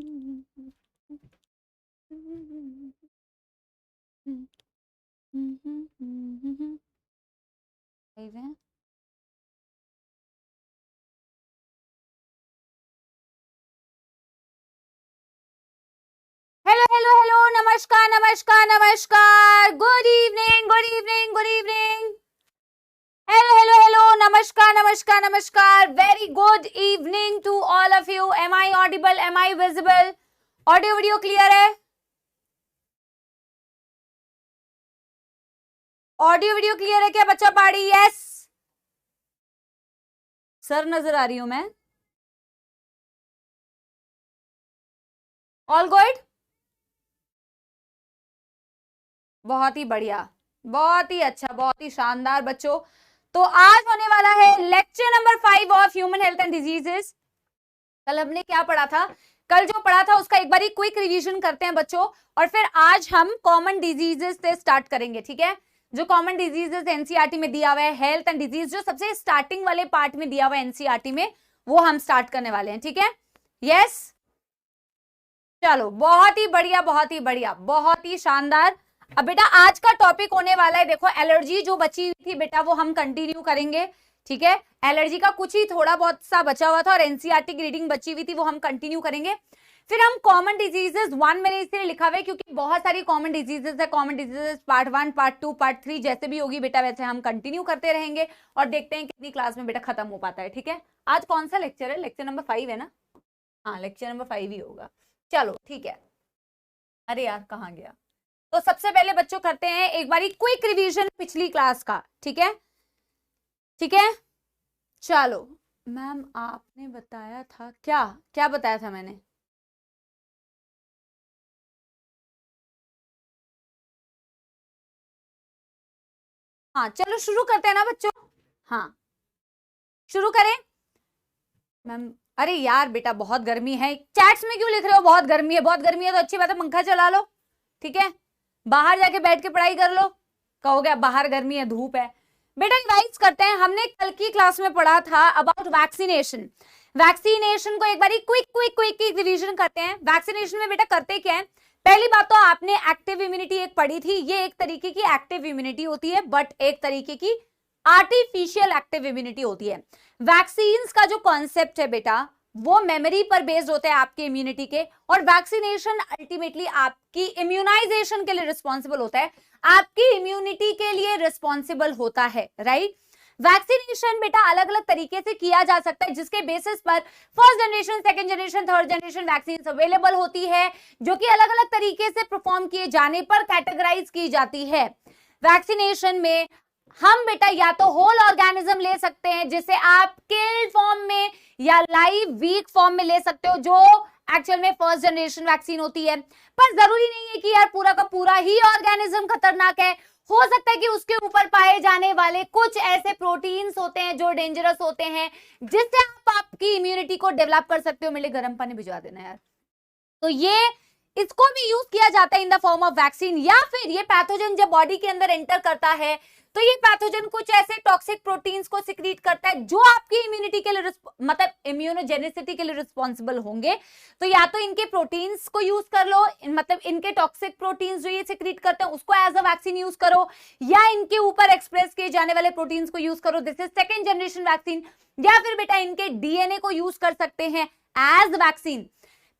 Hello hello hello, नमस्कार नमस्कार नमस्कार, good evening good evening good evening, hello hello hello, नमस्कार नमस्कार नमस्कार, very good evening to all of you. Am I audible, am I visible, audio video clear है? Audio video clear है क्या बच्चा पाड़ी? यस सर, नजर आ रही हूं मैं। ऑल गुड, बहुत ही बढ़िया, बहुत ही अच्छा, बहुत ही शानदार बच्चों। तो आज होने वाला है lecture number 5 of human health and diseases. कल हमने क्या पढ़ा था? कल जो पढ़ा था उसका एक बार क्विक रिवीजन करते हैं बच्चों, और फिर आज हम कॉमन डिजीजेस से स्टार्ट करेंगे। ठीक है, जो कॉमन डिजीजेस एनसीईआरटी में दिया हुआ है, हेल्थ एंड डिजीज जो सबसे स्टार्टिंग वाले पार्ट में दिया हुआ है एनसीईआरटी में, वो हम स्टार्ट करने वाले हैं। ठीक है, यस, चलो बहुत ही बढ़िया, बहुत ही बढ़िया, बहुत ही शानदार। अब बेटा आज का टॉपिक होने वाला है, देखो एलर्जी जो बची हुई थी बेटा वो हम कंटिन्यू करेंगे। ठीक है, एलर्जी का कुछ ही थोड़ा बहुत सा बचा हुआ था और एनसीईआरटी की रीडिंग बची हुई थी, वो हम कंटिन्यू करेंगे। फिर हम कॉमन डिजीजेस 1 मैंने इसलिए लिखा हुआ है क्योंकि बहुत सारी कॉमन डिजीजेस है। Common diseases part 1 part 2 part 3 जैसे भी होगी बेटा वैसे हम कंटिन्यू करते रहेंगे और देखते हैं कितनी क्लास में बेटा खत्म हो पाता है। ठीक है, आज कौन सा लेक्चर है? लेक्चर नंबर 5 है ना? हाँ, लेक्चर नंबर 5 ही होगा। चलो ठीक है, अरे यार कहाँ गया? तो सबसे पहले बच्चों करते हैं एक बारी क्विक रिवीजन पिछली क्लास का। ठीक है, ठीक है, चलो मैम आपने बताया था क्या? क्या बताया था मैंने? हाँ चलो शुरू करते हैं ना बच्चों। हाँ शुरू करें मैम। अरे यार बेटा बहुत गर्मी है, चैट्स में क्यों लिख रहे हो बहुत गर्मी है? बहुत गर्मी है तो अच्छी बात है, पंखा चला लो। ठीक है, बाहर जाके बैठ के पढ़ाई कर लो। कहोगे बाहर गर्मी है धूप है। बेटा रिवाइज करते हैं, हमने कल की क्लास में पढ़ा था अबाउट वैक्सीनेशन। वैक्सीनेशन को एक बार क्विक क्विक क्विक रिवीजन करते हैं। वैक्सीनेशन में बेटा करते क्या है? पहली बात तो आपने एक्टिव इम्यूनिटी एक पढ़ी थी, ये एक तरीके की एक्टिव इम्यूनिटी होती है, बट एक तरीके की आर्टिफिशियल एक्टिव इम्यूनिटी होती है। वैक्सीन का जो कॉन्सेप्ट है बेटा वो मेमोरी पर बेस्ड होता है आपके इम्यूनिटी के, और वैक्सीनेशन अल्टीमेटली आपकी इम्यूनाइजेशन के लिए रिस्पॉन्सिबल होता है, आपकी इम्यूनिटी के लिए रिस्पॉन्सिबल होता है। राइट, वैक्सीनेशन बेटा अलग अलग तरीके से किया जा सकता है जिसके बेसिस पर first generation, second generation, third generation vaccine available होती है, जो कि अलग अलग तरीके से परफॉर्म किए जाने पर कैटेगराइज की जाती है। वैक्सीनेशन में हम बेटा या तो होल ऑर्गेनिज्म ले सकते हैं जिसे आप किल फॉर्म में या लाइव वीक फॉर्म में ले सकते हो, जो एक्चुअल में फर्स्ट जनरेशन वैक्सीन होती है। पर जरूरी नहीं है कि यार पूरा का पूरा ही ऑर्गेनिज्म खतरनाक है, हो सकता है कि उसके ऊपर पाए जाने वाले कुछ ऐसे प्रोटीन्स होते हैं जो डेंजरस होते हैं, जिससे आप आपकी इम्यूनिटी को डेवलप कर सकते हो। मेरे गर्म पानी भिजवा देना यार। तो ये इसको भी यूज किया जाता है in the form of vaccine, या फिर ये पैथोजन जब बॉडी के अंदर एंटर करता है तो ये पैथोजन कुछ ऐसे टॉक्सिक प्रोटीन्स को सिक्रीट करता है जो आपकी इम्यूनिटी के लिए मतलब इम्यूनोजेनिसिटी के लिए रिस्पॉन्सिबल होंगे। तो या तो इनके प्रोटीन्स को यूज कर लो, मतलब इनके टॉक्सिक प्रोटीन्स जो ये सिक्रीट करते हैं उसको एज अ वैक्सीन यूज करो, या इनके ऊपर एक्सप्रेस किए जाने वाले प्रोटीन्स को यूज करो, this is second generation vaccine. या फिर बेटा इनके डीएनए को यूज कर सकते हैं एज वैक्सीन।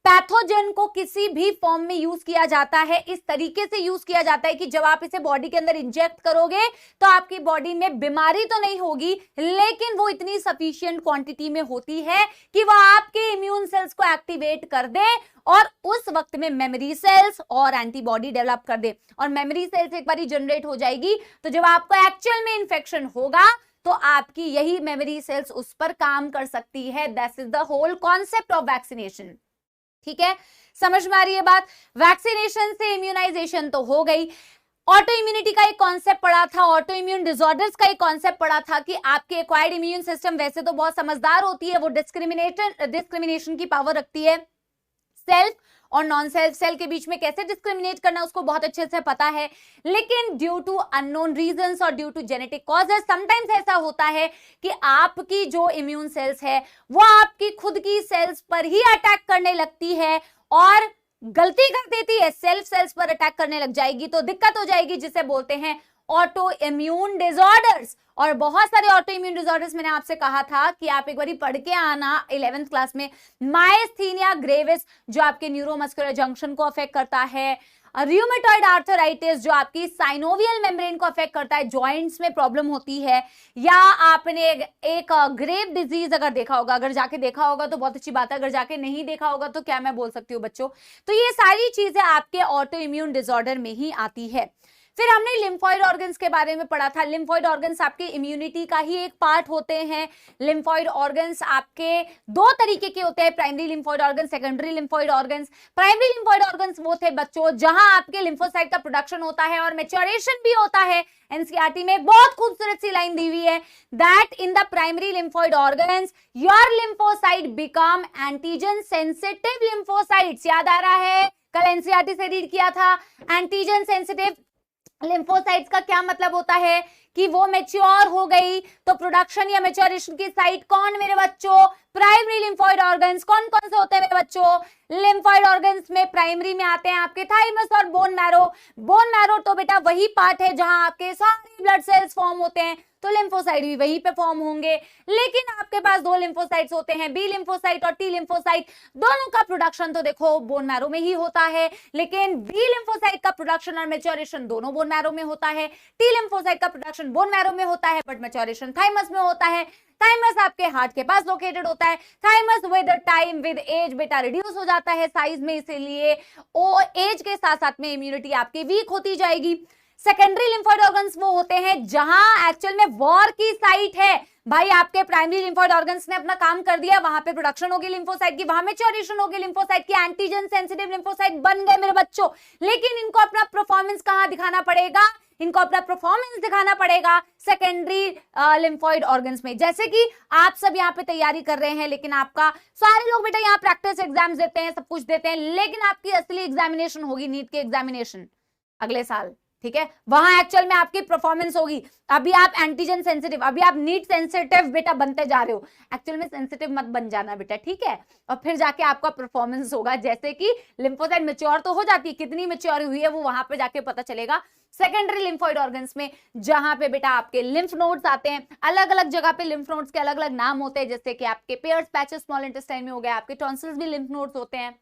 पैथोजन को किसी भी फॉर्म में यूज किया जाता है, इस तरीके से यूज किया जाता है कि जब आप इसे बॉडी के अंदर इंजेक्ट करोगे तो आपकी बॉडी में बीमारी तो नहीं होगी, लेकिन वो इतनी सफिशिएंट क्वांटिटी में होती है कि वो आपके इम्यून सेल्स को एक्टिवेट कर दे और उस वक्त में मेमोरी सेल्स और एंटीबॉडी डेवलप कर दे। और मेमोरी सेल्स एक बार जनरेट हो जाएगी तो जब आपको एक्चुअल में इंफेक्शन होगा तो आपकी यही मेमोरी सेल्स उस पर काम कर सकती है। That is the whole concept of vaccination. ठीक है, समझ में आ रही है बात? वैक्सीनेशन से इम्यूनाइजेशन तो हो गई। ऑटो इम्यूनिटी का एक कॉन्सेप्ट पढ़ा था, ऑटो इम्यून डिसऑर्डर्स का एक कॉन्सेप्ट पढ़ा था कि आपके एक्वायर्ड इम्यून सिस्टम वैसे तो बहुत समझदार होती है, वो डिस्क्रिमिनेशन की पावर रखती है, सेल्फ और नॉन सेल्फ सेल के बीच में कैसे डिस्क्रिमिनेट करना उसको बहुत अच्छे से पता है, लेकिन ड्यू टू अननोन रीजंस और due to genetic causes sometimes ऐसा होता है कि आपकी जो इम्यून सेल्स है वो आपकी खुद की सेल्स पर ही अटैक करने लगती है और गलती कर देती है, सेल्फ सेल्स पर अटैक करने लग जाएगी तो दिक्कत हो जाएगी, जिसे बोलते हैं ऑटो इम्यून डिसऑर्डर्स। और बहुत सारे ऑटो इम्यून डिसऑर्डर्स मैंने आपसे कहा था कि आप एक बार पढ़ के आना 11th क्लास में, मायस्थीनिया ग्रेविस जो आपके न्यूरोमस्कुलर जंक्शन को अफेक्ट करता है, रूमेटॉइड आर्थराइटिस जो आपकी साइनोवियल मेम्ब्रेन को अफेक्ट करता है, जॉइंट्स में प्रॉब्लम होती है, या आपने एक ग्रेव डिजीज अगर देखा होगा, अगर जाके देखा होगा तो बहुत अच्छी बात है, अगर जाके नहीं देखा होगा तो क्या मैं बोल सकती हूँ बच्चों। तो ये सारी चीजें आपके ऑटो इम्यून डिसऑर्डर में ही आती है। फिर हमने लिम्फॉइड ऑर्गन्स के बारे में पढ़ा था। लिम्फॉइड ऑर्गन्स आपके इम्यूनिटी का ही एक पार्ट होते हैं। लिम्फॉइड ऑर्गन्स आपके दो तरीके के होते हैं, primary lymphoid organ, secondary lymphoid organs. Primary lymphoid organs वो थे बच्चों जहां आपके लिम्फोसाइट का प्रोडक्शन होता है और मैच्योरेशन भी होता है। एनसीईआरटी में बहुत खूबसूरत सी लाइन दी हुई है, that in the primary lymphoid organs your lymphocyte become antigen sensitive lymphocytes. याद आ रहा है, कल एनसीईआरटी से रीड किया था। एंटीजन सेंसिटिव लिम्फोसाइट्स का क्या मतलब होता है कि वो मैच्योर हो गई तो प्रोडक्शन या मैच्योरेशन की साइट कौन मेरे बच्चों, प्राइमरी लिम्फॉइड ऑर्गन्स। कौन कौन से होते हैं मेरे बच्चों, लिम्फॉइड ऑर्गन्स में प्राइमरी में आते हैं आपके थाइमस और बोन मैरो। बोन मैरो तो बेटा वही पार्ट है जहां आपके सारे ब्लड सेल्स फॉर्म होते हैं, तो लिम्फोसाइट भी वहीं पे फॉर्म होंगे। लेकिन आपके पास दो लिम्फोसाइट्स होते हैं, बी लिम्फोसाइट और टी लिम्फोसाइट। दोनों का प्रोडक्शन तो देखो बोन मैरो में ही होता है, लेकिन बी लिम्फोसाइट का प्रोडक्शन और मैच्योरेशन दोनों बोन मैरो में होता है। टी लिम्फोसाइट का प्रोडक्शन बोन मैरो में होता है बट मैच्योरेशन थाइमस में होता है। थाइमस आपके हार्ट के पास लोकेटेड होता है। Thymus with time with age बेटा रिड्यूस हो जाता है साइज में, इसीलिए एज के साथ साथ में इम्यूनिटी आपकी वीक होती जाएगी। सेकेंडरी लिम्फॉइड ऑर्गन्स वो होते हैं जहां एक्चुअल में वॉर की साइट है। भाई आपके प्राइमरी लिम्फॉइड ऑर्गन्स ने अपना काम कर दिया, वहां पे प्रोडक्शन होगी लिम्फोसाइट की, वहां मैच्योरेशन होगी लिम्फोसाइट की, एंटीजन सेंसिटिव लिम्फोसाइट बन गए मेरे बच्चों। लेकिन इनको अपना परफॉर्मेंस कहां दिखाना पड़ेगा, इनको अपना परफॉर्मेंस दिखाना पड़ेगा सेकेंडरी लिम्फॉइड ऑर्गन्स में। जैसे कि आप सब यहाँ पे तैयारी कर रहे हैं, लेकिन आपका सारे लोग बेटा यहाँ प्रैक्टिस एग्जाम्स देते हैं, सब कुछ देते हैं, लेकिन आपकी असली एग्जामिनेशन होगी नीट की एग्जामिनेशन अगले साल, ठीक है, वहां एक्चुअल में आपकी परफॉर्मेंस होगी। अभी आप एंटीजन सेंसिटिव, अभी आप नीट सेंसिटिव बेटा बनते जा रहे हो, एक्चुअल में सेंसिटिव मत बन जाना बेटा, ठीक है, और फिर जाके आपका परफॉर्मेंस होगा। जैसे कि लिम्फोसाइट मैच्योर तो हो जाती है, कितनी मैच्योर हुई है वो वहां पे जाके पता चलेगा सेकेंडरी लिम्फॉइड ऑर्गन्स में, जहां पे बेटा आपके लिम्फ नोड्स आते हैं। अलग अलग जगह पे लिम्फ नोड्स के अलग अलग नाम होते हैं, जैसे कि आपके पेयर्स पैचेस स्मॉल इंटेस्टाइन में हो गया, आपके टॉन्सिल्स भी लिम्फ नोड्स होते हैं।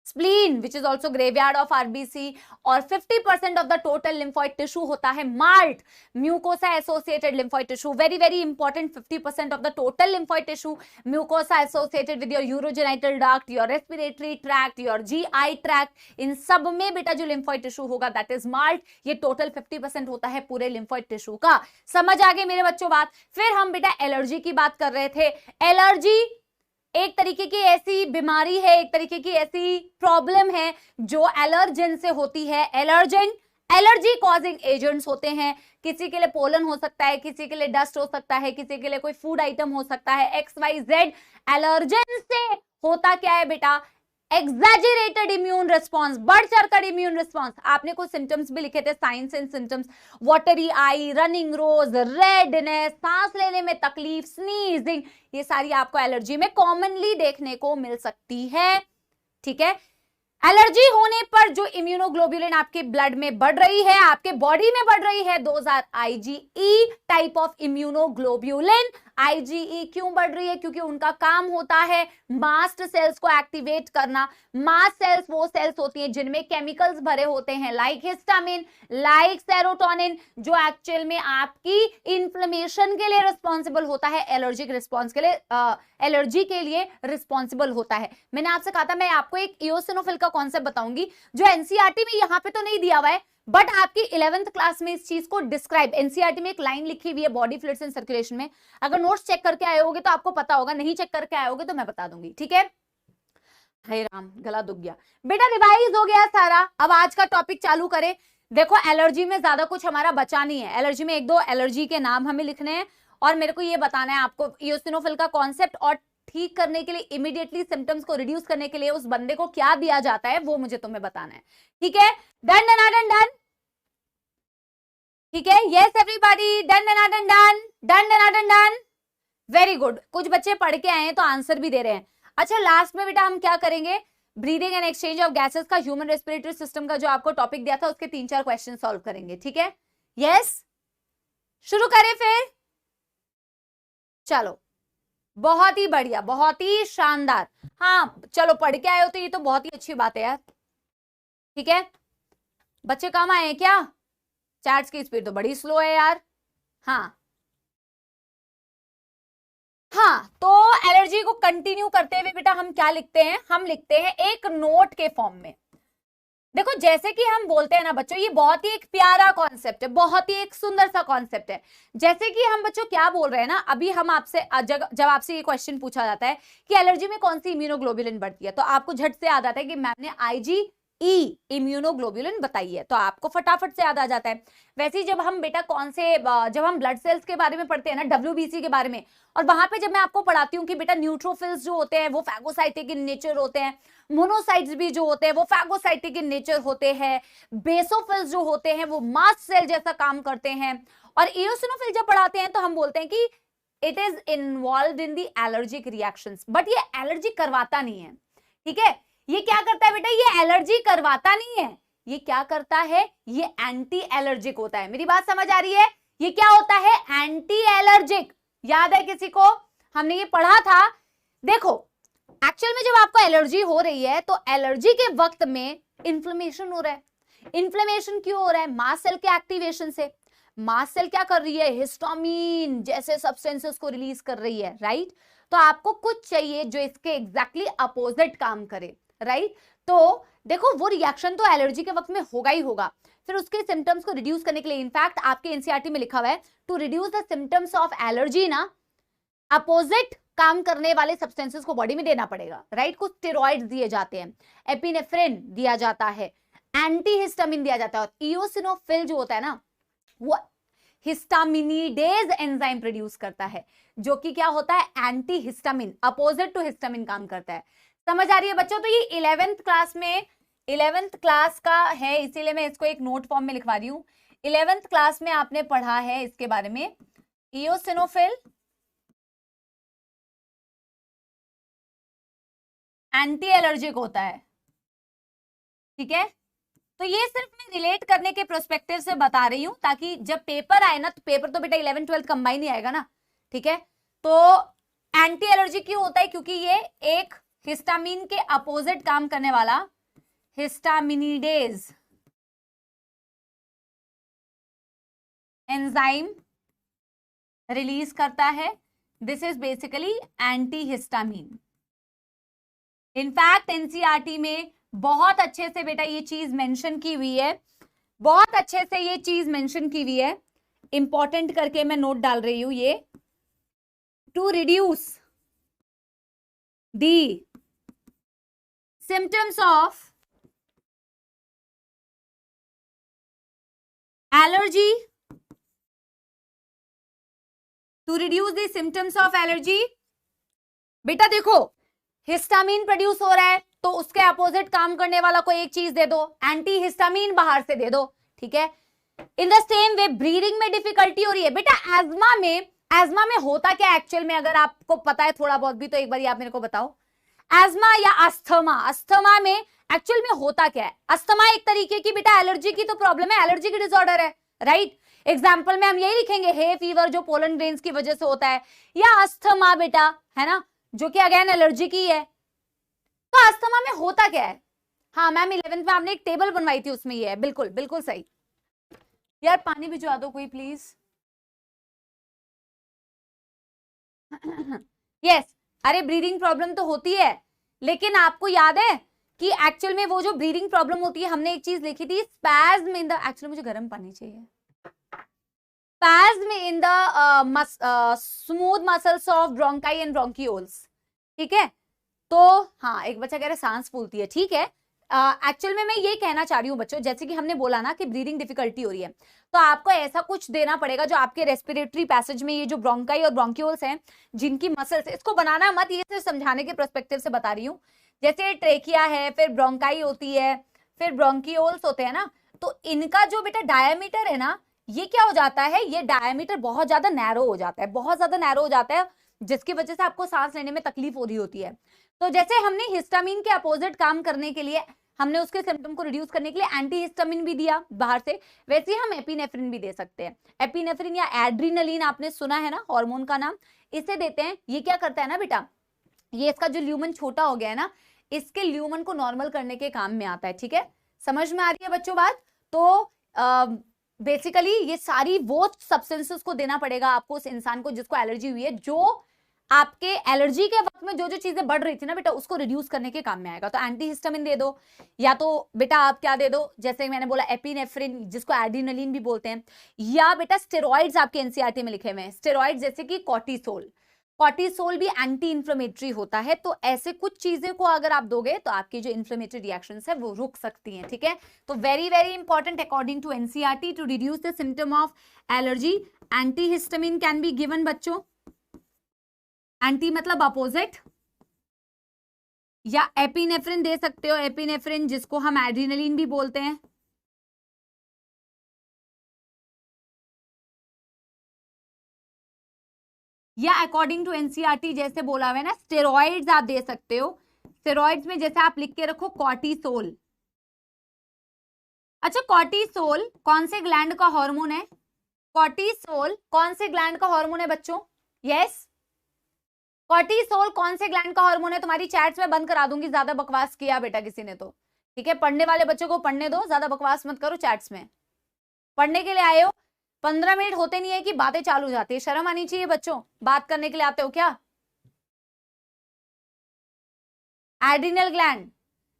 Spleen which is also graveyard of RBC, और 50% of the total lymphoid tissue होता है MALT, mucosa associated lymphoid tissue. Very very important, 50% of the total lymphoid tissue mucosa associated with your urogenital duct, your respiratory tract, your GI tract. इन सब में बेटा जो lymphoid tissue होगा that is MALT. ये total 50% होता है पूरे लिम्फॉइड टिश्यू का। समझ आ गई मेरे बच्चों बात। फिर हम बेटा एलर्जी की बात कर रहे थे। एलर्जी एक तरीके की ऐसी बीमारी है, एक तरीके की ऐसी प्रॉब्लम है जो एलर्जेन से होती है। एलर्जेन एलर्जी कॉजिंग एजेंट्स होते हैं। किसी के लिए पोलन हो सकता है, किसी के लिए डस्ट हो सकता है, किसी के लिए कोई फूड आइटम हो सकता है, XYZ। एलर्जेन से होता क्या है बेटा, एग्जैजरेटेड इम्यून रिस्पॉन्स, बढ़ चढ़कर इम्यून रिस्पॉन्स। आपने कुछ सिम्टम्स भी लिखे थे, signs and symptoms, watery eye, running nose, redness, सांस लेने में तकलीफ, स्नीजिंग, ये सारी आपको एलर्जी में कॉमनली देखने को मिल सकती है, ठीक है। एलर्जी होने पर जो इम्यूनोग्लोबुलिन आपके ब्लड में बढ़ रही है, आपके बॉडी में बढ़ रही है, those are IgE type of immunoglobulin. IgE क्यों बढ़ रही है, क्योंकि उनका काम होता है मास्ट सेल्स को एक्टिवेट करना। मास्ट सेल्स वो सेल्स होती हैं जिनमें केमिकल्स भरे होते हैं, लाइक हिस्टामिन, लाइक सेरोटोनिन, जो एक्चुअल में आपकी इन्फ्लेमेशन के लिए रिस्पॉन्सिबल होता है, एलर्जिक रिस्पॉन्स के लिए, एलर्जी के लिए रिस्पॉन्सिबल होता है। मैंने आपसे कहा था मैं आपको एक इओसिनोफिल का कॉन्सेप्ट बताऊंगी जो एनसीईआरटी में यहाँ पे तो नहीं दिया हुआ है, बट आपकी 11th क्लास में इस चीज को डिस्क्राइब, एनसीईआरटी में एक लाइन लिखी हुई है बॉडी फ्लूइड्स एंड सर्कुलेशन में। अगर नोट्स चेक करके आए होगे तो आपको पता होगा, नहीं चेक करके आए होगे तो मैं बता दूंगी, ठीक है। हाय राम, गला दुख गया बेटा, रिवाइज हो गया सारा। अब आज का टॉपिक चालू करें। देखो एलर्जी में ज्यादा कुछ हमारा बचा नहीं है। एलर्जी में एक दो एलर्जी के नाम हमें लिखने हैं और मेरे को ये बताना है आपको इओसिनोफिल का कॉन्सेप्ट, और ठीक करने के लिए, इमीडिएटली सिम्टम्स को रिड्यूस करने के लिए उस बंदे को क्या दिया जाता है वो मुझे तुम्हें बताना है, ठीक है? डन डन डन डन, ठीक है? Yes everybody, done done done done done done done done, very good. कुछ बच्चे पढ़ के आए हैं तो आंसर भी दे रहे हैं। अच्छा, लास्ट में बेटा हम क्या करेंगे, breathing and exchange of gases का ह्यूमन रेस्पिरेटरी सिस्टम का जो आपको टॉपिक दिया था उसके 3-4 क्वेश्चन सॉल्व करेंगे, ठीक है? यस, शुरू करें फिर? चलो, बहुत ही बढ़िया, बहुत ही शानदार। हाँ चलो, पढ़ के आए हो तो ये तो बहुत ही अच्छी बात है यार, ठीक है? बच्चे कम आए हैं क्या? चैट्स की स्पीड तो बड़ी स्लो है यार। हाँ हाँ, तो एलर्जी को कंटिन्यू करते हुए बेटा हम क्या लिखते हैं, हम लिखते हैं एक नोट के फॉर्म में। देखो जैसे कि हम बोलते हैं ना बच्चों, ये बहुत ही एक प्यारा कॉन्सेप्ट है, बहुत ही एक सुंदर सा कॉन्सेप्ट है। जैसे कि हम बच्चों क्या बोल रहे हैं ना, अभी हम आपसे जब आपसे ये क्वेश्चन पूछा जाता है कि एलर्जी में कौन सी इम्यूनोग्लोबुलिन बढ़ती है, तो आपको झट से याद आता है कि मैम ने IgE इम्यूनोग्लोबुलिन बताई है, तो आपको फटाफट से याद आ जाता है। वैसे ही जब हम बेटा जब हम ब्लड सेल्स के बारे में पढ़ते हैं ना, WBC के बारे में, और वहां पे जब मैं आपको पढ़ाती हूँ कि बेटा न्यूट्रोफिल्स जो होते हैं वो फैगोसाइटिक इन नेचर होते हैं, मोनोसाइट्स भी जो होते हैं वो फैगोसाइटिक इन नेचर होते हैं, बेसोफिल्स जो होते हैं वो मास्ट सेल जैसा काम करते हैं, और इओसिनोफिल जब पढ़ाते हैं तो हम बोलते हैं कि it is involve in the allergic reactions, but ये एलर्जी करवाता नहीं है, ठीक है? ये क्या करता है बेटा, ये एलर्जी करवाता नहीं है, ये क्या करता है, ये एंटी एलर्जिक होता है। मेरी बात समझ आ रही है? ये क्या होता है, एंटी एलर्जिक। याद है किसी को, हमने ये पढ़ा था। देखो एक्चुअल में जब आपको एलर्जी हो रही है तो एलर्जी के वक्त में इन्फ्लेमेशन हो रहा है। इन्फ्लेमेशन क्यों हो रहा है, मास्ट सेल के एक्टिवेशन से। मास्ट सेल क्या कर रही है, हिस्टामिन जैसे सब्सटेंसेस को रिलीज कर रही है, राइट? तो आपको कुछ चाहिए जो इसके एग्जैक्टली अपोजिट काम करे, राइट? तो देखो वो रिएक्शन तो एलर्जी के वक्त में होगा ही होगा। फिर उसके सिम्टम्स को रिड्यूस करने के लिए, इनफैक्ट आपके एनसीईआरटी में लिखा हुआ है to reduce the symptoms of allergy ना, अपोजिट काम करने वाले सब्सटेंसेस को बॉडी में देना पड़ेगा, राइट? कुछ स्टेरॉइड्स दिए जाते हैं, एपिनेफ्रिन दिया जाता है, एंटीहिस्टामिन दिया जाता है, और इओसिनोफिल जो होता है ना वो हिस्टामिनीडेज एंजाइम प्रोड्यूस करता है, जो कि क्या होता है, एंटीहिस्टामिन, अपोजिट टू हिस्टामिन काम करता है। समझ आ रही है बच्चों? तो ये 11th क्लास का है, इसीलिए मैं इसको एक नोट फॉर्म में लिखवा रही हूं। 11th क्लास में आपने पढ़ा है इसके बारे में, इओसिनोफिल एंटी एलर्जिक होता है, ठीक है? तो ये सिर्फ मैं रिलेट करने के प्रोस्पेक्टिव से बता रही हूं, ताकि जब पेपर आए ना, तो पेपर तो बेटा 11th-12th कंबाइन ही आएगा ना, ठीक है? तो एंटी एलर्जी क्यों होता है, क्योंकि ये एक हिस्टामिन के अपोजिट काम करने वाला हिस्टामिनीडेज एंजाइम रिलीज करता है। This is basically antihistamine. In fact NCERT में बहुत अच्छे से बेटा ये चीज मेंशन की हुई है, बहुत अच्छे से ये चीज मेंशन की हुई है, इंपॉर्टेंट करके मैं नोट डाल रही हूं ये, to reduce the symptoms of allergy, to reduce the symptoms of allergy। बेटा देखो हिस्टामिन प्रोड्यूस हो रहा है तो उसके अपोजिट काम करने वाला कोई एक चीज दे दो, एंटी हिस्टामिन बाहर से दे दो, ठीक है? In the same way breathing में डिफिकल्टी हो रही है बेटा, एज्मा में होता क्या एक्चुअल में, अगर आपको पता है थोड़ा बहुत भी तो एक बार आप मेरे को बताओ। एज्मा या अस्थमा में एक्चुअल में होता क्या है? अस्थमा एक तरीके की बेटा एलर्जी की तो प्रॉब्लम है, एलर्जी की डिसऑर्डर है, राइट? एग्जाम्पल में हम यही लिखेंगे, हे फीवर जो पोलन ग्रेन्स की वजह से होता है, या अस्थमा बेटा, है ना, जो कि अगेन एलर्जी की है। तो अस्थमा में होता क्या है? हाँ मैम 11th में आपने एक टेबल बनवाई थी, उसमें ये है, बिल्कुल बिल्कुल सही। यार पानी भिजवा दो कोई प्लीज। यस, अरे ब्रीदिंग प्रॉब्लम तो होती है, लेकिन आपको याद है कि एक्चुअल में वो जो ब्रीदिंग प्रॉब्लम होती है, हमने एक चीज लिखी थी, स्पैज्म इन द, एक्चुअली मुझे गर्म पानी चाहिए, spasm in the smooth muscles of bronchi and bronchioles, ठीक है? तो हाँ, एक बच्चा कह रहा है सांस फूलती है, ठीक है, एक्चुअल में मैं ये कहना चाह रही हूँ बच्चों, जैसे कि हमने बोला ना कि ब्रीदिंग डिफिकल्टी हो रही है, तो आपको ऐसा कुछ देना पड़ेगा जो आपके रेस्पिरेटरी पैसेज में ये जो ब्रोंकाई और ब्रोंक्यूल्स हैं, जिनकी मसल्स, इसको बनाना मत, ये सिर्फ समझाने के पर्सपेक्टिव से बता रही हूँ। जैसे ट्रेकिया है, फिर ब्रोंकाई होती है, फिर ब्रोंक्यूल्स होते हैं ना, तो इनका जो बेटा डायमीटर है ना, ये क्या हो जाता है, ये डायमीटर बहुत ज्यादा नैरो हो जाता है, बहुत ज्यादा नैरो हो जाता है, जिसकी वजह से आपको सांस लेने में तकलीफ हो रही होती है। तो जैसे हमने हिस्टामिन के अपोजिट काम करने के लिए, हमने उसके सिम्टम को रिड्यूस करने के लिए एंटी हिस्टामिन भी दिया बाहर से, वैसे ही हम एपिनेफ्रिन भी दे सकते हैं। एपिनेफ्रिन या एड्रीनलिन आपने सुना है ना, हार्मोन का नाम, इसे देते हैं। ये क्या करता है ना बेटा, ये इसका जो ल्यूमन छोटा हो गया है ना, इसके ल्यूमन को नॉर्मल करने के काम में आता है। ठीक है, समझ में आ रही है बच्चों बात? तो बेसिकली ये सारी वो सब्सटेंसेस को देना पड़ेगा आपको उस इंसान को जिसको एलर्जी हुई है, जो आपके एलर्जी के वक्त में जो जो चीजें बढ़ रही थी ना बेटा, उसको रिड्यूस करने के काम में आएगा। तो एंटी हिस्टामिन दे दो, या तो बेटा आप क्या दे दो, जैसे मैंने बोला एपिनेफ्रिन, जिसको एड्रेनलिन भी बोलते हैं, या बेटा स्टेरॉइड्स आपके एनसीईआरटी में लिखे हुए हैं, स्टेरॉइड्स जैसे कि कॉर्टिसोल। कॉर्टिसोल भी एंटी इंफ्लेमेटरी होता है, तो ऐसे कुछ चीजें को अगर आप दोगे तो आपकी जो इंफ्लेमेटरी रिएक्शंस है वो रुक सकती हैं। ठीक है, तो very very important, according to NCERT, to reduce the symptom of allergy, anti histamine can be given बच्चों। एंटी मतलब अपोजिट, या एपिनेफ्रिन दे सकते हो, एपिनेफ्रिन जिसको हम एड्रेनलिन भी बोलते हैं। या अकॉर्डिंग टू एनसीईआरटी जैसे बोला हुआ है ना, स्टेरॉइड्स आप दे सकते हो। स्टेरॉइड्स में जैसे आप लिख के रखो कॉर्टिसोल। अच्छा, कॉर्टिसोल कौन से ग्लैंड का हार्मोन है? कॉर्टिसोल कौन से ग्लैंड का हार्मोन है बच्चों? यस, कॉर्टिसोल कौन से ग्लैंड का हार्मोन है? तुम्हारी चैट्स में बंद करा दूंगी, ज्यादा बकवास किया बेटा किसी ने तो। ठीक है, पढ़ने वाले बच्चों को पढ़ने दो, ज्यादा बकवास मत करो चैट्स में। पढ़ने के लिए आए हो, 15 मिनट होते नहीं है कि बातें चालू हो जाती है, शर्म आनी चाहिए बच्चों, बात करने के लिए आते हो क्या? Adrenal gland,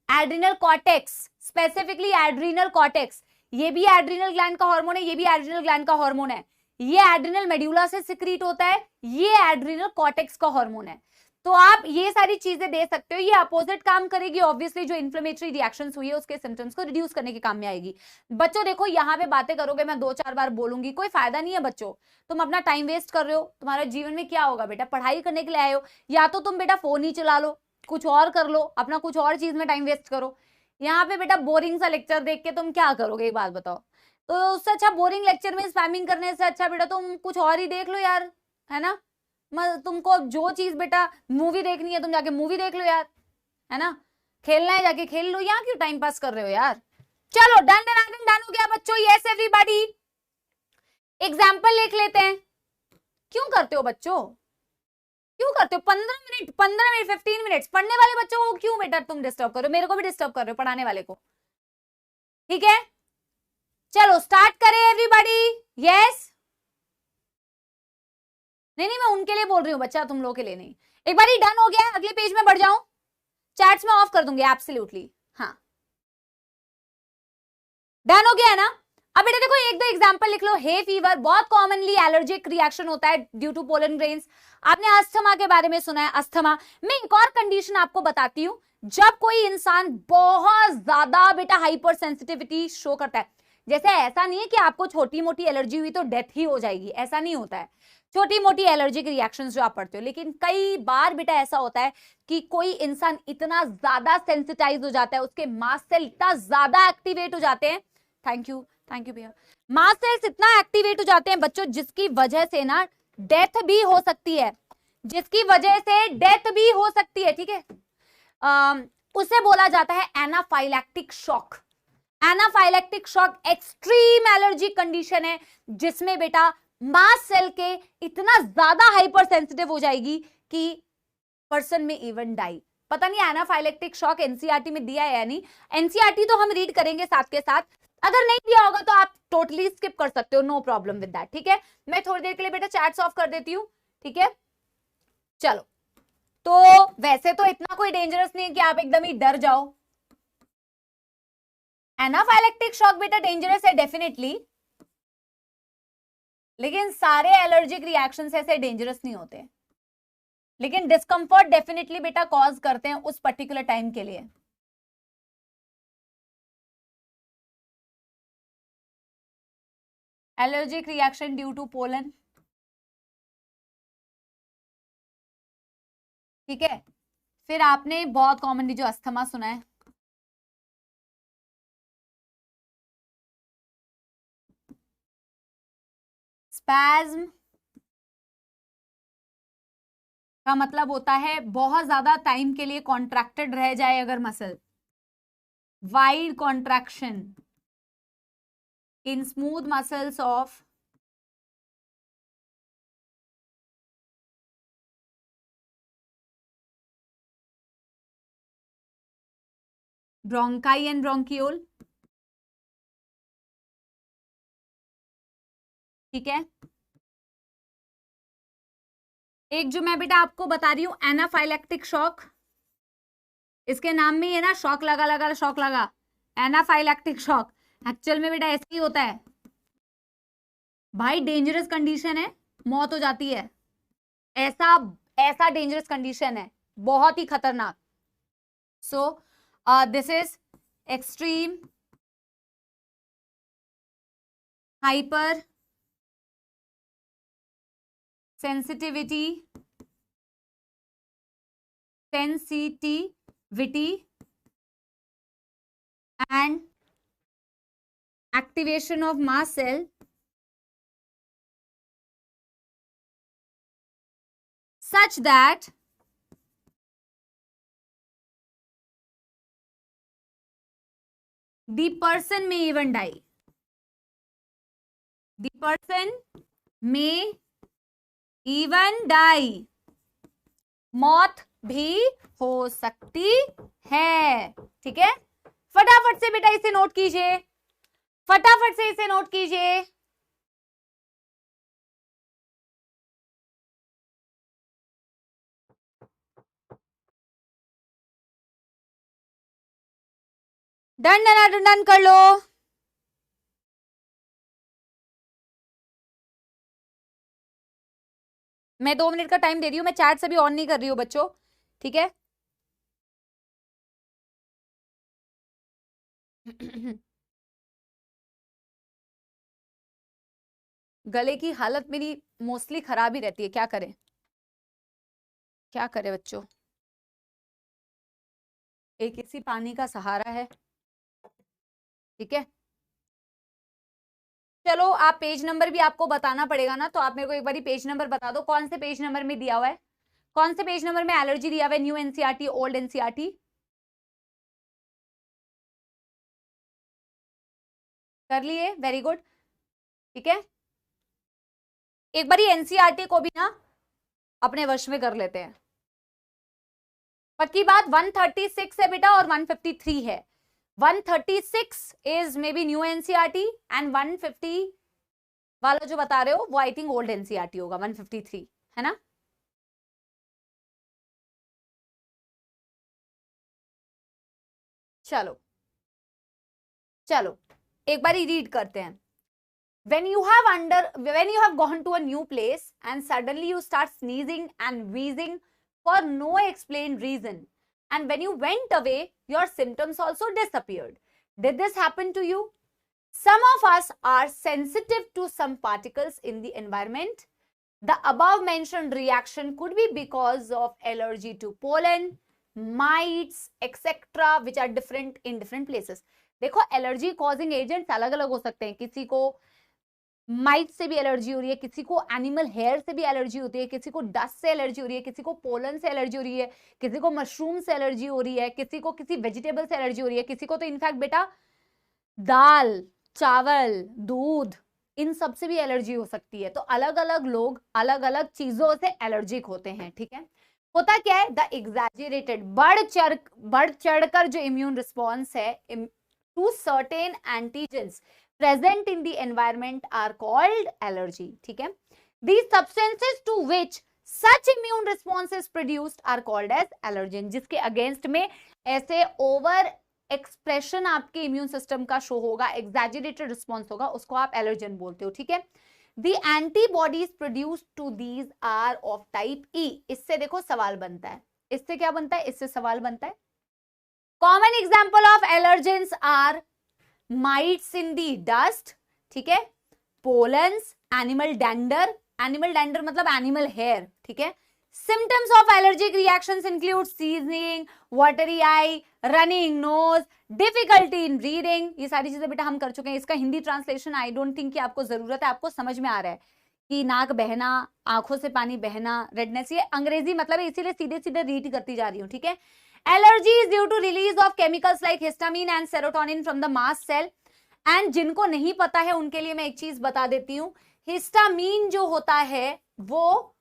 adrenal cortex, specifically adrenal cortex, ये भी एड्रिनल ग्लैंड का हार्मोन है, ये भी एड्रिनल ग्लैंड का हार्मोन है। ये एड्रिनल मेड्यूला से सिक्रीट होता है, ये एड्रिनल कॉर्टेक्स का हार्मोन है। तो आप ये सारी चीजें दे सकते हो, ये अपोजिट काम करेगी ऑब्वियसली, जो इन्फ्लेमेटरी रिएक्शंस हुई है उसके सिम्टम्स को रिड्यूस करने के काम में आएगी। बच्चों देखो, यहाँ पे बातें करोगे, मैं 2-4 बार बोलूंगी, कोई फायदा नहीं है बच्चों, तुम अपना टाइम वेस्ट कर रहे हो। तुम्हारे जीवन में क्या होगा बेटा, पढ़ाई करने के लिए आए हो, या तो तुम बेटा फोन ही चला लो, कुछ और कर लो, अपना कुछ और चीज में टाइम वेस्ट करो। यहाँ पे बेटा बोरिंग सा लेक्चर देख के तुम क्या करोगे, एक बात बताओ? तो उससे अच्छा बोरिंग लेक्चर में स्पैमिंग करने से अच्छा बेटा तुम कुछ और ही देख लो यार, है ना? तुमको जो चीज बेटा मूवी देखनी है, तुम जाके मूवी देख लो यार, है ना? खेलना है जाके खेल लो, यहाँ क्यों टाइम पास कर रहे हो यार? चलो डन डन डन डन हो गया बच्चों, यस एवरीबॉडी। एग्जाम्पल लिख लेते हैं। क्यों करते हो बच्चों, क्यों करते हो? 15 मिनट 15 मिनट पढ़ने वाले बच्चों को क्यों बेटा तुम डिस्टर्ब कर रहे हो? मेरे को भी डिस्टर्ब कर रहे हो, पढ़ाने वाले को। ठीक है, चलो स्टार्ट करें एवरीबॉडी। यस, नहीं नहीं, मैं उनके लिए बोल रही हूँ बच्चा, तुम लोगों के लिए नहीं। एक बार ही डन हो गया, अगले पेज में बढ़ जाऊं, चैट्स में ऑफ कर दूंगी एब्सोल्युटली। हाँ, डन हो गया है ना? अब बेटा देखो, एक दो एग्जांपल लिख लो। हे फीवर बहुत कॉमनली एलर्जिक रिएक्शन होता है ड्यू टू पोलन ग्रेन्स। आपने अस्थमा के बारे में सुना है, अस्थमा में एक और कंडीशन आपको बताती हूं, जब कोई इंसान बहुत ज्यादा बेटा हाइपर सेंसिटिविटी शो करता है। जैसे ऐसा नहीं है कि आपको छोटी मोटी एलर्जी हुई तो डेथ ही हो जाएगी, ऐसा नहीं होता है। छोटी मोटी एलर्जिक रिएक्शंस जो आप पढ़ते हो, लेकिन कई बार बेटा ऐसा होता है कि कोई इंसान इतना ज्यादा सेंसिटाइज हो जाता है, उसके मास्ट सेल इतना ज्यादा एक्टिवेट हो जाते हैं, थैंक यू भैया, मास्ट सेल्स इतना एक्टिवेट हो जाते हैं बच्चों, जिसकी वजह से ना डेथ भी हो सकती है, जिसकी वजह से डेथ भी हो सकती है। ठीक है, उसे बोला जाता है anaphylactic shock. Anaphylactic shock extreme allergy condition है, जिसमें बेटा मास्ट सेल के इतना ज्यादा हाइपर सेंसिटिव हो जाएगी कि पर्सन में इवन डाई। पता नहीं एनाफाइलैक्टिक शॉक एनसीईआरटी में दिया है या नहीं, एनसीईआरटी तो हम रीड करेंगे साथ के साथ, अगर नहीं दिया होगा तो आप टोटली स्किप कर सकते हो, नो प्रॉब्लम विद दैट। ठीक है, मैं थोड़ी देर के लिए बेटा चैट्स ऑफ कर देती हूँ। ठीक है, चलो, तो वैसे तो इतना कोई डेंजरस नहीं है कि आप एकदम ही डर जाओ। एनाफाइलैक्टिक शॉक बेटा डेंजरस है डेफिनेटली, लेकिन सारे एलर्जिक रिएक्शंस ऐसे डेंजरस नहीं होते, लेकिन डिस्कंफर्ट डेफिनेटली बेटा कॉज करते हैं उस पर्टिकुलर टाइम के लिए। Allergic reaction due to pollen, ठीक है। फिर आपने बहुत कॉमनली जो अस्थमा सुना है, स्पैज्म का मतलब होता है बहुत ज्यादा टाइम के लिए कॉन्ट्रैक्टेड रह जाए अगर muscle, wide contraction in smooth muscles of bronchi and bronchiole, ठीक है। एक जो मैं बेटा आपको बता रही हूं एनाफाइलेक्टिक शॉक, इसके नाम में ही है ना, शॉक लगा लगा शॉक लगा, एनाफाइलेक्टिक शॉक। एक्चुअल में बेटा ऐसे ही होता है भाई, डेंजरस कंडीशन है, मौत हो जाती है, ऐसा ऐसा डेंजरस कंडीशन है, बहुत ही खतरनाक। So this is extreme hyper sensitivity and activation of mast cell such that the person may even die. The person may even die. मौत भी हो सकती है, ठीक है। फटाफट से बेटा इसे नोट कीजिए, फटाफट से इसे नोट कीजिए। डन डन डन कर लो। मैं 2 मिनट का टाइम दे रही हूं, मैं चैट से भी ऑन नहीं कर रही हूं बच्चों, ठीक है। गले की हालत मेरी मोस्टली खराब ही रहती है, क्या करें क्या करें बच्चों, एक इसी पानी का सहारा है, ठीक है। चलो आप पेज नंबर भी आपको बताना पड़ेगा ना, तो आप मेरे को एक बार पेज नंबर बता दो, कौन से पेज नंबर में दिया हुआ है, कौन से पेज नंबर में एलर्जी दिया हुआ है, न्यू एनसीईआरटी ओल्ड एनसीईआरटी, कर लिए, वेरी गुड, ठीक है। एक बार एनसीईआरटी को भी ना अपने वश में कर लेते हैं। पक्की बात 136 है बेटा और 153 है। 136 is may be new NCERT and 150 वाला जो बता रहे हो वो आई थिंक ओल्ड एनसीईआरटी होगा, 153 है ना। चलो चलो एक बार रीड करते हैं। when you have gone to a new place and suddenly you start sneezing and wheezing for no explained reason, and when you went away your symptoms also disappeared. Did this happen to you? Some of us are sensitive to some particles in the environment. The above mentioned reaction could be because of allergy to pollen, mites, etc. which are different in different places. देखो allergy causing agents अलग अलग हो सकते हैं, किसी को might say भी allergy हो रही है, किसी को एनिमल हेयर से भी एलर्जी होती है, किसी को डस्ट से एलर्जी हो रही है, किसी को पोलन से एलर्जी हो रही है, किसी को मशरूम से एलर्जी हो रही है, किसी को किसी वेजिटेबल से एलर्जी हो रही है, किसी को तो इनफैक्ट बेटा दाल, चावल, दूध, इन सब से भी एलर्जी हो सकती है। तो अलग अलग लोग अलग अलग चीजों से एलर्जिक होते हैं, ठीक है। होता क्या है, द एग्जैजरेटेड बढ़ चढ़कर जो इम्यून रिस्पॉन्स है to certain antigens present in the environment are called allergy, ठीक है। These substances to which such immune response is produced are called as allergen, जिसके अगेंस्ट में ऐसे ओवर एक्सप्रेशन आपके इम्यून सिस्टम का शो होगा, exaggerated response होगा, उसको आप एलर्जन बोलते हो, ठीक है। The antibodies produced to these are of type E. इससे देखो सवाल बनता है, इससे क्या बनता है, इससे सवाल बनता है। Common example of allergens are mites in the dust, ठीक है, pollens, animal dander, animal dander मतलब एनिमल हेयर, ठीक है। Symptoms of allergic reactions include seasoning, watery eye, running nose, difficulty in breathing. ये सारी चीजें बेटा हम कर चुके हैं। इसका Hindi translation I don't think कि आपको जरूरत है, आपको समझ में आ रहा है कि नाक बहना, आंखों से पानी बहना, रेडनेस, ये अंग्रेजी मतलब है, इसीलिए सीधे सीधे रीड करती जा रही हूँ, ठीक है। Allergy is due to release of chemicals like histamine and serotonin from the mast cell. And जिनको नहीं पता है उनके लिए मैं एक चीज बता देती हूँ, हिस्टामिन जो होता है वो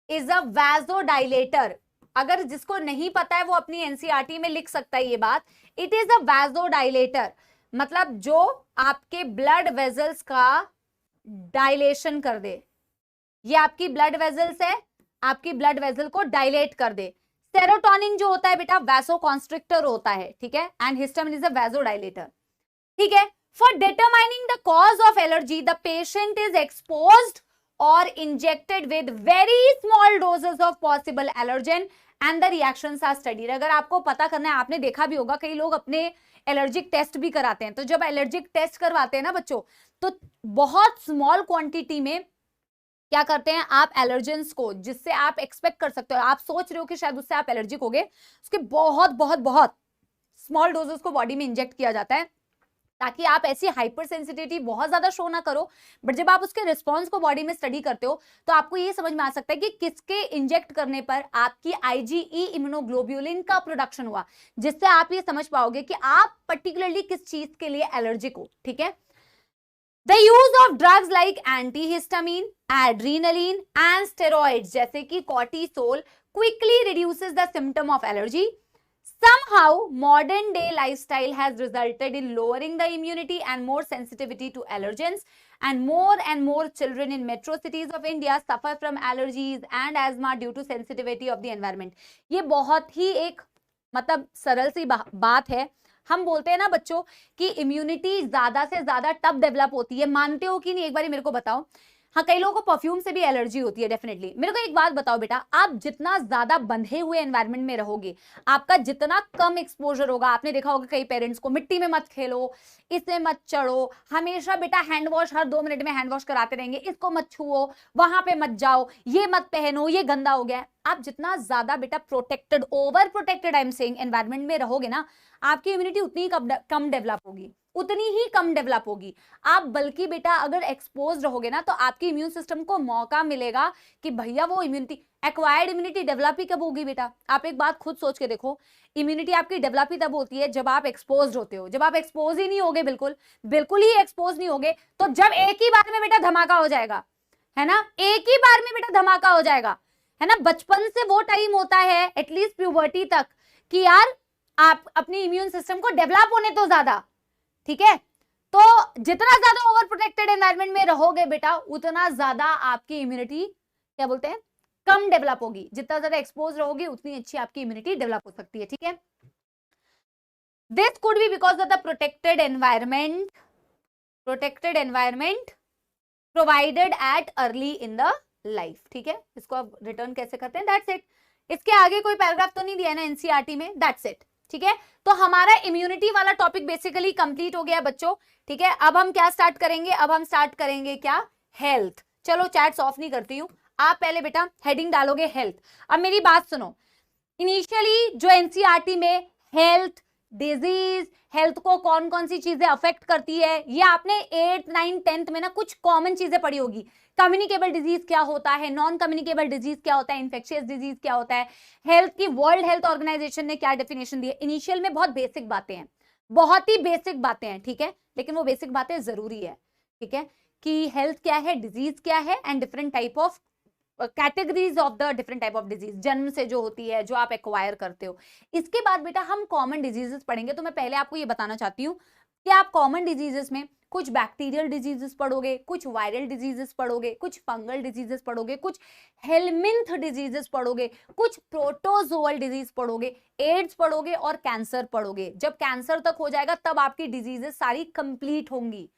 इज अ वैसोडाइलेटर। अगर जिसको नहीं पता है वो अपनी एनसीईआरटी में लिख सकता है ये बात। इट इज अ वैसोडाइलेटर, मतलब जो आपके ब्लड वेजल्स का डायलेशन कर दे। ये आपकी ब्लड वेजल्स है, आपकी ब्लड वेजल को डायलेट कर दे। सेरोटोनिन जो होता है बेटा वैसोकॉन्स्ट्रिक्टर होता है, ठीक है। And histamine is a vasodilator, ठीक है। For determining the cause of allergy the patient is exposed or injected with very small doses of possible allergen and the reactions are studied। अगर आपको पता करना है, आपने देखा भी होगा कई लोग अपने एलर्जिक टेस्ट भी कराते हैं। तो जब एलर्जिक टेस्ट करवाते हैं ना बच्चों, तो बहुत स्मॉल क्वांटिटी में क्या करते हैं आप एलर्जेंस को, जिससे आप एक्सपेक्ट कर सकते हो, आप सोच रहे हो कि शायद उससे आप एलर्जिक हो गए, उसके बहुत बहुत बहुत स्मॉल डोजेस को बॉडी में इंजेक्ट किया जाता है ताकि आप ऐसी हाइपर सेंसिटिविटी बहुत ज्यादा शो ना करो। बट जब आप उसके रिस्पॉन्स को बॉडी में स्टडी करते हो तो आपको ये समझ में आ सकता है कि किसके इंजेक्ट करने पर आपकी आईजीई इम्यूनोग्लोब्यूलिन का प्रोडक्शन हुआ, जिससे आप ये समझ पाओगे कि आप पर्टिकुलरली किस चीज के लिए एलर्जिक हो, ठीक है। The use of drugs like antihistamine, adrenaline and steroids जैसे कि cortisol quickly reduces the symptom of allergy. Somehow, modern day lifestyle has resulted in lowering the immunity and more sensitivity to allergens, and more children in metro cities of India suffer from allergies and asthma due to sensitivity of the environment। ये बहुत ही एक मतलब सरल सी बात है। हम बोलते हैं ना बच्चों कि इम्यूनिटी ज्यादा से ज्यादा तब डेवलप होती है, मानते हो कि नहीं एक बार मेरे को बताओ। हाँ, कई लोगों को परफ्यूम से भी एलर्जी होती है डेफिनेटली। मेरे को एक बात बताओ बेटा, आप जितना ज्यादा बंधे हुए एनवायरनमेंट में रहोगे, आपका जितना कम एक्सपोजर होगा। आपने देखा होगा कई पेरेंट्स को, मिट्टी में मत खेलो, इसमें मत चढ़ो, हमेशा बेटा हैंड वॉश, हर 2 मिनट में हैंड वॉश कराते रहेंगे, इसको मत छुओ, वहां पे मत जाओ, ये मत पहनो, ये गंदा हो गया। आप जितना ज्यादा बेटा protected, over protected I am saying environment में रहोगे ना, आपकी इम्यूनिटी उतनी ही कम डेवलप होगी, उतनी ही कम डेवलप होगी। आप बल्कि बेटा अगर एक्सपोज रहोगे ना, तो आपके इम्यून सिस्टम को मौका मिलेगा कि भैया वो इम्यूनिटी, एक्वायर्ड इम्यूनिटी डेवलप ही कब होगी बेटा? आप एक बात खुद सोच के देखो, इम्यूनिटी आपकी डेवलप ही तब होती है जब आप एक्सपोज होते हो। जब आप एक्सपोज ही नहीं होगे, बिल्कुल ही एक्सपोज नहीं होगे, तो जब एक ही बार में बेटा धमाका हो जाएगा, है ना, एक ही बार में बेटा धमाका हो जाएगा, है ना। बचपन से वो टाइम होता है एटलीस्ट प्यूबर्टी तक कि यार आप अपनी इम्यून सिस्टम को डेवलप होने तो ज्यादा, ठीक है। तो जितना ज्यादा ओवर प्रोटेक्टेड एनवायरनमेंट में रहोगे बेटा, उतना ज्यादा आपकी इम्यूनिटी क्या बोलते हैं, कम डेवलप होगी। जितना ज्यादा एक्सपोज रहोगे उतनी अच्छी आपकी इम्यूनिटी डेवलप हो सकती है, ठीक है। This could be because of the protected environment provided at early in the life, ठीक है। इसको आप रिटर्न कैसे करते हैं, दैट्स इट। इसके आगे कोई पैराग्राफ तो नहीं दिया ना एनसीईआरटी में, दैट्स इट, ठीक है। तो हमारा इम्यूनिटी वाला टॉपिक बेसिकली कंप्लीट हो गया बच्चों, ठीक है। अब हम क्या स्टार्ट करेंगे, अब हम स्टार्ट करेंगे क्या, हेल्थ। चलो चैट्स ऑफ नहीं करती हूं, आप पहले बेटा हेडिंग डालोगे हेल्थ। अब मेरी बात सुनो, इनिशियली जो एनसीईआरटी में हेल्थ, डिजीज, हेल्थ को कौन कौन सी चीजें अफेक्ट करती है, ये आपने 8th 9th 10th में ना कुछ कॉमन चीजें पढ़ी होगी। कम्युनिकेबल डिजीज क्या होता है, नॉन कम्युनिकेबल डिजीज क्या होता है, इन्फेक्शियस डिजीज क्या होता है, हेल्थ की वर्ल्ड हेल्थ ऑर्गेनाइजेशन ने क्या डेफिनेशन दी है। इनिशियल में बहुत बेसिक बातें हैं, बहुत ही बेसिक बातें हैं, ठीक है, लेकिन वो बेसिक बातें जरूरी है, ठीक है, कि हेल्थ क्या है, डिजीज क्या है, and different type of categories of the different type of disease, जन्म से जो होती है, जो आप एक्वायर करते हो। इसके बाद बेटा हम कॉमन डिजीजेस पढ़ेंगे। तो मैं पहले आपको ये बताना चाहती हूँ कि आप कॉमन डिजीजेस में कुछ बैक्टीरियल डिजीजेस पढ़ोगे, कुछ वायरल डिजीजेस पढ़ोगे, कुछ फंगल डिजीजेस पढ़ोगे, कुछ हेलमिंथ डिजीजेस पढ़ोगे, कुछ प्रोटोजोअल डिजीज पढ़ोगे, एड्स पढ़ोगे और कैंसर पढ़ोगे। जब कैंसर तक हो जाएगा तब आपकी डिजीजेस सारी कंप्लीट होंगी।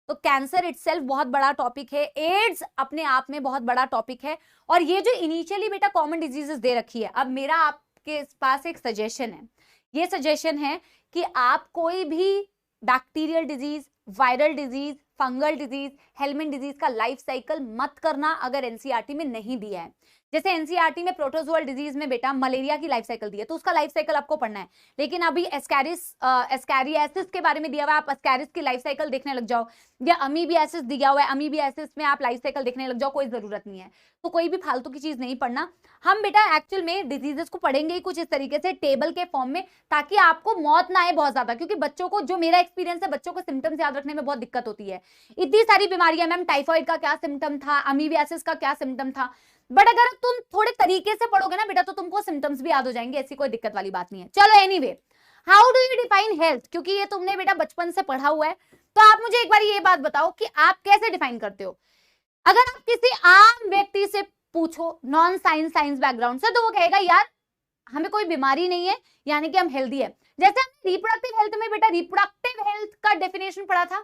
तो कैंसर इटसेल्फ बहुत बड़ा टॉपिक है, एड्स अपने आप में बहुत बड़ा टॉपिक है। और ये जो इनिशियली बेटा कॉमन डिजीजेस दे रखी है, अब मेरा आपके पास एक सजेशन है। ये सजेशन है कि आप कोई भी bacterial disease, viral disease, fungal disease, helminth disease का लाइफ साइकिल मत करना अगर एनसीईआरटी में नहीं दिया है। जैसे एनसीईआरटी में प्रोटोजोअल डिजीज में बेटा मलेरिया की लाइफ साइकिल दी है, तो उसका लाइफ साइकिल आपको पढ़ना है। लेकिन अभी एस्कैरियासिस के बारे में दिया हुआ है, आप एस्कैरिस की लाइफ साइकिल देखने लग जाओ, या अमीबियासिस दिया हुआ है, अमीबियासिस में आप लाइफ साइकिल देखने लग जाओ, कोई जरूरत नहीं है। तो कोई भी फालतू की चीज नहीं पढ़ना। हम बेटा एक्चुअल में डिजीजेस को पढ़ेंगे ही कुछ इस तरीके से टेबल के फॉर्म में, ताकि आपको मौत ना आए बहुत ज्यादा। क्योंकि बच्चों को, जो मेरा एक्सपीरियंस है, बच्चों को सिम्टम्स याद रखने में बहुत दिक्कत होती है। इतनी सारी बीमारियां, मैम टाइफाइड का क्या सिम्टम था, अमीबियासिस का क्या सिम्टम था, बट अगर तुम थोड़े तरीके से पढ़ोगे ना बेटा, तो तुमको सिम्टम्स भी याद हो जाएंगे, ऐसी कोई दिक्कत वाली बात नहीं है। चलो anyway, how do you define health, क्योंकि ये तुमने बेटा बचपन से पढ़ा हुआ है, तो आप मुझे एक बार ये बात बताओ कि आप कैसे डिफाइन करते हो। अगर आप किसी आम व्यक्ति से पूछो नॉन साइंस बैकग्राउंड से, तो वो कहेगा यार हमें कोई बीमारी नहीं है, यानी कि हम हेल्दी है। जैसे हमने रिप्रोडक्टिव हेल्थ में बेटा रिप्रोडक्टिव हेल्थ का डेफिनेशन पढ़ा था,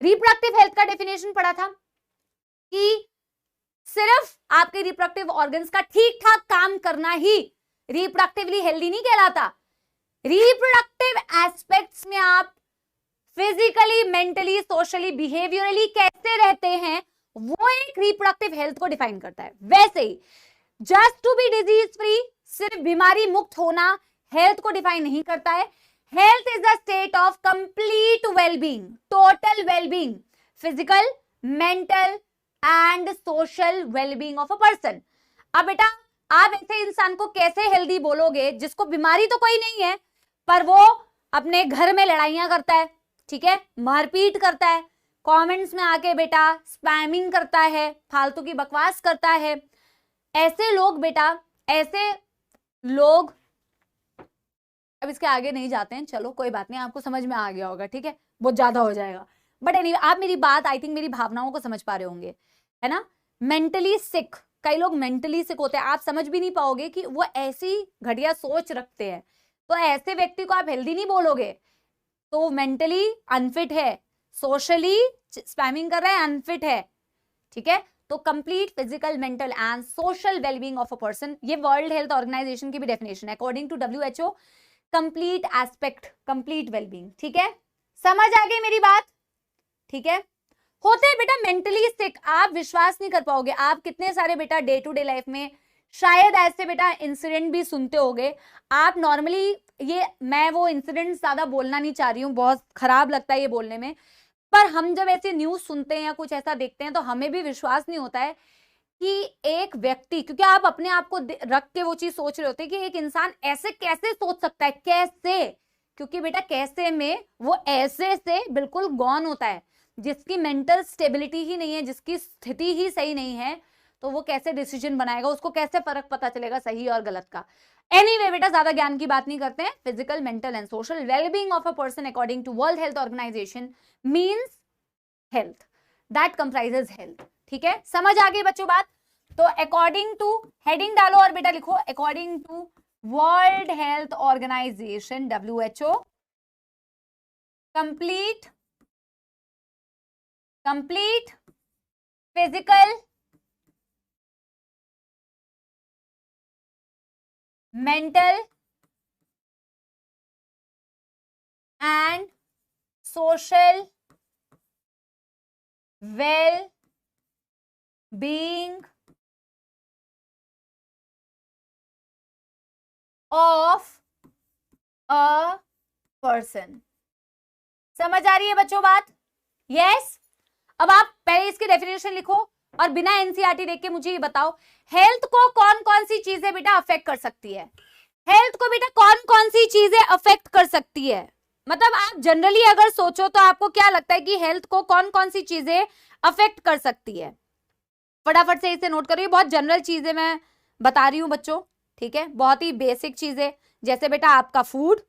रिप्रोडक्टिव हेल्थ का डेफिनेशन पढ़ा था कि सिर्फ आपके रिप्रोडक्टिव ऑर्गन्स का ठीक ठाक काम करना ही रिप्रोडक्टिवली हेल्दी नहीं कहलाता। रिप्रोडक्टिव एस्पेक्ट्स में आप फिजिकली, मेंटली, सोशली, बिहेवियरली कैसे रहते हैं, वो एक रिप्रोडक्टिव हेल्थ को डिफाइन करता है। वैसे ही just to be disease free, सिर्फ बीमारी मुक्त होना हेल्थ को डिफाइन नहीं करता है। Health is the state of complete wellbeing, total wellbeing, physical, mental and social wellbeing of a person. अब बेटा आप ऐसे इंसान को कैसे हेल्दी बोलोगे जिसको बीमारी तो कोई नहीं है, पर वो अपने घर में लड़ाइयां करता है, ठीक है, मारपीट करता है, कमेंट्स में आके बेटा स्पैमिंग करता है, फालतू की बकवास करता है। ऐसे लोग बेटा, ऐसे लोग, अब इसके आगे नहीं जाते हैं, चलो कोई बात नहीं, आपको समझ में आ गया होगा, ठीक है, बहुत ज्यादा हो जाएगा, बट एनीवे आप मेरी बात, आई थिंक मेरी भावनाओं को समझ पा रहे होंगे, है ना। मेंटली सिक, कई लोग मेंटली सिक होते हैं, आप समझ भी नहीं पाओगे कि वो ऐसी घटिया सोच रखते हैं, तो ऐसे व्यक्ति को आप हेल्दी नहीं बोलोगे, तो मेंटली अनफिट है, सोशली स्पैमिंग कर रहा है, अनफिट है, ठीक है। तो complete physical, mental and social wellbeing of a person, ये वर्ल्ड हेल्थ ऑर्गेनाइजेशन की भी डेफिनेशन है, according to WHO, complete aspect, complete wellbeing, ठीक है। समझ आ गई मेरी बात, ठीक है। होते हैं बेटा मेंटली सिक, आप विश्वास नहीं कर पाओगे, आप कितने सारे बेटा डे टू डे लाइफ में शायद ऐसे बेटा इंसिडेंट भी सुनते होगे। आप नॉर्मली, ये मैं वो इंसिडेंट ज्यादा बोलना नहीं चाह रही हूँ, बहुत खराब लगता है ये बोलने में, पर हम जब ऐसे न्यूज सुनते हैं या कुछ ऐसा देखते हैं, तो हमें भी विश्वास नहीं होता है कि एक व्यक्ति, क्योंकि आप अपने आप को रख के वो चीज सोच रहे होते हैं कि एक इंसान ऐसे कैसे सोच सकता है, कैसे, क्योंकि बेटा कैसे में वो ऐसे से बिल्कुल गॉन होता है, जिसकी मेंटल स्टेबिलिटी ही नहीं है, जिसकी स्थिति ही सही नहीं है, तो वो कैसे डिसीजन बनाएगा, उसको कैसे फर्क पता चलेगा सही और गलत का। एनीवे बेटा ज्यादा ज्ञान की बात नहीं करते हैं। Physical, mental and social wellbeing of a person according to world health organization means health, that comprises health, ठीक है। समझ आ गई बच्चों बात। तो अकॉर्डिंग टू, हेडिंग डालो और बेटा लिखो according to world health organization WHO, complete physical, mental and social well being of a person. समझ आ रही है बच्चों बात? यस। अब आप पहले इसकी डेफिनेशन लिखो और बिना एनसीईआरटी देख के मुझे ये बताओ, हेल्थ को कौन कौन सी चीजें बेटा अफेक्ट कर सकती है। हेल्थ को बेटा कौन कौन सी चीजें अफेक्ट कर सकती है, मतलब आप जनरली अगर सोचो तो आपको क्या लगता है कि हेल्थ को कौन कौन सी चीजें अफेक्ट कर सकती है। फटाफट से इसे नोट करो, ये बहुत जनरल चीजें मैं बता रही हूं बच्चों, ठीक है, बहुत ही बेसिक चीजें, जैसे बेटा आपका फूड,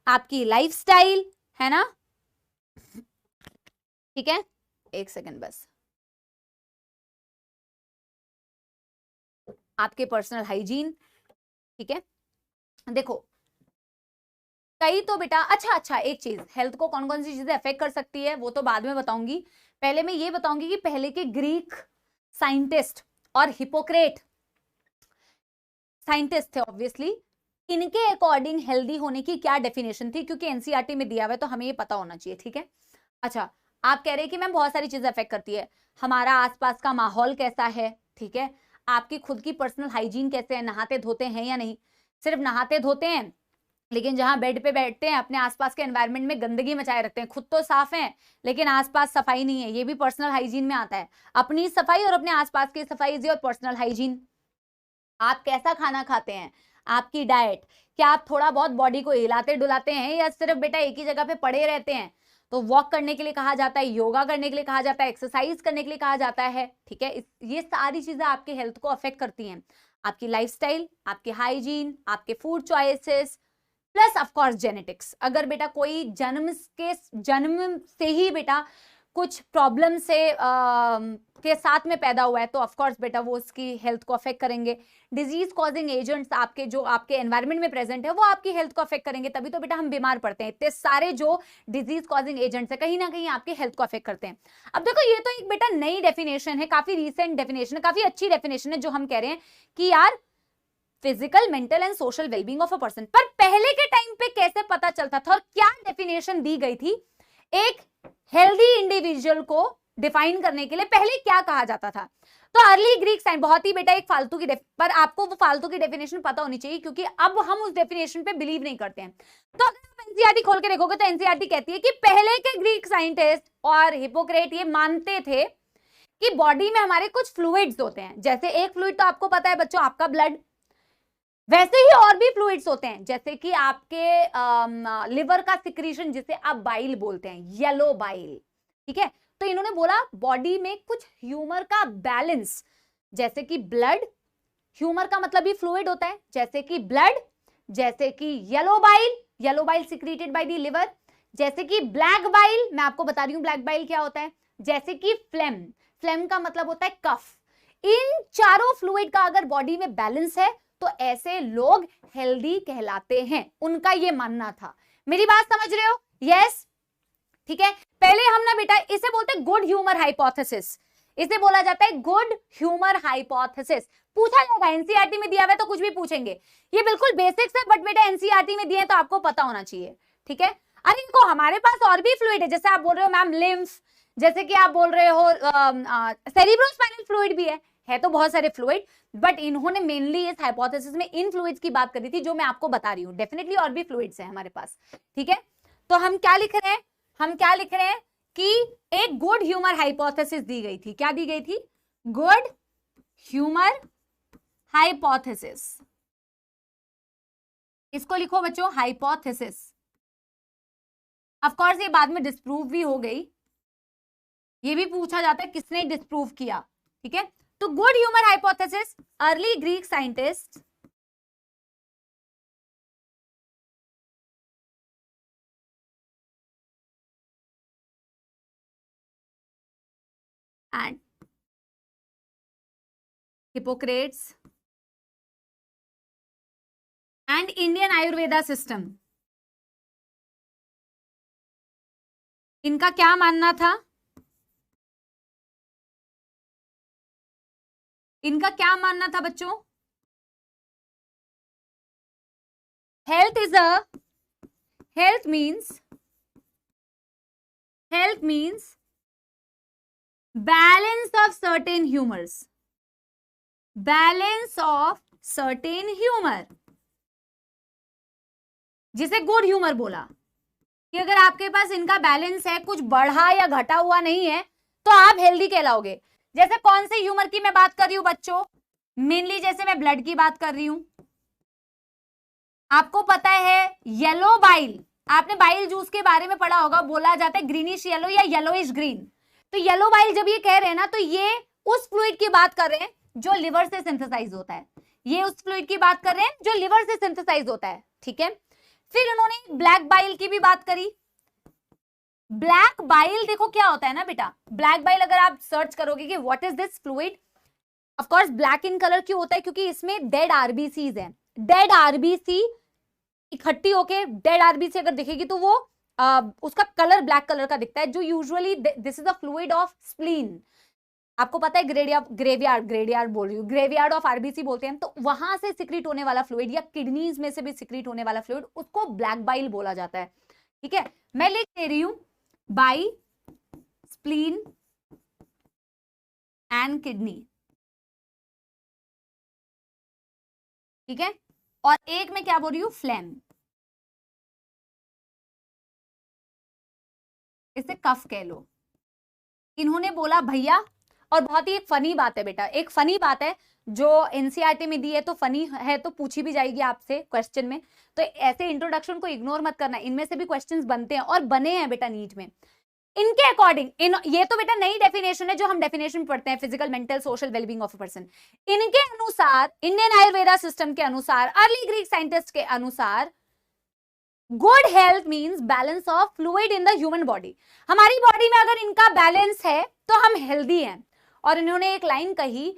आपकी लाइफस्टाइल, है ना, ठीक है, एक सेकंड बस, आपके पर्सनल हाइजीन, ठीक है। देखो कई तो बेटा, अच्छा एक चीज, हेल्थ को कौन कौन सी चीजें अफेक्ट कर सकती है वो तो बाद में बताऊंगी, पहले मैं ये बताऊंगी कि पहले के ग्रीक साइंटिस्ट और हिपोक्रेट साइंटिस्ट थे ऑब्वियसली, इनके अकॉर्डिंग हेल्दी होने की क्या डेफिनेशन थी, क्योंकि एनसीईआरटी में दिया हुआ है तो हमें ये पता होना चाहिए, ठीक है। अच्छा आप कह रहे हैं कि मैम बहुत सारी चीजें अफेक्ट करती है, हमारा आसपास का माहौल कैसा है, ठीक है, आपकी खुद की पर्सनल हाइजीन कैसे है, नहाते धोते हैं या नहीं, सिर्फ नहाते धोते हैं लेकिन जहां बेड पे बैठते हैं अपने आसपास के एनवायरनमेंट में गंदगी मचाए रखते हैं, खुद तो साफ हैं लेकिन आसपास सफाई नहीं है, ये भी पर्सनल हाइजीन में आता है। अपनी सफाई और अपने आसपास की सफाई इज योर पर्सनल हाइजीन। आप कैसा खाना खाते हैं, आपकी डाइट, क्या आप थोड़ा बहुत बॉडी को हिलाते डुलाते हैं या सिर्फ बेटा एक ही जगह पे पड़े रहते हैं। तो वॉक करने के लिए कहा जाता है, योगा करने के लिए कहा जाता है, एक्सरसाइज करने के लिए कहा जाता है, ठीक है। ये सारी चीजें आपके हेल्थ को अफेक्ट करती हैं, आपकी लाइफस्टाइल, आपकी हाइजीन, आपके food choices, plus of course genetics. अगर बेटा कोई जन्म से ही बेटा कुछ प्रॉब्लम से के साथ में पैदा हुआ है तो ऑफ कोर्स बेटा वो उसकी हेल्थ को अफेक्ट करेंगे। डिजीज कॉजिंग एजेंट्स आपके जो आपके एनवायरनमेंट में प्रेजेंट है वो आपकी हेल्थ को अफेक्ट करेंगे, तभी तो बेटा हम बीमार पड़ते हैं। इतने सारे जो डिजीज कॉजिंग एजेंट्स है कहीं ना कहीं आपकी हेल्थ को अफेक्ट करते हैं। अब देखो ये तो एक बेटा नई डेफिनेशन है, काफी रिसेंट डेफिनेशन है, काफी अच्छी डेफिनेशन है जो हम कह रहे हैं कि यार physical, mental and social wellbeing of a person. पर पहले के टाइम पे कैसे पता चलता था और क्या डेफिनेशन दी गई थी एक हेल्दी इंडिविजुअल को डिफाइन करने के लिए, पहले क्या कहा जाता था। तो अर्ली ग्रीक साइन, बहुत ही बेटा एक फालतू की पर आपको वो फालतू की डेफिनेशन पता होनी चाहिए क्योंकि अब हम उस डेफिनेशन पे बिलीव नहीं करते हैं। तो अगर आप एनसीईआरटी खोल के देखोगे तो एनसीईआरटी कहती है कि पहले के ग्रीक साइंटिस्ट और हिपोक्रेट ये मानते थे कि बॉडी में हमारे कुछ फ्लूइड्स होते हैं। जैसे एक फ्लूइड तो आपको पता है बच्चों, आपका ब्लड, वैसे ही और भी फ्लूइड्स होते हैं जैसे कि आपके लिवर का सिक्रीशन जिसे आप बाइल बोलते हैं, येलो बाइल, ठीक है। तो इन्होंने बोला बॉडी में कुछ ह्यूमर का बैलेंस, जैसे कि ब्लड, ह्यूमर का मतलब भी फ्लूइड होता है, जैसे कि ब्लड, जैसे कि yellow bile secreted by the liver, जैसे कि ब्लैक बाइल, मैं आपको बता रही हूं ब्लैक बाइल क्या होता है, जैसे कि फ्लेम का मतलब होता है कफ। इन चारों फ्लूइड का अगर बॉडी में बैलेंस है तो ऐसे लोग हेल्दी कहलाते हैं, उनका ये मानना था। मेरी बात समझ रहे हो? यस, ठीक है। पहले हम ना बेटा इसे बोलते हैं गुड ह्यूमर हाइपोथेसिस, इसे बोला जाता है गुड ह्यूमर हाइपोथेसिस। पूछा जाएगा, एनसीईआरटी में दिया हुआ है तो कुछ भी पूछेंगे, ये बिल्कुल बेसिक्स है बट बेटा एनसीईआरटी में दिए हैं तो आपको पता होना चाहिए, ठीक है। अरे इनको हमारे पास और भी फ्लूइड है, जैसे आप बोल रहे हो मैम लिम्फ, जैसे कि आप बोल रहे हो सेरिब्रोस्पाइनल फ्लूइड भी है तो बहुत सारे फ्लूइड, बट इन्होंने मेनली इस हाइपोथेसिस में इन फ्लूइड्स की बात करी थी जो मैं आपको बता रही हूं। डेफिनेटली और भी फ्लूइड्स हैं हमारे पास, ठीक है। तो हम क्या लिख रहे हैं, हम क्या लिख रहे हैं कि एक गुड ह्यूमर हाइपोथेसिस दी गई थी। क्या दी गई थी? Good humour hypothesis. इसको लिखो बच्चों हाइपोथेसिस। ऑफ कोर्स ये बाद में डिस्प्रूव भी हो गई, ये भी पूछा जाता है किसने डिस्प्रूव किया, ठीक है। तो good humour hypothesis, early Greek scientist and Hippocrates and Indian Ayurveda system, इनका क्या मानना था? इनका क्या मानना था बच्चों? health means balance of certain humors, balance of certain humor, जिसे गुड ह्यूमर बोला कि अगर आपके पास इनका बैलेंस है, कुछ बढ़ा या घटा हुआ नहीं है तो आप हेल्दी कहलाओगे। जैसे कौन से ह्यूमर की मैं बात कर रही हूं बच्चों? मेनली जैसे मैं ब्लड की बात कर रही हूं, आपको पता है येलो बाइल, आपने बाइल जूस के बारे में पढ़ा होगा, बोला जाता है ग्रीनिश येलो या येलोइश ग्रीन। तो येलो बाइल जब ये कह रहे हैं ना तो ये उस फ्लूइड की बात कर रहे हैं जो लिवर से सिंथेसाइज होता है, ये उस फ्लूइड की बात कर रहे हैं जो लिवर से सिंथेसाइज होता है, ठीक है। फिर उन्होंने ब्लैक बाइल की भी बात करी। ब्लैक बाइल देखो क्या होता है ना बेटा, ब्लैक बाइल अगर आप सर्च करोगे कि what is this fluid, of course black in colour क्यों होता है? क्योंकि इसमें डेड आरबीसीज हैं। डेड आरबीसी इकट्ठी होके डेड आरबीसी अगर दिखेगी तो वो उसका कलर ब्लैक कलर का दिखता है, जो usually this is the fluid of spleen. आपको पता है ग्रेवियार्ड ऑफ आरबीसी बोलते हैं, तो वहां से सिक्रीट होने वाला फ्लूइड या किडनीज में से भी सिक्रीट होने वाला फ्लूइड उसको ब्लैक बाइल बोला जाता है, ठीक है। मैं लिख दे रही हूं बाई स्प्लीन एंड किडनी, ठीक है। और एक में क्या बोल रही हूं, फ्लेम, इसे कफ कह लो। इन्होंने बोला भैया, और बहुत ही एक फनी बात है बेटा, एक फनी बात है जो एनसीईआरटी में दी है, तो फनी है तो पूछी भी जाएगी आपसे क्वेश्चन में, तो ऐसे इंट्रोडक्शन को इग्नोर मत करना, इनमें से भी क्वेश्चंस बनते हैं और बने हैं बेटा नीट में। इनके अकॉर्डिंग, ये तो बेटा नई डेफिनेशन है जो हम डेफिनेशन पढ़ते हैं, physical mental social wellbeing of a person. इनके अनुसार, इंडियन आयुर्वेदा सिस्टम के अनुसार, अर्ली ग्रीक साइंटिस्ट के अनुसार, good health means balance of fluid in the human body. हमारी बॉडी में अगर इनका बैलेंस है तो हम हेल्दी हैं। और इन्होंने एक लाइन कही,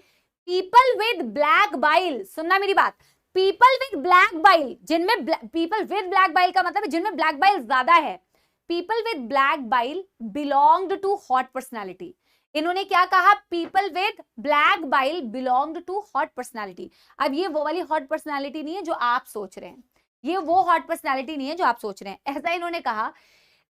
पीपल विद ब्लैक बाइल, सुनना मेरी बात, पीपल विद ब्लैक बाइल, जिनमें पीपल विद ब्लैक बाइल का मतलब है जिनमें ब्लैक बाइल ज्यादा है, people with black bile belonged to hot personality. इन्होंने क्या कहा, people with black bile belonged to hot personality. अब ये वो वाली हॉट पर्सनैलिटी नहीं है जो आप सोच रहे हैं, ये वो हॉट पर्सनैलिटी नहीं है जो आप सोच रहे हैं, ऐसा इन्होंने कहा।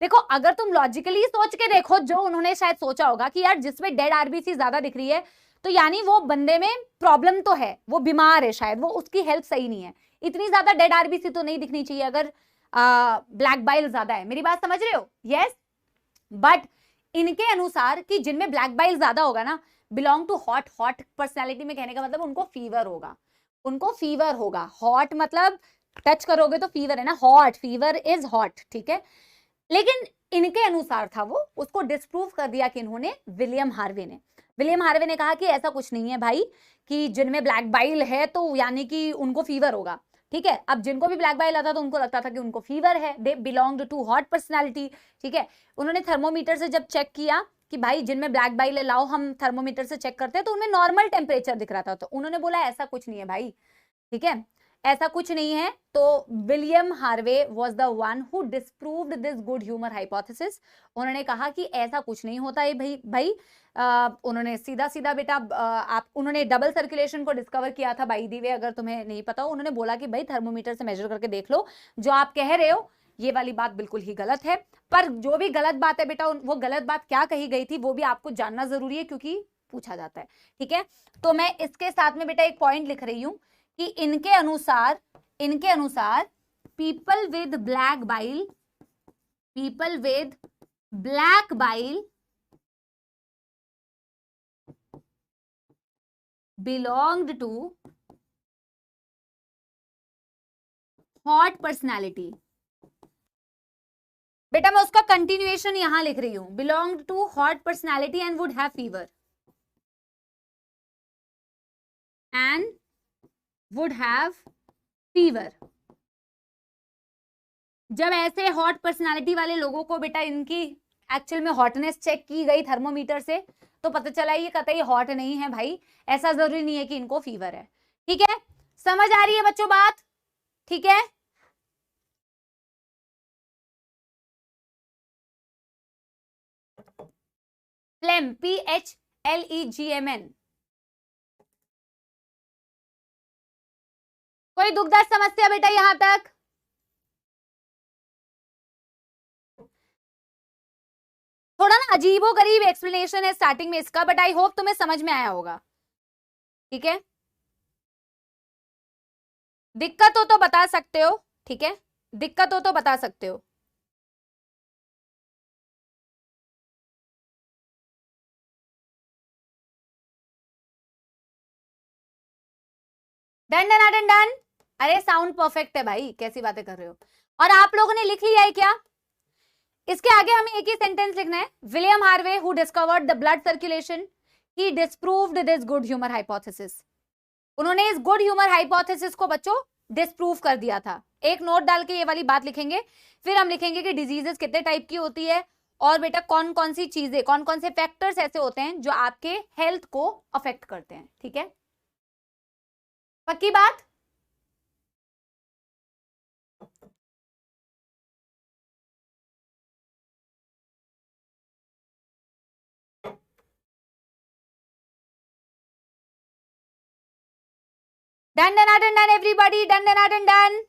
देखो अगर तुम लॉजिकली सोच के देखो, जो उन्होंने शायद सोचा होगा कि यार जिसमें डेड आरबीसी ज्यादा दिख रही है, तो यानी वो बंदे में प्रॉब्लम तो है, वो बीमार है, शायद वो उसकी हेल्थ सही नहीं है, इतनी ज्यादा डेड आरबीसी तो नहीं दिखनी चाहिए अगर ब्लैक बाइल ज्यादा है। मेरी बात समझ रहे हो? यस। बट इनके अनुसार कि जिनमें ब्लैक बाइल ज्यादा होगा ना, belong to hot, hot personality में कहने का मतलब उनको फीवर होगा, उनको फीवर होगा। हॉट मतलब टच करोगे तो फीवर है ना, हॉट, फीवर इज हॉट, ठीक है। लेकिन इनके अनुसार था वो, उसको डिस्प्रूव कर दिया कि इन्होंने, विलियम हार्वे ने। विलियम हार्वे ने कहा कि ऐसा कुछ नहीं है भाई, कि जिनमें ब्लैक बाइल है तो यानी कि उनको फीवर होगा, ठीक है। अब जिनको भी ब्लैक बाइल आता तो उनको लगता था कि उनको फीवर है, दे बिलोंग्ड टू हॉट पर्सनैलिटी, ठीक है। उन्होंने थर्मोमीटर से जब चेक किया कि भाई जिनमें ब्लैक बाइल है लाओ हम थर्मोमीटर से चेक करते हैं, तो उनमें नॉर्मल टेम्परेचर दिख रहा था, तो उन्होंने बोला ऐसा कुछ नहीं है भाई, ठीक है, ऐसा कुछ नहीं है। तो William Harvey was the one who disproved this good humour hypothesis. उन्होंने कहा कि ऐसा कुछ नहीं होता है भाई उन्होंने सीधा सीधा बेटा उन्होंने डबल सर्कुलेशन को डिस्कवर किया था, बाय द वे, अगर तुम्हें नहीं पता हो। उन्होंने बोला कि भाई थर्मोमीटर से मेजर करके देख लो, जो आप कह रहे हो ये वाली बात बिल्कुल ही गलत है। पर जो भी गलत बात है बेटा, वो गलत बात क्या कही गई थी वो भी आपको जानना जरूरी है, क्योंकि पूछा जाता है, ठीक है। तो मैं इसके साथ में बेटा एक पॉइंट लिख रही हूं कि इनके अनुसार people with black bile, people with black bile belonged to hot personality. बेटा मैं उसका कंटिन्यूएशन यहां लिख रही हूं, belonged to hot personality and would have fever, and would have fever. जब ऐसे हॉट पर्सनालिटी वाले लोगों को बेटा इनकी एक्चुअल में हॉटनेस चेक की गई थर्मोमीटर से, तो पता चला ये कतई हॉट नहीं है भाई, ऐसा जरूरी नहीं है कि इनको फीवर है, ठीक है। समझ आ रही है बच्चों बात? ठीक है। Flame, PHLEGMN। कोई दुखदायक समस्या बेटा यहां तक? थोड़ा ना अजीबो गरीब एक्सप्लेनेशन है स्टार्टिंग में इसका, बट आई होप तुम्हें समझ में आया होगा, ठीक है। दिक्कत हो तो बता सकते हो, ठीक है, दिक्कत हो तो बता सकते हो। Done done done done. अरे साउंड परफेक्ट है भाई, कैसी बातें कर रहे हो। और आप लोगों ने लिख लिया है क्या? इसके आगे हमें एक ही सेंटेंस लिखना है, William Harvey who discovered the blood circulation, he disproved this good humour hypothesis. उन्होंने इस गुड ह्यूमर हाइपोथेसिस को बच्चों डिस्प्रूव कर दिया था। एक नोट डाल के ये वाली बात लिखेंगे, फिर हम लिखेंगे कि डिजीजेस कितने टाइप की होती है, और बेटा कौन कौन सी चीजें, कौन कौन से फैक्टर्स ऐसे होते हैं जो आपके हेल्थ को अफेक्ट करते हैं, ठीक है। पक्की बात? Done done done done everybody, done done done done.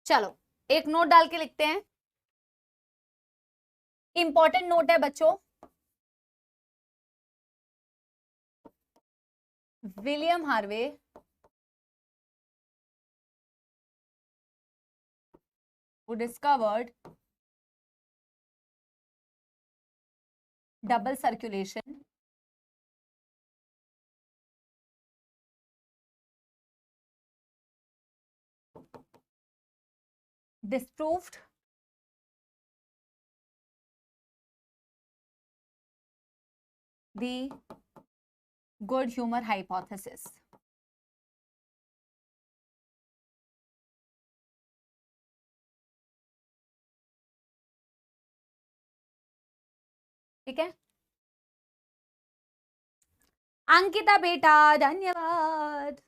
चलो एक नोट डाल के लिखते हैं, इंपॉर्टेंट नोट है बच्चों, William Harvey who discovered double circulation disproved the good humor hypothesis. ठीक है अंकिता बेटा, धन्यवाद।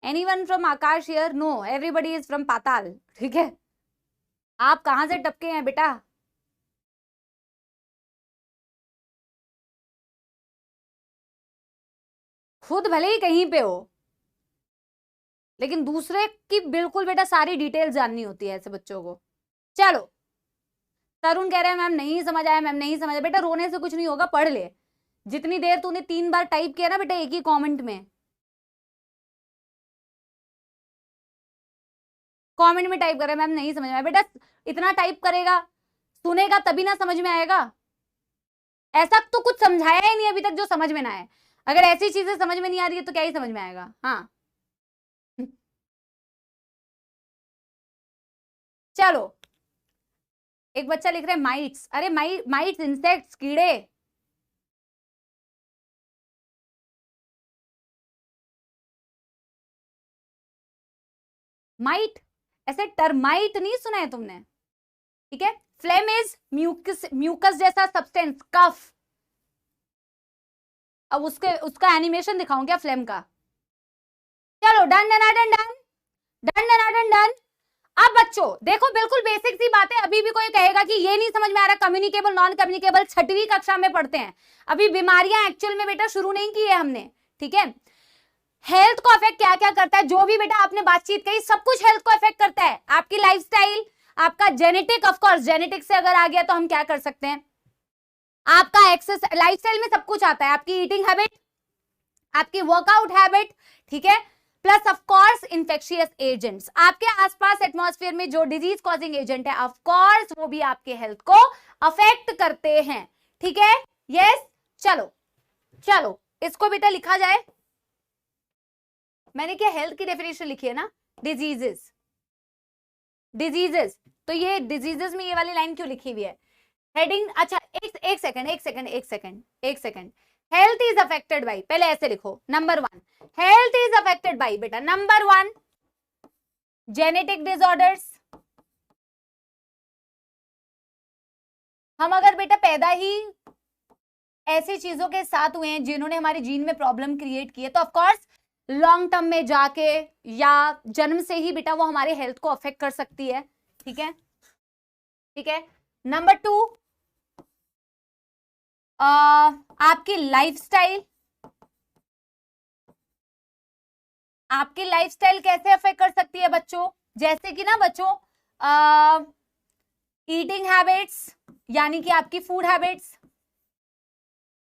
Anyone from Aakash here? No, everybody is from पाताल। ठीक है, आप कहां से टपके हैं बेटा? खुद भले ही कहीं पे हो, लेकिन दूसरे की बिल्कुल बेटा सारी डिटेल जाननी होती है ऐसे बच्चों को। चलो, तरुण कह रहे हैं मैम नहीं समझ आया, मैम नहीं समझ आया। बेटा रोने से कुछ नहीं होगा, पढ़ ले। जितनी देर तूने 3 बार टाइप किया ना बेटा एक ही कमेंट में, कमेंट में टाइप कर रहा है मैम नहीं समझ में आया। बेटा इतना टाइप करेगा, सुनेगा तभी ना समझ में आएगा। ऐसा तो कुछ समझाया ही नहीं अभी तक जो समझ में ना आए। अगर ऐसी चीजें समझ में नहीं आ रही है तो क्या ही समझ में आएगा। हाँ चलो, एक बच्चा लिख रहा है माइट्स। अरे माइट्स इंसेक्ट्स, कीड़े। माइट, ऐसे टर्माइट नहीं सुना है तुमने? ठीक है, फ्लेम इज म्यूकस, म्यूकस जैसा सब्सटेंस, कफ। अब उसका एनिमेशन दिखाऊं क्या फ्लेम का? चलो done done done done done done done done. अब बच्चों देखो, बिल्कुल बेसिक सी बात है। अभी भी कोई कहेगा कि ये नहीं समझ में आ रहा, कम्युनिकेबल नॉन कम्युनिकेबल 6वीं कक्षा में पढ़ते हैं। अभी बीमारियां एक्चुअल में बेटा शुरू नहीं की है हमने। ठीक है, हेल्थ को अफेक्ट क्या क्या करता है, जो भी बेटा आपने बातचीत कही सब कुछ हेल्थ को अफेक्ट करता है। आपकी लाइफस्टाइल, आपका जेनेटिक, ऑफ कोर्स जेनेटिक से अगर आ गया तो हम क्या कर सकते हैं, आपका एक्सरसाइज, लाइफस्टाइल में सब कुछ आता है। आपकी ईटिंग हैबिट, आपकी वर्कआउट हैबिट, ठीक है, plus of course infectious agents. आपके आसपास एटमॉस्फेयर में जो डिजीज कॉजिंग एजेंट है ऑफ कोर्स वो भी आपके हेल्थ को अफेक्ट करते हैं। ठीक है, यस। चलो चलो इसको बेटा लिखा जाए। मैंने क्या हेल्थ की डेफिनेशन लिखी है ना, डिजीजेस, डिजीजेस। तो ये डिजीजेस में ये वाली लाइन क्यों लिखी हुई है? हेडिंग, अच्छा एक second. Health is affected by, पहले ऐसे लिखो, number 1 health is affected by, बेटा नंबर 1 जेनेटिक डिसऑर्डर्स। हम अगर बेटा पैदा ही ऐसी चीजों के साथ हुए हैं जिन्होंने हमारे जीन में प्रॉब्लम क्रिएट की है तो ऑफकोर्स लॉन्ग टर्म में जाके या जन्म से ही बेटा वो हमारे हेल्थ को अफेक्ट कर सकती है। ठीक है, ठीक है। नंबर 2 आपकी लाइफस्टाइल, आपकी लाइफस्टाइल कैसे अफेक्ट कर सकती है बच्चों? जैसे कि ना बच्चों, ईटिंग हैबिट्स, यानी कि आपकी फूड हैबिट्स,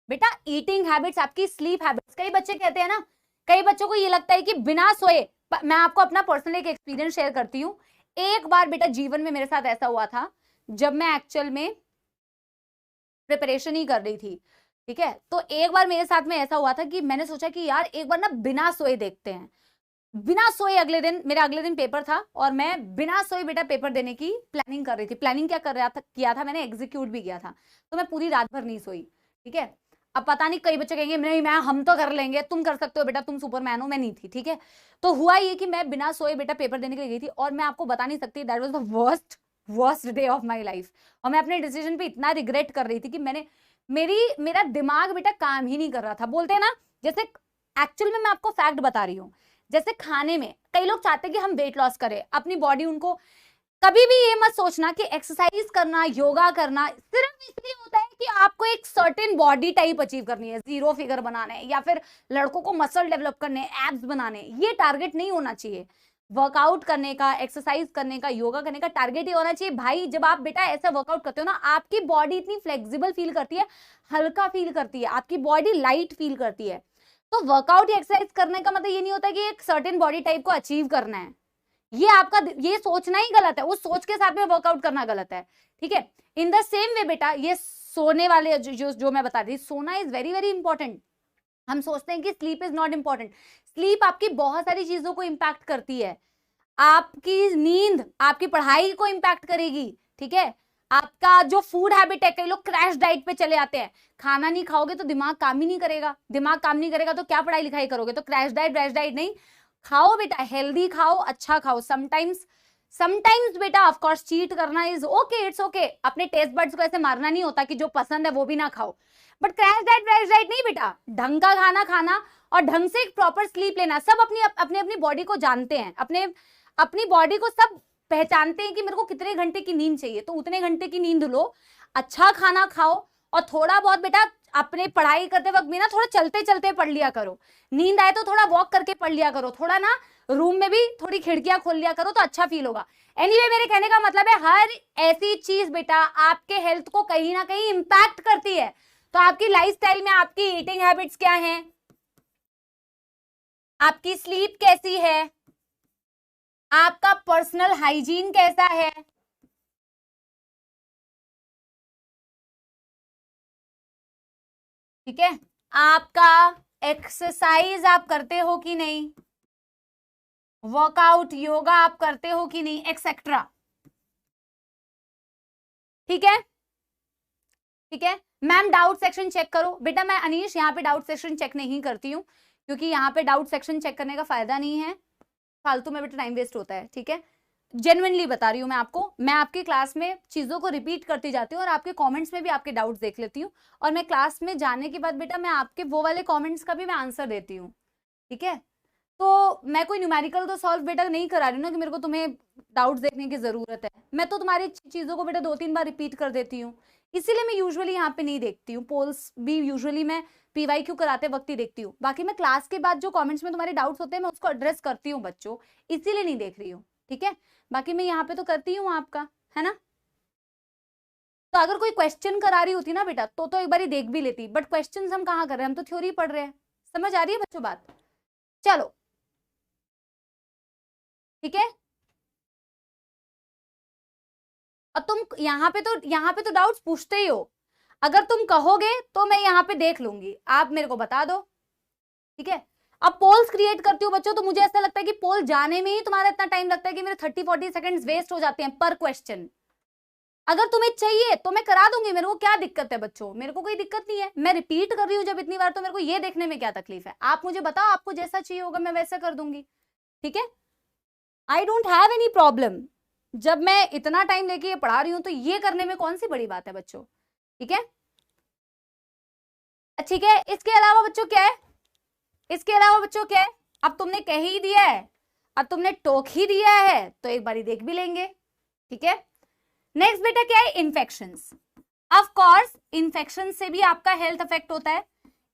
बेटा ईटिंग हैबिट्स, आपकी स्लीप हैबिट्स। कई बच्चे कहते हैं ना, कई बच्चों को ये लगता है कि बिना सोए, मैं आपको अपना पर्सनल एक एक्सपीरियंस शेयर करती हूँ। एक बार बेटा जीवन में मेरे साथ ऐसा हुआ था जब मैं एक्चुअल में प्रिपरेशन ही कर रही थी। ठीक है, तो एक बार मेरे साथ में ऐसा हुआ था कि मैंने सोचा कि यार एक बार ना बिना सोए देखते हैं। बिना सोए अगले दिन, मेरा अगले दिन पेपर था और मैं बिना सोए बेटा पेपर देने की प्लानिंग कर रही थी। प्लानिंग क्या कर रहा था, किया था मैंने, एग्जीक्यूट भी किया था। तो मैं पूरी रात भर नहीं सोई। ठीक है, अब पता नहीं कई बच्चे कहेंगे नहीं मैं, हम तो कर लेंगे, तुम कर सकते हो बेटा, तुम सुपरमैन हो, मैं नहीं थी। ठीक है, तो हुआ ये कि मैं बिना सोए बेटा पेपर देने के लिए गई थी और मैं आपको बता नहीं सकती, that was the worst day of my life. और मैं अपने डिसीजन पे इतना रिग्रेट कर रही थी कि मेरा दिमाग बेटा काम ही नहीं कर रहा था। बोलते हैं ना, जैसे एक्चुअल में मैं आपको फैक्ट बता रही हूँ, जैसे खाने में कई लोग चाहते हैं कि हम वेट लॉस करें अपनी बॉडी, उनको कभी भी ये मत सोचना कि एक्सरसाइज करना, योगा करना सिर्फ इसलिए होता है कि आपको एक सर्टेन बॉडी टाइप अचीव करनी है, 0 फिगर बनाना है या फिर लड़कों को मसल डेवलप करने, एब्स बनाने, ये टारगेट नहीं होना चाहिए। वर्कआउट करने का, एक्सरसाइज करने का, योगा करने का टारगेट ये होना चाहिए भाई। जब आप बेटा ऐसा वर्कआउट करते हो ना, आपकी बॉडी इतनी फ्लेक्सिबल फील करती है, हल्का फील करती है, आपकी बॉडी लाइट फील करती है। तो वर्कआउट या एक्सरसाइज करने का मतलब ये नहीं होता कि एक सर्टेन बॉडी टाइप को अचीव करना है। ये आपका ये सोचना ही गलत है, उस सोच के साथ में वर्कआउट करना गलत है, ठीक है। इन द सेम वे बेटा, ये सोने वाले जो मैं बता रही, सोना इज वेरी वेरी इंपॉर्टेंट। हम सोचते हैं कि sleep is not important. Sleep आपकी बहुत सारी चीजों को इंपैक्ट करती है। आपकी नींद आपकी पढ़ाई को इंपैक्ट करेगी, ठीक है। आपका जो फूड हैबिट है, कई लोग क्रैश डाइट पे चले आते हैं, खाना नहीं खाओगे तो दिमाग काम ही नहीं करेगा, दिमाग काम नहीं करेगा तो क्या पढ़ाई लिखाई करोगे। तो क्रैश डाइट नहीं, खाओ बेटा, हेल्दी खाओ, अच्छा खाओ। समटाइम्स बेटा ऑफ कोर्स चीट करना इज ओके, इट्स ओके। अपने टेस्ट बड्स को ऐसे मारना नहीं होता कि जो पसंद है वो भी ना खाओ, बट क्रैश डाइट नहीं बेटा। ढंग का खाना खाना और ढंग से एक प्रॉपर स्लीप लेना। सब अपनी बॉडी को जानते हैं, अपनी बॉडी को सब पहचानते हैं कि मेरे को कितने घंटे की नींद चाहिए, तो उतने घंटे की नींद लो, अच्छा खाना खाओ, और थोड़ा बहुत बेटा अपने पढ़ाई करते वक्त भी ना थोड़ा चलते चलते पढ़ लिया करो। नींद आए तो थोड़ा वॉक करके पढ़ लिया करो, थोड़ा ना रूम में भी थोड़ी खिड़कियां खोल लिया करो, तो अच्छा फील होगा। एनीवे मेरे कहने का मतलब है, हर ऐसी चीज बेटा आपके हेल्थ को कहीं ना कहीं इंपैक्ट करती है। तो आपकी लाइफस्टाइल में आपकी ईटिंग हैबिट्स क्या हैं, आपकी स्लीप कैसी है, आपका पर्सनल हाइजीन कैसा है, ठीक है, आपका एक्सरसाइज आप करते हो कि नहीं, वर्कआउट योगा आप करते हो कि नहीं, एक्सेट्रा, ठीक है। ठीक है मैम, डाउट सेक्शन चेक करो बेटा। मैं अनीश यहाँ पे डाउट सेक्शन चेक नहीं करती हूँ, क्योंकि यहाँ पे डाउट सेक्शन चेक करने का फायदा नहीं है, फालतू में बेटा टाइम वेस्ट होता है, ठीक है। जेन्युइनली बता रही हूँ मैं आपको, मैं आपकी क्लास में चीजों को रिपीट करती जाती हूँ और आपके कमेंट्स में भी आपके डाउट्स देख लेती हूँ, और मैं क्लास में जाने के बाद बेटा मैं आपके वो वाले कमेंट्स का भी मैं आंसर देती हूँ, ठीक है। तो मैं कोई न्यूमेरिकल तो सॉल्व बेटा नहीं करा रही हूँ ना कि मेरे को तुम्हें डाउट्स देखने की जरूरत है। मैं तो तुम्हारी चीजों को बेटा 2-3 बार रिपीट कर देती हूँ, इसीलिए मैं यूजुअली यहाँ पे नहीं देखती हूँ। पोल्स भी यूजुअली मैं PYQ कराते वक्त ही देखती हूँ, बाकी मैं क्लास के बाद जो कमेंट्स में तुम्हारे डाउट्स होते हैं मैं उसको एड्रेस करती हूँ बच्चों, इसीलिए नहीं देख रही हूँ, ठीक है। बाकी मैं यहाँ पे तो करती हूँ आपका, है ना। तो अगर कोई क्वेश्चन करा रही होती ना बेटा तो एक बार देख भी लेती, बट क्वेश्चन हम कहाँ कर रहे हैं, हम तो थ्योरी पढ़ रहे हैं। समझ आ रही है बच्चों बात? चलो ठीक है। अब तुम यहाँ पे तो डाउट्स पूछते ही हो, अगर तुम कहोगे तो मैं यहाँ पे देख लूंगी, आप मेरे को बता दो, ठीक है। अब पोल्स क्रिएट करती हूँ बच्चों, तो मुझे ऐसा लगता है कि पोल जाने में ही तुम्हारा इतना टाइम लगता है कि मेरे 30-40 सेकंड्स वेस्ट हो जाते हैं पर क्वेश्चन। अगर तुम्हें चाहिए तो मैं करा दूंगी, मेरे को क्या दिक्कत है बच्चों, मेरे को कोई दिक्कत नहीं है। मैं रिपीट कर रही हूँ जब इतनी बार, तो मेरे को ये देखने में क्या तकलीफ है। आप मुझे बताओ, आपको जैसा चाहिए होगा मैं वैसा कर दूंगी, ठीक है। I don't have any problem, जब मैं इतना टाइम लेके ये पढ़ा रही हूँ तो ये करने में कौन सी बड़ी बात है बच्चों, ठीक है। ठीक है, इसके अलावा बच्चों क्या है, इसके अलावा बच्चों क्या है, अब तुमने कह ही दिया है, अब तुमने टोक ही दिया है, तो एक बारी देख भी लेंगे, ठीक है। नेक्स्ट बेटा क्या है, इन्फेक्शंस। ऑफ कोर्स इन्फेक्शन से भी आपका हेल्थ अफेक्ट होता है।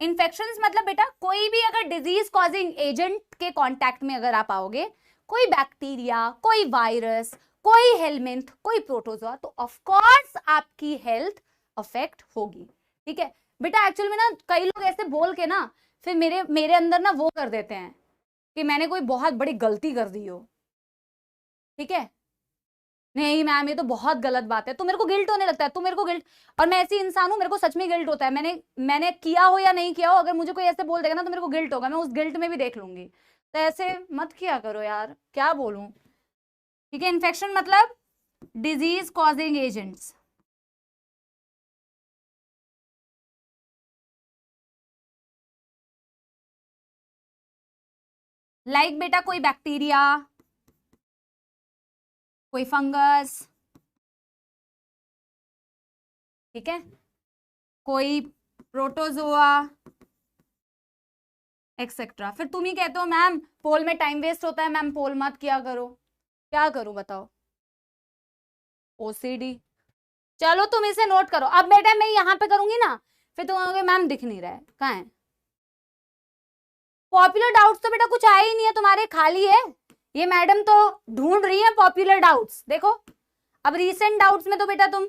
इन्फेक्शंस मतलब बेटा कोई भी अगर डिजीज कॉजिंग एजेंट के कांटेक्ट में अगर आप आओगे, कोई बैक्टीरिया, कोई वायरस, कोई हेलमिंथ, कोई प्रोटोजोआ, तो ऑफ कोर्स आपकी हेल्थ अफेक्ट होगी, ठीक है बेटा। एक्चुअल में ना कई लोग ऐसे बोल के ना फिर मेरे अंदर ना वो कर देते हैं कि मैंने कोई बहुत बड़ी गलती कर दी हो, ठीक है। नहीं मैम ये तो बहुत गलत बात है, तो मेरे को गिल्ट होने लगता है, तो मेरे को गिल्ट, और मैं ऐसी इंसान हूं, मेरे को सच में गिल्ट होता है। मैंने किया हो या नहीं किया हो, अगर मुझे कोई ऐसे बोल देगा ना तो मेरे को गिल्ट होगा, मैं उस गिल्ट में भी देख लूंगी। तो ऐसे मत किया करो यार, क्या बोलूं, ठीक है। इन्फेक्शन मतलब डिजीज कॉजिंग एजेंट्स, लाइक बेटा कोई बैक्टीरिया, कोई फंगस, ठीक है, कोई प्रोटोजोआ एक्सेट्रा। फिर तुम ही कहते हो मैम पोल में टाइम वेस्ट होता है, मैम पोल मत किया करो, क्या करूं बताओ, OCD। चलो तुम इसे नोट करो। अब बेटा मैं यहाँ पे करूंगी ना, फिर तुम कहोगे मैम दिख नहीं रहा है, कहाँ है। पॉपुलर डाउट्स तो बेटा कुछ आए ही नहीं है तुम्हारे, खाली है ये मैडम तो ढूंढ रही है पॉपुलर डाउट्स। देखो अब रीसेंट डाउट्स में तो बेटा तुम,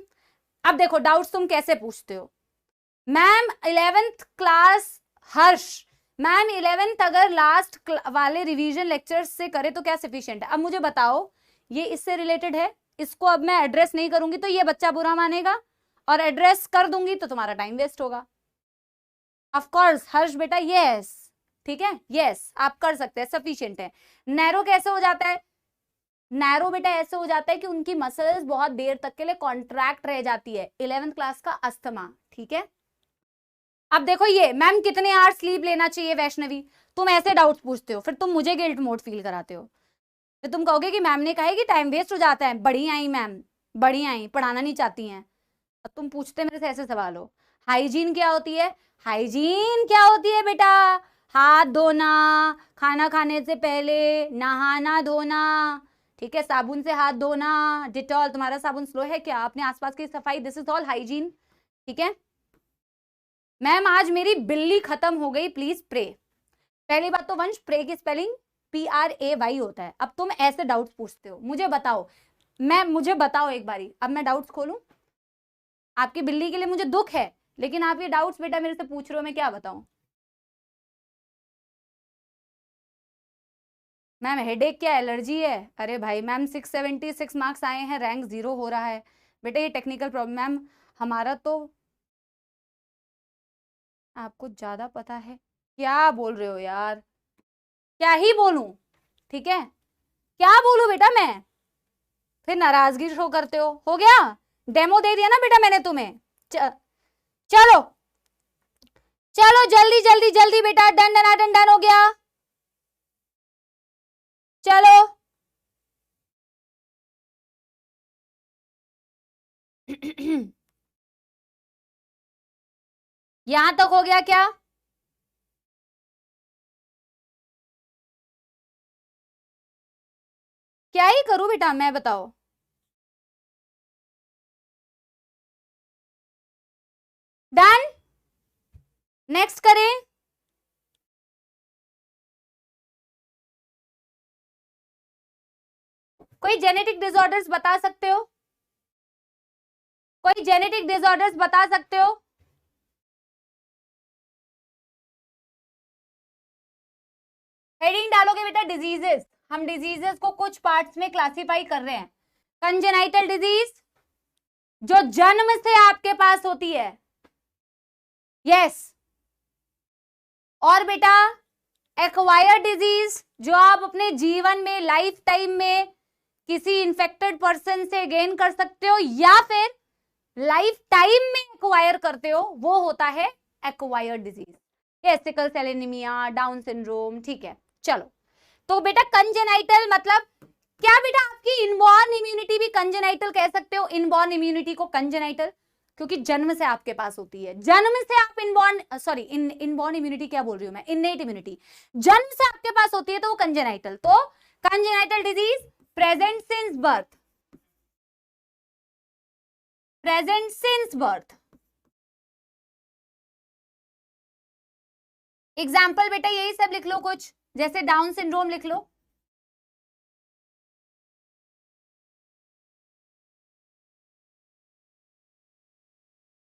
अब देखो डाउट्स तुम कैसे पूछते हो। मैम 11th क्लास हर्ष, मैम 11th अगर लास्ट वाले रिवीजन लेक्चर्स से करे तो क्या सफिशिएंट है? अब मुझे बताओ, ये इससे रिलेटेड है, इसको अब मैं एड्रेस नहीं करूंगी तो ये बच्चा बुरा मानेगा, और एड्रेस कर दूंगी तो तुम्हारा टाइम वेस्ट होगा। ऑफ कोर्स हर्ष बेटा, यस ठीक है, यस आप कर सकते हैं, सफिशिएंट है। नैरो कैसे हो जाता है? नैरो बेटा ऐसे हो जाता है कि उनकी मसल्स बहुत देर तक के लिए कॉन्ट्रैक्ट रह जाती है, 11th क्लास का अस्थमा, ठीक है। अब देखो ये मैम कितने आवर स्लीप लेना चाहिए वैष्णवी, तुम ऐसे डाउट्स पूछते हो, फिर तुम मुझे गिल्ट मोड फील कराते हो, फिर तुम कहोगे कि मैम ने कहा है कि टाइम वेस्ट हो जाता है। बढ़िया आई मैम, बढ़िया आई, पढ़ाना नहीं चाहती हैं। अब तुम पूछते मेरे से ऐसे सवाल हो। हाइजीन क्या होती है? हाइजीन क्या होती है बेटा? हाथ धोना, खाना खाने से पहले नहाना धोना, ठीक है, साबुन से हाथ धोना, डिटॉल, तुम्हारा साबुन स्लो है क्या? अपने आसपास की सफाई, दिस इज ऑल हाइजीन, ठीक है। मैम आज मेरी बिल्ली खत्म हो गई, प्लीज प्रे। पहली बात तो वंश, प्रे की स्पेलिंग PRAY होता है। अब तुम ऐसे डाउट्स पूछते हो, मुझे बताओ, मुझे बताओ एक बारी, अब मैं डाउट्स खोलूं? आपकी बिल्ली के लिए मुझे दुख है, लेकिन आप ये डाउट्स बेटा मेरे से पूछ रहे हो, मैं क्या बताऊं? मैम हेडेक क्या एलर्जी है? अरे भाई मैम 676 मार्क्स आए हैं, रैंक 0 हो रहा है बेटा, ये टेक्निकल प्रॉब्लम। मैम हमारा तो, आपको ज्यादा पता है। क्या बोल रहे हो यार, क्या ही बोलूं, ठीक है, क्या बोलूं बेटा मैं? फिर नाराजगी शो करते हो गया? डेमो दे दिया ना बेटा मैंने तुम्हें। चलो चलो जल्दी जल्दी जल्दी बेटा, डन डन डन डन हो गया, चलो। यहां तक हो गया क्या? क्या ही करूं बेटा मैं, बताओ। डन, नेक्स्ट करें। कोई जेनेटिक डिसऑर्डर्स बता सकते हो? कोई जेनेटिक डिसऑर्डर्स बता सकते हो? हेडिंग डालोगे बेटा डिजीजेस, हम डिजीजेस को कुछ पार्ट्स में क्लासिफाई कर रहे हैं। कंजेनाइटल डिजीज जो जन्म से आपके पास होती है, यस। और बेटा एक्वायर्ड डिजीज जो आप अपने जीवन में लाइफ टाइम में किसी इन्फेक्टेड पर्सन से गेन कर सकते हो या फिर लाइफ टाइम में एक्वायर करते हो, वो होता है acquired disease, sickle cell anaemia, down syndrome, ठीक है। चलो तो बेटा कंजेनाइटल मतलब क्या बेटा? आपकी इनबॉर्न इम्यूनिटी भी कंजेनाइटल कह सकते हो, इनबॉर्न इम्यूनिटी को कंजेनाइटल, क्योंकि जन्म से आपके पास होती है, जन्म से आप इनबॉर्न, सॉरी इनबॉर्न इम्यूनिटी क्या बोल रही हूं मैं, इननेट इम्यूनिटी, जन्म से आपके पास होती है तो वो कंजेनाइटल। तो congenital disease present since birth, present since birth. Example बेटा यही सब लिख लो कुछ, जैसे डाउन सिंड्रोम लिख लो,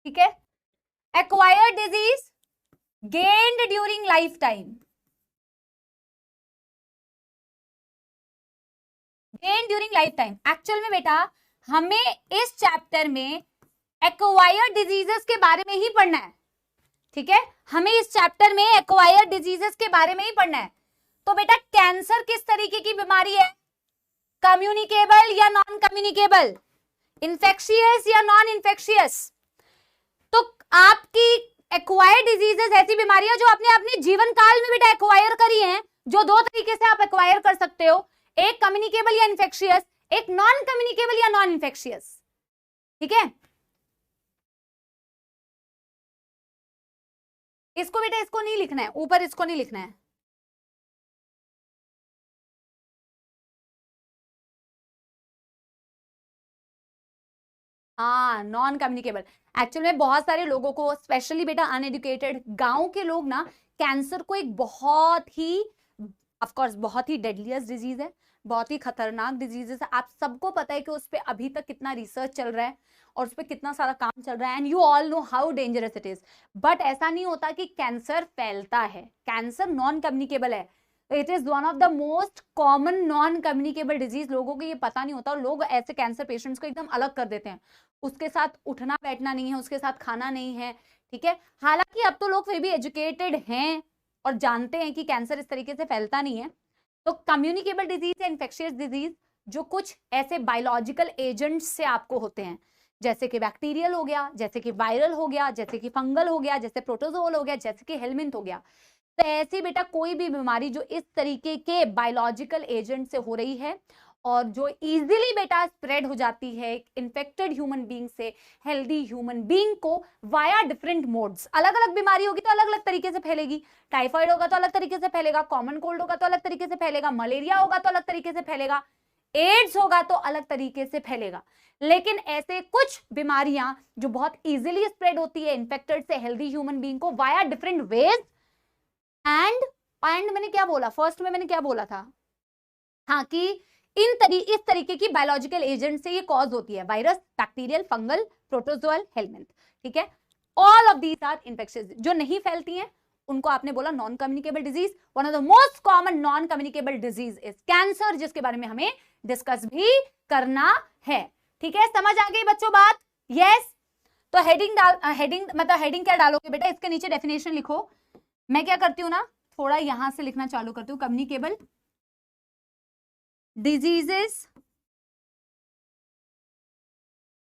ठीक है। Acquired disease gained during life time, gain during life time. Actual में बेटा हमें इस चैप्टर में एक्वायर्ड डिजीजेस के बारे में ही पढ़ना है, ठीक है, हमें इस चैप्टर में एक्वायर्ड डिजीजेस के बारे में ही पढ़ना है। तो बेटा कैंसर किस तरीके की बीमारी है? कम्युनिकेबल या नॉन कम्युनिकेबल, इन्फेक्शियस या नॉन इन्फेक्शियस? तो आपकी एक्वायर्ड डिजीजेस ऐसी बीमारियां जो आपने अपने जीवन काल में बेटा एक्वायर करी हैं, जो दो तरीके से आप एक्वायर कर सकते हो, एक कम्युनिकेबल या इन्फेक्शियस, एक नॉन कम्युनिकेबल या नॉन इन्फेक्शियस, ठीक है। इसको बेटा इसको नहीं लिखना है, ऊपर इसको नहीं लिखना है, हाँ नॉन कम्युनिकेबल। एक्चुअल में बहुत सारे लोगों को, स्पेशली बेटा अनएजुकेटेड गांव के लोग ना, कैंसर को एक बहुत ही, ऑफ कोर्स बहुत ही डेडलियस्ट डिजीज है, बहुत ही खतरनाक डिजीजेस है। आप सबको पता है कि उस पर अभी तक कितना रिसर्च चल रहा है और उस पर कितना सारा काम चल रहा है, and you all know how dangerous it is. But ऐसा नहीं होता कि कैंसर फैलता है, कैंसर नॉन कम्युनिकेबल है। It is one of the most common non communicable disease. लोगों को ये पता नहीं होता और लोग ऐसे कैंसर पेशेंट्स को एकदम अलग कर देते हैं। उसके साथ उठना बैठना नहीं है, उसके साथ खाना नहीं है, ठीक है। हालांकि अब तो लोग फिर भी एजुकेटेड हैं और जानते हैं कि कैंसर इस तरीके से फैलता नहीं है। तो कम्युनिकेबल डिजीज या इन्फेक्शियस डिजीज जो कुछ ऐसे बायोलॉजिकल एजेंट्स से आपको होते हैं, जैसे कि बैक्टीरियल हो गया, जैसे कि वायरल हो गया, जैसे कि फंगल हो गया, जैसे प्रोटोजोल हो गया, जैसे कि हेलमिंथ हो गया। तो ऐसी बेटा कोई भी बीमारी जो इस तरीके के बायोलॉजिकल एजेंट से हो रही है और जो इजीली बेटा स्प्रेड हो जाती है इन्फेक्टेड ह्यूमन बीइंग से हेल्दी ह्यूमन बीइंग को वाया डिफरेंट मोड्स। अलग अलग बीमारी होगी तो अलग अलग तरीके से फैलेगी। टाइफाइड होगा तो अलग तरीके से फैलेगा, कॉमन कोल्ड होगा तो अलग तरीके से फैलेगा, मलेरिया होगा तो अलग तरीके से फैलेगा, एड्स होगा तो अलग तरीके से फैलेगा। लेकिन ऐसे कुछ बीमारियां जो बहुत इजीली स्प्रेड होती है इन्फेक्टेड से हेल्दी ह्यूमन बीइंग को वाया डिफरेंट वेज। एंड मैंने क्या बोला, फर्स्ट में मैंने क्या बोला था, हाँ, कि इस तरीके की बायोलॉजिकल एजेंट से ये कॉज होती है, virus, bacterial, fungal, protozoal, helminth, ठीक है। All of these are infectious. जो नहीं फैलती हैं उनको आपने बोला non communicable disease. One of the most common non communicable disease is cancer, जिसके बारे में हमें डिस्कस भी करना है, ठीक है। समझ आ गई बच्चों बात? यस। तो हेडिंग क्या डालोगे बेटा, इसके नीचे डेफिनेशन लिखो। मैं क्या करती हूँ ना, थोड़ा यहां से लिखना चालू करती हूँ, communicable diseases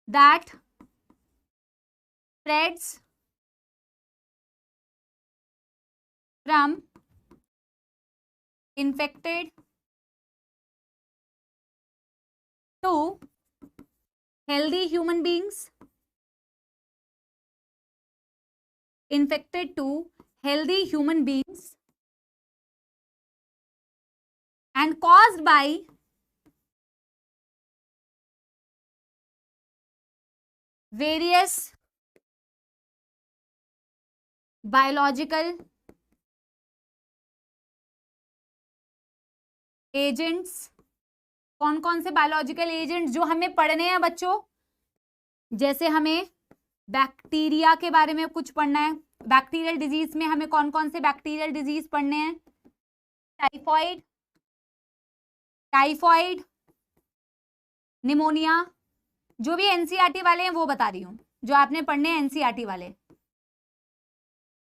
that spreads from infected to healthy human beings, infected to healthy human beings and caused by various biological agents। कौन कौन से बायोलॉजिकल एजेंट्स जो हमें पढ़ने हैं बच्चों, जैसे हमें बैक्टीरिया के बारे में कुछ पढ़ना है। बैक्टीरियल डिजीज में हमें कौन कौन से बैक्टीरियल डिजीज पढ़ने हैं, टाइफॉइड, निमोनिया, जो भी एनसीईआरटी वाले हैं वो बता रही हूं, जो आपने पढ़ने हैं एनसीईआरटी वाले,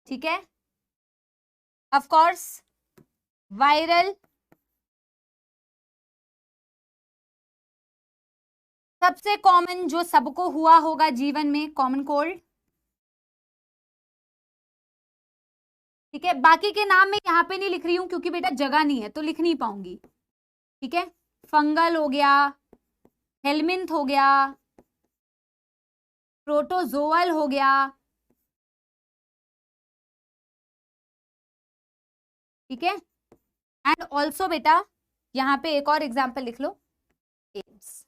ठीक है। ऑफ कोर्स वायरल, सबसे कॉमन जो सबको हुआ होगा जीवन में, कॉमन कोल्ड, ठीक है। बाकी के नाम मैं यहाँ पे नहीं लिख रही हूं क्योंकि बेटा जगह नहीं है तो लिख नहीं पाऊंगी, ठीक है। फंगल हो गया, हेलमिंथ हो गया, प्रोटोजोअल हो गया, ठीक है। एंड ऑल्सो बेटा यहां पे एक और एग्जाम्पल लिख लो, ads.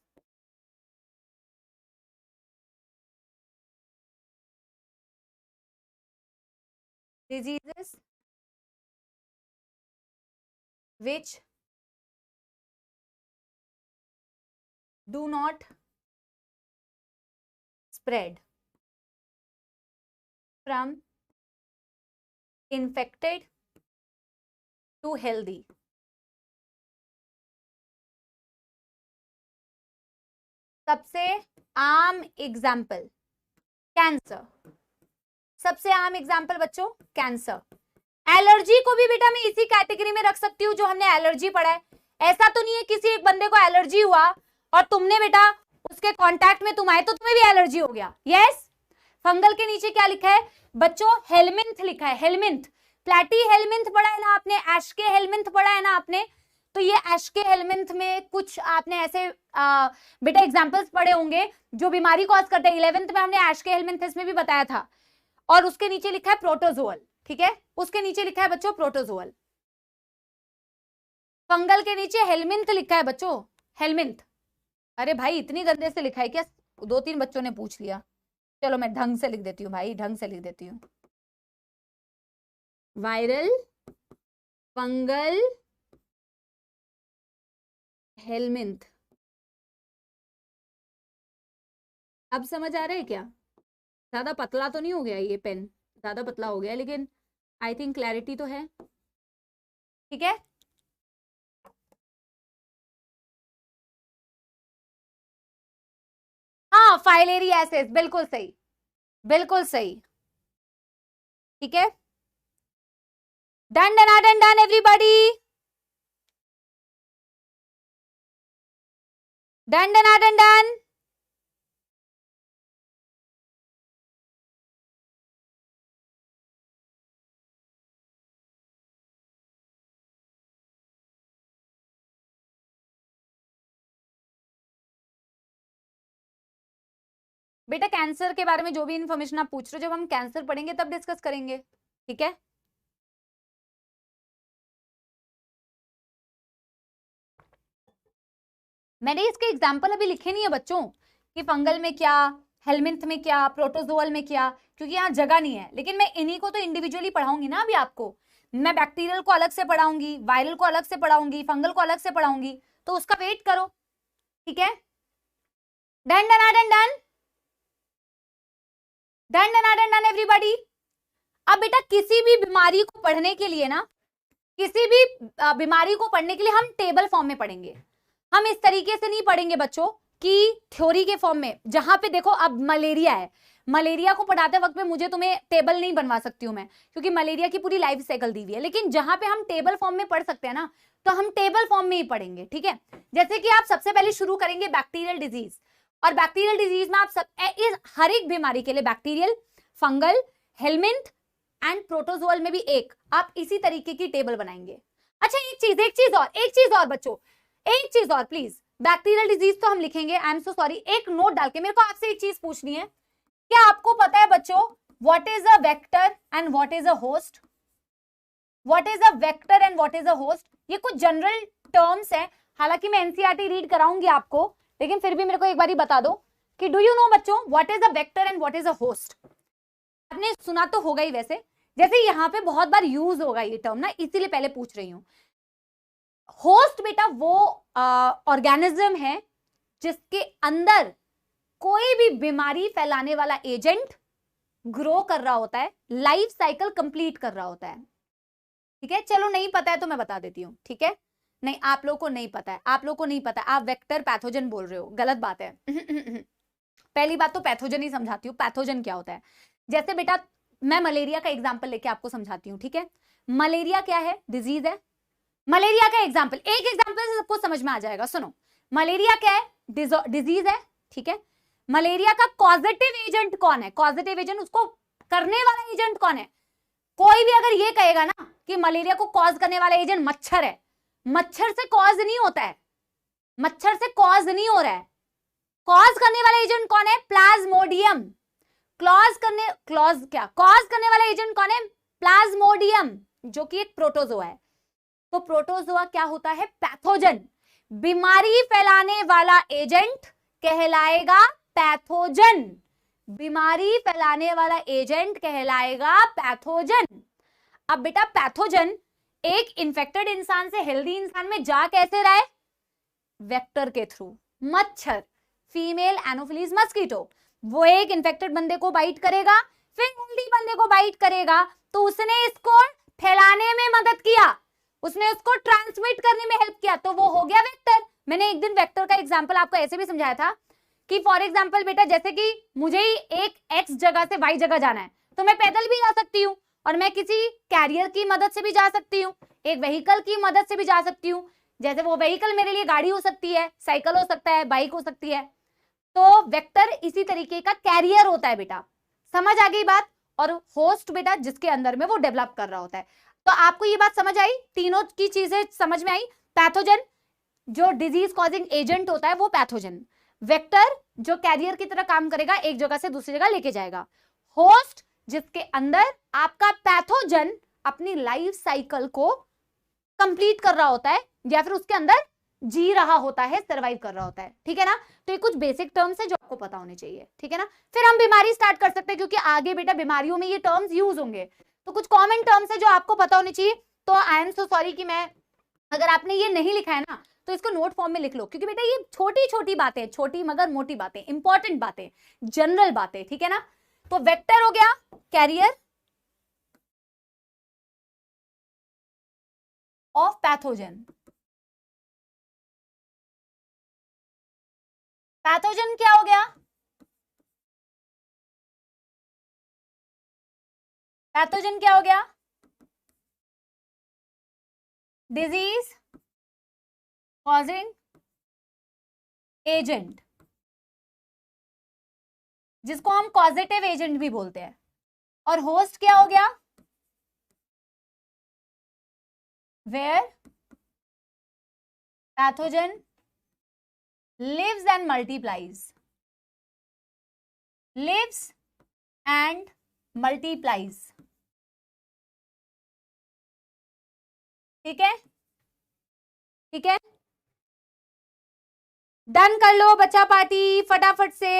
diseases which do not spread from infected to healthy। सबसे आम एग्जाम्पल कैंसर, सबसे आम एग्जाम्पल बच्चों कैंसर। एलर्जी को भी बेटा मैं इसी कैटेगरी में रख सकती हूँ जो हमने एलर्जी पढ़ा है। ऐसा तो नहीं है किसी एक बंदे को एलर्जी हुआ और तुमने बेटा उसके कांटेक्ट में तुम आए तो तुम्हें भी एलर्जी हो गया। यस। फंगल के नीचे क्या लिखा है बच्चों, हेलमिंथ लिखा है, हेलमिंथ। प्लेटी हेलमिंथ पढ़ा है ना आपने, एशके हेलमिंथ पढ़ा है ना आपने, तो ये एशके हेलमिंथ में कुछ आपने ऐसे बेटा एग्जांपल्स पढ़े होंगे जो बीमारी कॉज करते हैं। 11th में हमने एशके हेलमिंथ इसमें भी बताया था। और उसके नीचे लिखा है प्रोटोजोअल, ठीक है, उसके नीचे लिखा है बच्चों प्रोटोजोअल। फंगल के नीचे हेलमिंथ लिखा है बच्चों, हेलमिंथ। अरे भाई इतनी गंदे से लिखा है क्या, 2-3 बच्चों ने पूछ लिया। चलो मैं ढंग से लिख देती हूँ भाई, ढंग से लिख देती हूँ। Viral, fungal, helminth. अब समझ आ रहा है क्या? ज्यादा पतला तो नहीं हो गया ये पेन, ज्यादा पतला हो गया, लेकिन आई थिंक क्लैरिटी तो है। ठीक है, हाँ फाइलेरियासिस, बिल्कुल सही, बिल्कुल सही। ठीक है, done done done done everybody, done done done done. बेटा कैंसर के बारे में जो भी इंफॉर्मेशन आप पूछ रहे हो, जब हम कैंसर पढ़ेंगे तब डिस्कस करेंगे। ठीक है, मैंने इसके एग्जाम्पल अभी लिखे नहीं है बच्चों कि फंगल में क्या, हेलमिंथ में क्या, प्रोटोजोअल में क्या, क्योंकि यहाँ जगह नहीं है। लेकिन मैं इन्हीं को तो इंडिविजुअली पढ़ाऊंगी ना अभी आपको। मैं बैक्टीरियल को अलग से पढ़ाऊंगी, वायरल को अलग से पढ़ाऊंगी, फंगल को अलग से पढ़ाऊंगी, तो उसका वेट करो। ठीक है, done done done done done done done done everybody. अब बेटा किसी भी बीमारी को पढ़ने के लिए ना, किसी भी बीमारी को पढ़ने के लिए हम टेबल फॉर्म में पढ़ेंगे। हम इस तरीके से नहीं पढ़ेंगे बच्चों कि थ्योरी के फॉर्म में। जहां पे देखो अब मलेरिया है, मलेरिया को पढ़ाते वक्त में मुझे तुम्हें टेबल नहीं बनवा सकती हूं मैं, क्योंकि मलेरिया की पूरी लाइफ साइकिल दी हुई है। लेकिन जहां पे हम टेबल फॉर्म में पढ़ सकते हैं ना, तो हम टेबल फॉर्म में ही पढ़ेंगे। ठीक है, जैसे कि आप सबसे पहले शुरू करेंगे बैक्टीरियल डिजीज, और बैक्टीरियल डिजीज में आप सब हर एक बीमारी के लिए bacterial, fungal, helminth and protozoal में भी एक आप इसी तरीके की टेबल बनाएंगे। अच्छा एक चीज और बच्चों, एक चीज और प्लीज, बैक्टीरियल डिजीज तो हम लिखेंगे, आई एम सो सॉरी, एक नोट डाल के मेरे को आपसे एक चीज पूछनी है। क्या आपको पता है बच्चों what is a vector and what is a host? What is a vector and what is a host? ये कुछ जनरल टर्म्स है, हालांकि मैं एनसीईआरटी रीड कराऊंगी आपको, लेकिन फिर भी मेरे को एक बार बता दो कि डू यू नो बच्चों what is a vector and what is a host? आपने सुना तो होगा ही वैसे, जैसे यहाँ पे बहुत बार यूज होगा ये टर्म ना, इसीलिए पहले पूछ रही हूं। होस्ट बेटा वो ऑर्गेनिज्म है जिसके अंदर कोई भी बीमारी फैलाने वाला एजेंट ग्रो कर रहा होता है, लाइफ साइकिल कंप्लीट कर रहा होता है। ठीक है, चलो नहीं पता है तो मैं बता देती हूँ। ठीक है, नहीं आप लोगों को नहीं पता है, आप लोगों को नहीं पता है, आप वेक्टर पैथोजन बोल रहे हो, गलत बात है। पहली बात तो पैथोजन ही समझाती हूँ, पैथोजन क्या होता है। जैसे बेटा मैं मलेरिया का एग्जाम्पल लेके आपको समझाती हूँ। ठीक है, मलेरिया क्या है? डिजीज है। मलेरिया का एग्जाम्पल, एक एग्जाम्पल से सबको समझ में आ जाएगा। सुनो, मलेरिया क्या है? डिजीज है। ठीक है, मलेरिया का कॉजेटिव एजेंट कौन है? कॉजेटिव एजेंट, उसको करने वाला एजेंट कौन है? कोई भी अगर ये कहेगा ना कि मलेरिया को कॉज करने वाला एजेंट मच्छर है, मच्छर से कॉज नहीं होता है, मच्छर से कॉज नहीं हो रहा है। कॉज करने वाला एजेंट कौन है? प्लाज्मोडियम। कॉज करने वाला एजेंट कौन है? प्लाज्मोडियम, जो कि एक प्रोटोजोआ है। तो प्रोटोजोआ क्या होता है? पैथोजन। बीमारी फैलाने वाला एजेंट कहलाएगा पैथोजन। बीमारी फैलाने वाला एजेंट कहलाएगा पैथोजन। अब बेटा पैथोजन एक इन्फेक्टेड इंसान से हेल्दी इंसान में जा कैसे रहा है? वेक्टर के थ्रू। मच्छर, फीमेल एनोफिलीज मस्कीटो, वो एक इन्फेक्टेड बंदे को बाइट करेगा, फिर हेल्दी बंदे को बाइट करेगा, तो उसने इसको फैलाने में मदद किया, उसने उसको ट्रांसमिट करने में हेल्प किया, तो वो हो गया वेक्टर। मैंने एक दिन वेक्टर का एग्जांपल आपको ऐसे भी समझाया था कि फॉर एग्जांपल बेटा जैसे कि मुझे ही एक एक्स जगह से वाई जगह जाना है, तो मैं पैदल भी जा सकती हूँ, और मैं किसी कैरियर की मदद से भी जा सकती हूँ, एक व्हीकल की मदद से भी जा सकती हूँ। जैसे वो व्हीकल मेरे लिए गाड़ी हो सकती है, साइकिल हो सकता है, बाइक हो सकती है। तो वेक्टर इसी तरीके का कैरियर होता है बेटा, समझ आ गई बात? और होस्ट बेटा जिसके अंदर में वो डेवलप कर रहा होता है। तो आपको ये बात समझ आई? तीनों की चीजें समझ में आई? पैथोजन जो डिजीज कॉजिंग एजेंट होता है वो पैथोजन, वेक्टर जो कैरियर की तरह काम करेगा, एक जगह से दूसरी जगह लेके जाएगा, होस्ट जिसके अंदर आपका पैथोजन अपनी लाइफ साइकिल को कंप्लीट कर रहा होता है, या फिर उसके अंदर जी रहा होता है, सर्वाइव कर रहा होता है। ठीक है ना? तो ये कुछ बेसिक टर्म्स है जो आपको पता होने चाहिए। ठीक है ना? फिर हम बीमारी स्टार्ट कर सकते हैं, क्योंकि आगे बेटा बीमारियों में ये टर्म्स यूज होंगे। तो कुछ कॉमन टर्म्स है जो आपको पता होने चाहिए। तो आई एम सो सॉरी कि मैं, अगर आपने ये नहीं लिखा है ना, तो इसको नोट फॉर्म में लिख लो, क्योंकि बेटा ये छोटी छोटी बातें, छोटी मगर मोटी बातें, इंपॉर्टेंट बातें, जनरल बातें, ठीक है ना। तो वेक्टर हो गया कैरियर ऑफ पैथोजन। पैथोजन क्या हो गया? पैथोजन क्या हो गया? डिजीज कॉजिंग एजेंट, जिसको हम कॉजेटिव एजेंट भी बोलते हैं। और होस्ट क्या हो गया? Where pathogen lives and multiplies, lives and multiplies, ठीक है, ठीक है, डन कर लो बच्चा पार्टी फटाफट से।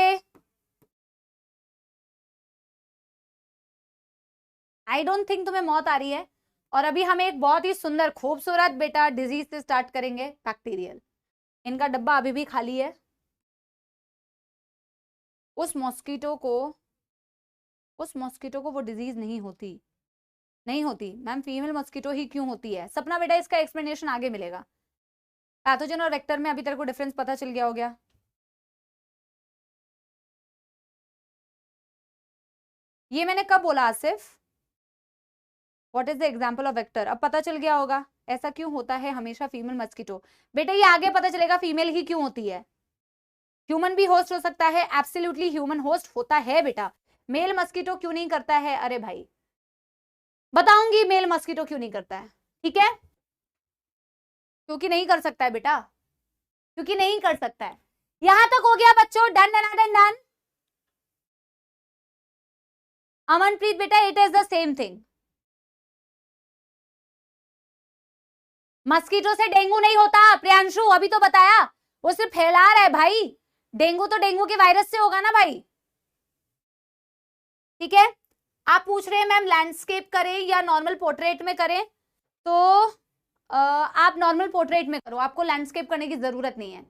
आई डोंट थिंक तुम्हें मौत आ रही है। और अभी हम एक बहुत ही सुंदर खूबसूरत बेटा डिजीज से स्टार्ट करेंगे, बैक्टीरियल। इनका डब्बा अभी भी खाली है। उस मॉस्किटो को वो डिजीज नहीं होती, नहीं होती मैम, फीमेल मॉस्किटो ही क्यों होती है? सपना बेटा इसका एक्सप्लेनेशन आगे मिलेगा। पैथोजन और वेक्टर में अभी तेरे को डिफरेंस पता चल गया हो गया। ये मैंने कब बोला Asif? What is the example of vector? अब पता चल गया होगा ऐसा क्यों होता है हमेशा फीमेल मस्किटो। बेटा ये आगे पता चलेगा फीमेल ही क्यों होती है। ह्यूमन भी होस्ट हो सकता है, एब्सोल्युटली ह्यूमन होस्ट होता है बेटा। मेल मस्किटो क्यों नहीं करता है? अरे भाई बताऊंगी मेल मस्किटो क्यों नहीं करता है, ठीक है, क्योंकि नहीं कर सकता है बेटा, क्योंकि नहीं कर सकता है। यहां तक हो गया बच्चों, done done done done. Amanpreet बेटा it is the same thing. Mosquito से डेंगू नहीं होता प्रियांशु, अभी तो बताया, वो सिर्फ फैला रहा है भाई। डेंगू तो डेंगू के वायरस से होगा ना भाई, ठीक है। आप पूछ रहे हैं मैम लैंडस्केप करें या नॉर्मल पोर्ट्रेट में करें, तो आप नॉर्मल पोर्ट्रेट में करो, आपको लैंडस्केप करने की जरूरत नहीं है।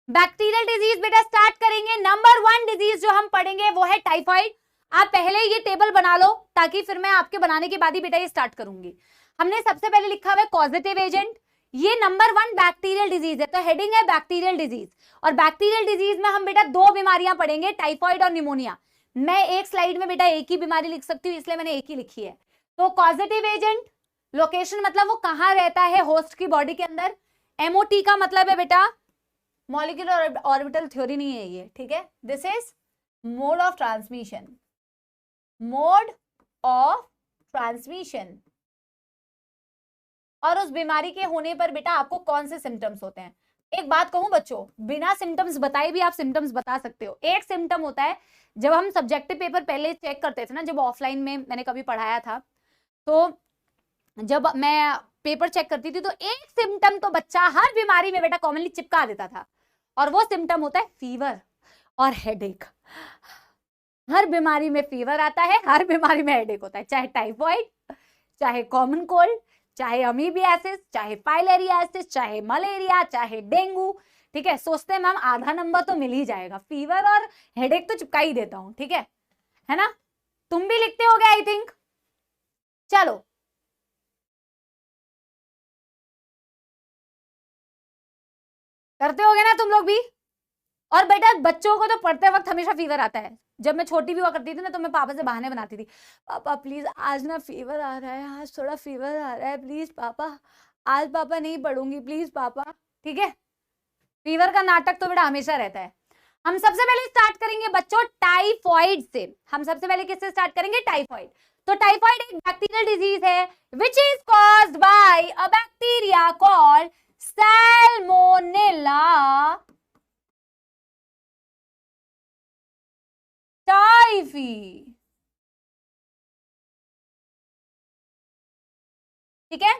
बैक्टीरियल डिजीज बेटा स्टार्ट करेंगे। नंबर 1 डिजीज जो हम पढ़ेंगे वो है टाइफाइड। आप पहले ये टेबल बना लो ताकि फिर मैं आपके बनाने के बाद ही बेटा ये स्टार्ट करूंगी। हमने सबसे पहले लिखा हुआ है कॉजेटिव एजेंट, ये नंबर 1 बैक्टीरियल डिजीज है, तो हेडिंग है बैक्टीरियल डिजीज। और बैक्टीरियल डिजीज में हम बेटा 2 बीमारियां पढ़ेंगे, टाइफाइड और निमोनिया। मैं एक स्लाइड में बेटा एक ही बीमारी लिख सकती हूँ, इसलिए मैंने एक ही लिखी है। तो कॉजेटिव एजेंट, लोकेशन मतलब वो कहां रहता है होस्ट की बॉडी के अंदर। एमओटी का मतलब है बेटा मॉलिक्यूलर ऑर्बिटल थ्योरी नहीं है ये, ठीक है। This is mode of transmission, mode of transmission. और उस बीमारी के होने पर बेटा आपको कौन से सिम्टम्स होते हैं। एक बात कहूं बच्चों, बिना सिम्टम्स बताए भी आप सिम्टम्स बता सकते हो। एक सिम्टम होता है, जब हम सब्जेक्टिव पेपर पहले चेक करते थे ना, जब ऑफलाइन में मैंने कभी पढ़ाया था, तो जब मैं पेपर चेक करती थी तो एक सिम्टम तो बच्चा हर बीमारी में बेटा कॉमनली चिपका देता था, और वो सिम्टम होता है फीवर और हेडेक। हर बीमारी में फीवर आता है, हर बीमारी में हेडेक होता है, चाहे टाइफाइड, चाहे कॉमन कोल्ड, चाहे अमीबियासिस, चाहे फाइलेरियासिस, चाहे मलेरिया, चाहे डेंगू, ठीक है। सोचते हैं मैम आधा नंबर तो मिल ही जाएगा, फीवर और हेडेक तो चिपका ही देता हूं, ठीक है ना। तुम भी लिखते होगे आई थिंक। चलो करते होगे ना तुम लोग भी। और बेटा बच्चों को तो पढ़ते वक्त हमेशा फीवर आता है। जब मैं छोटी भी हुआ करती थी ना, तो मैं पापा से बहाने बनाती थी, पापा प्लीज आज ना फीवर आ रहा है, आज थोड़ा फीवर आ रहा है, प्लीज पापा, आज पापा नहीं पढ़ूंगी प्लीज पापा, ठीक है। फीवर का नाटक तो बेटा हमेशा रहता है। हम सबसे पहले स्टार्ट करेंगे बच्चों टाइफॉइड से। हम सबसे पहले किससे स्टार्ट करेंगे? टाइफॉइड। तो टाइफॉइड एक बैक्टीरियल डिजीज है which is caused by a bacteria called Salmonella typhi, ठीक है।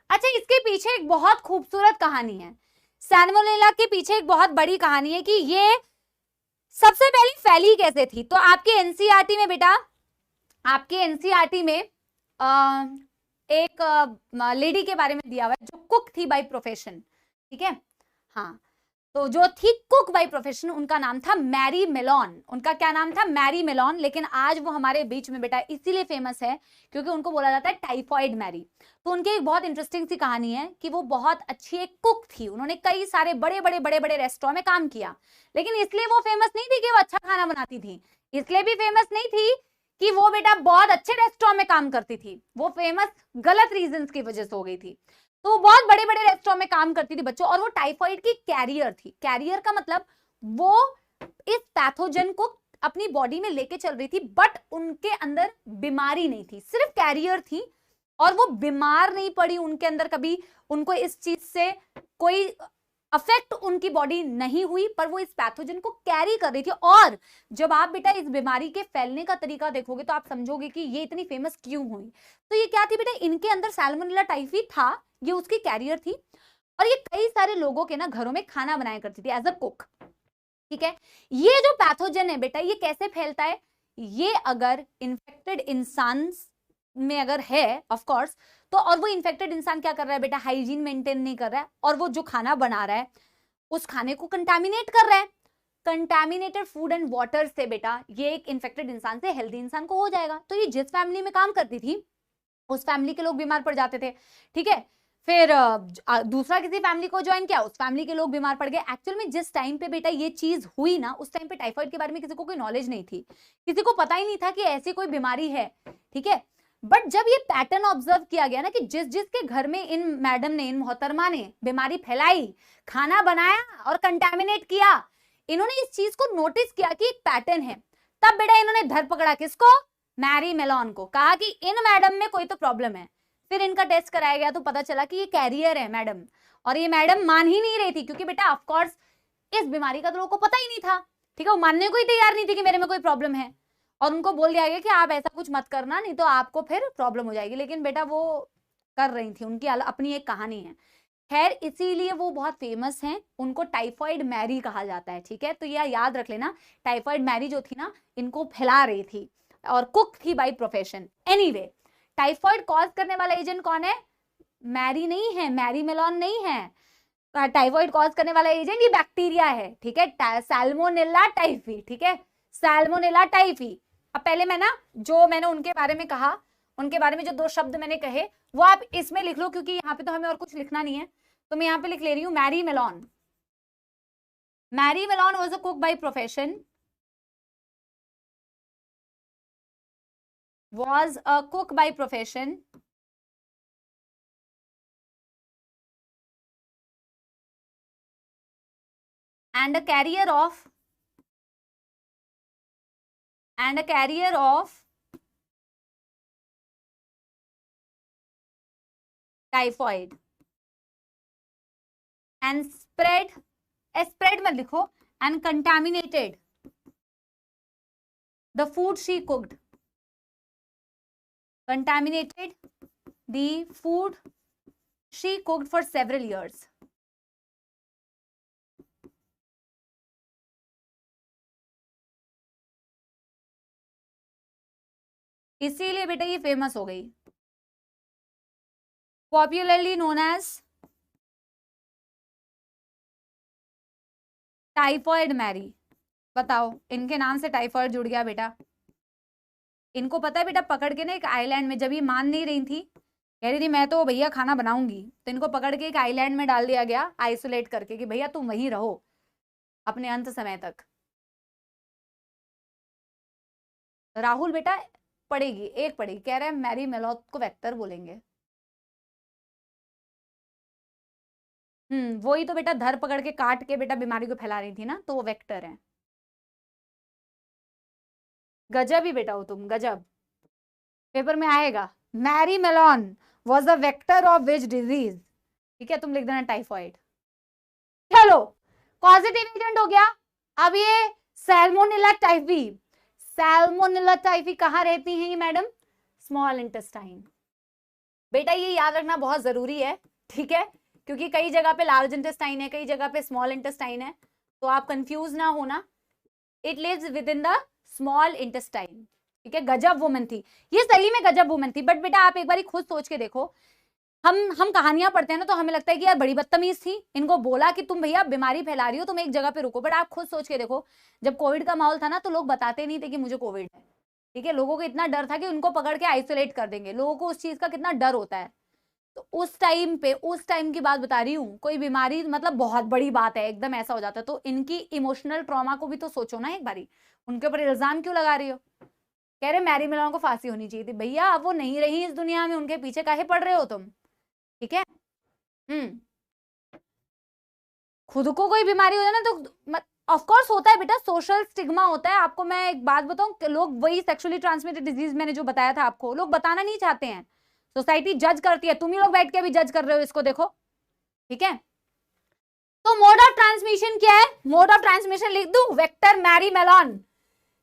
अच्छा इसके पीछे एक बहुत खूबसूरत कहानी है, सैल्मोनेला के पीछे एक बहुत बड़ी कहानी है कि ये सबसे पहले फैली कैसे थी। तो आपके एनसीईआरटी में बेटा, आपके एनसीईआरटी में एक लेडी के बारे में दिया हुआ है जो कुक थी बाय प्रोफेशन, ठीक है। हाँ, तो जो थी कुक बाय प्रोफेशन उनका नाम था मैरी मेलोन। उनका क्या नाम था? Mary Mallon. लेकिन आज वो हमारे बीच में बेटा इसीलिए फेमस है क्योंकि उनको बोला जाता है टाइफॉइड मैरी। तो उनकी एक बहुत इंटरेस्टिंग सी कहानी है कि वो बहुत अच्छी एक कुक थी। उन्होंने कई सारे बड़े बड़े रेस्टोरेंट में काम किया, लेकिन इसलिए वो फेमस नहीं थी कि वो अच्छा खाना बनाती थी, इसलिए भी फेमस नहीं थी कि वो बेटा बहुत अच्छे रेस्टोरेंट में काम करती थी। वो फेमस गलत रीजंस की वजह से हो गई थी। तो वो बहुत बड़े बड़े रेस्टोरेंट में काम करती थी बच्चों, और वो टाइफाइड की कैरियर थी। कैरियर का मतलब वो इस पैथोजन को अपनी बॉडी में लेके चल रही थी, बट उनके अंदर बीमारी नहीं थी, सिर्फ कैरियर थी, और वो बीमार नहीं पड़ी उनके अंदर कभी, उनको इस चीज से कोई अफेक्ट उनकी बॉडी नहीं हुई, पर वो इस पैथोजन को कैरी कर रही थी। और जब आप बेटा इस बीमारी के फैलने का तरीका देखोगे तो आप समझोगे कि ये इतनी फेमस क्यों हुई। तो ये क्या थी बेटा, इनके अंदर सैल्मोनेला टाइफी था, ये उसकी कैरियर थी, और ये कई सारे लोगों के ना घरों में खाना बनाया करती थी एज अ कुक। ठीक है, ये जो पैथोजन है बेटा ये कैसे फैलता है, ये अगर इन्फेक्टेड इंसान में अगर है ऑफ कोर्स, तो और वो इन्फेक्टेड इंसान क्या कर रहा है बेटा, हाइजीन मेंटेन नहीं कर रहा है, और वो जो खाना बना रहा है उस खाने को कंटामिनेट कर रहा है। कंटामिनेटेड फूड एंड वाटर से बेटा ये एक इन्फेक्टेड इंसान से हेल्दी इंसान को हो जाएगा। तो ये जिस फैमिली में काम करती थी उस फैमिली के लोग बीमार पड़ जाते थे। ठीक है, फिर दूसरा किसी फैमिली को ज्वाइन किया, उस फैमिली के लोग बीमार पड़ गए। एक्चुअल में जिस टाइम पे बेटा ये चीज हुई ना, उस टाइम पे टाइफाइड के बारे में किसी को कोई नॉलेज नहीं थी, किसी को पता ही नहीं था कि ऐसी कोई बीमारी है। ठीक है, बट जब ये पैटर्न ऑब्जर्व किया गया ना कि जिस जिसके घर में इन मैडम ने, इन मोहतरमा ने बीमारी फैलाई, खाना बनाया और कंटेमिनेट किया, इन्होंने इस चीज को नोटिस किया कि एक पैटर्न है। तब बेटा इन्होंने धर पकड़ा किसको, मैरी मेलोन को, कहा कि इन मैडम में कोई तो प्रॉब्लम है। फिर इनका टेस्ट कराया गया तो पता चला कि ये कैरियर है मैडम, और ये मैडम मान ही नहीं रही थी क्योंकि बेटा ऑफ कोर्स इस बीमारी का तो लोगों को पता ही नहीं था। ठीक है, वो मानने को ही तैयार नहीं थी कि मेरे में कोई प्रॉब्लम है, और उनको बोल दिया गया कि आप ऐसा कुछ मत करना नहीं तो आपको फिर प्रॉब्लम हो जाएगी। लेकिन बेटा वो कर रही थी, उनकी अपनी एक कहानी है। खैर इसीलिए वो बहुत फेमस हैं, उनको टाइफाइड मैरी कहा जाता है। ठीक है, तो यह याद रख लेना, टाइफाइड मैरी जो थी ना इनको फैला रही थी, और कुक थी by profession. Anyway, typhoid cause करने वाला एजेंट कौन है, मैरी नहीं है, मैरी मेलोन नहीं है। टाइफाइड कॉज करने वाला एजेंट ये बैक्टीरिया है। ठीक है, सैल्मोनेला टाइफी। ठीक है, सैल्मोनेला टाइफी। अब पहले मैं ना जो मैंने उनके बारे में कहा, उनके बारे में जो दो शब्द मैंने कहे वो आप इसमें लिख लो, क्योंकि यहाँ पे तो हमें और कुछ लिखना नहीं है, तो मैं यहाँ पे लिख ले रही हूँ Mary Mallon. Mary Mallon was a cook by profession, was a cook by profession and a carrier of typhoid and spread मत लिखो, and contaminated the food she cooked, contaminated the food she cooked for several years. इसीलिए बेटा ये famous हो गई, popularly known as Typhoid Mary. बताओ, इनके नाम से टाइफॉइड जुड़ गया बेटा। इनको पता है बेटा, पकड़ के ना एक आइलैंड में, जब ये मान नहीं रही थी, कह रही थी मैं तो भैया खाना बनाऊंगी, तो इनको पकड़ के एक आइलैंड में डाल दिया गया, आइसोलेट करके कि भैया तुम वहीं रहो अपने अंत समय तक। राहुल बेटा पढ़ेगी, एक पढ़ेगी, कह रहे हैं मैरी मेलोन को वेक्टर बोलेंगे। वही तो बेटा, धर पकड़ के काट के बेटा बीमारी को फैला रही थी ना, तो वो वेक्टर है। गजब ही बेटा हो तुम, गजब, पेपर में आएगा। Mary Mallon was the vector of which disease. ठीक है, तुम लिख देना टाइफॉइड। चलो, पॉजिटिव एजेंट हो गया। अब ये सैल्मोनेला टाइफी, सैल्मोनेला टाइफी कहाँ रहती है ये मैडम, स्मॉल इंटेस्टाइन। बेटा ये याद रखना बहुत जरूरी है। ठीक है, क्योंकि कई जगह पे लार्ज इंटेस्टाइन है, कई जगह पे स्मॉल इंटेस्टाइन है, तो आप कंफ्यूज ना होना। It lives within the small intestine. ठीक है, गजब वुमन थी ये, सही में गजब वुमन थी। बट बेटा आप एक बार खुद सोच के देखो, हम कहानियां पढ़ते हैं ना तो हमें लगता है कि यार बड़ी बदतमीज थी, इनको बोला कि तुम भैया बीमारी फैला रही हो, तुम एक जगह पे रुको। बट आप खुद सोच के देखो, जब कोविड का माहौल था ना तो लोग बताते नहीं थे कि मुझे कोविड है, ठीक है। लोगों को इतना डर था कि उनको पकड़ के आइसोलेट कर देंगे, लोगों को उस चीज का कितना डर होता है। तो उस टाइम पे, उस टाइम की बात बता रही हूँ, कोई बीमारी मतलब बहुत बड़ी बात है, एकदम ऐसा हो जाता है। तो इनकी इमोशनल ट्रॉमा को भी तो सोचो ना एक बारी, उनके ऊपर इल्जाम क्यों लगा रही हो। कह रहे मैरी मिलोन को फांसी होनी चाहिए थी। भैया अब वो नहीं रही इस दुनिया में, उनके पीछे काहे पड़ रहे हो तुम, ठीक है। खुद को कोई बीमारी हो जाए ना तो ऑफ कोर्स होता है बेटा, सोशल स्टिग्मा होता है। आपको मैं एक बात बताऊं, लोग वही सेक्सुअली ट्रांसमिटेड डिजीज मैंने जो बताया था आपको, लोग बताना नहीं चाहते हैं, सोसाइटी जज करती है। तुम ही लोग बैठ के भी जज कर रहे हो इसको, देखो, ठीक है। तो मोड ऑफ ट्रांसमिशन क्या है, मोड ऑफ ट्रांसमिशन लिख दूं, vector Mary Mallon,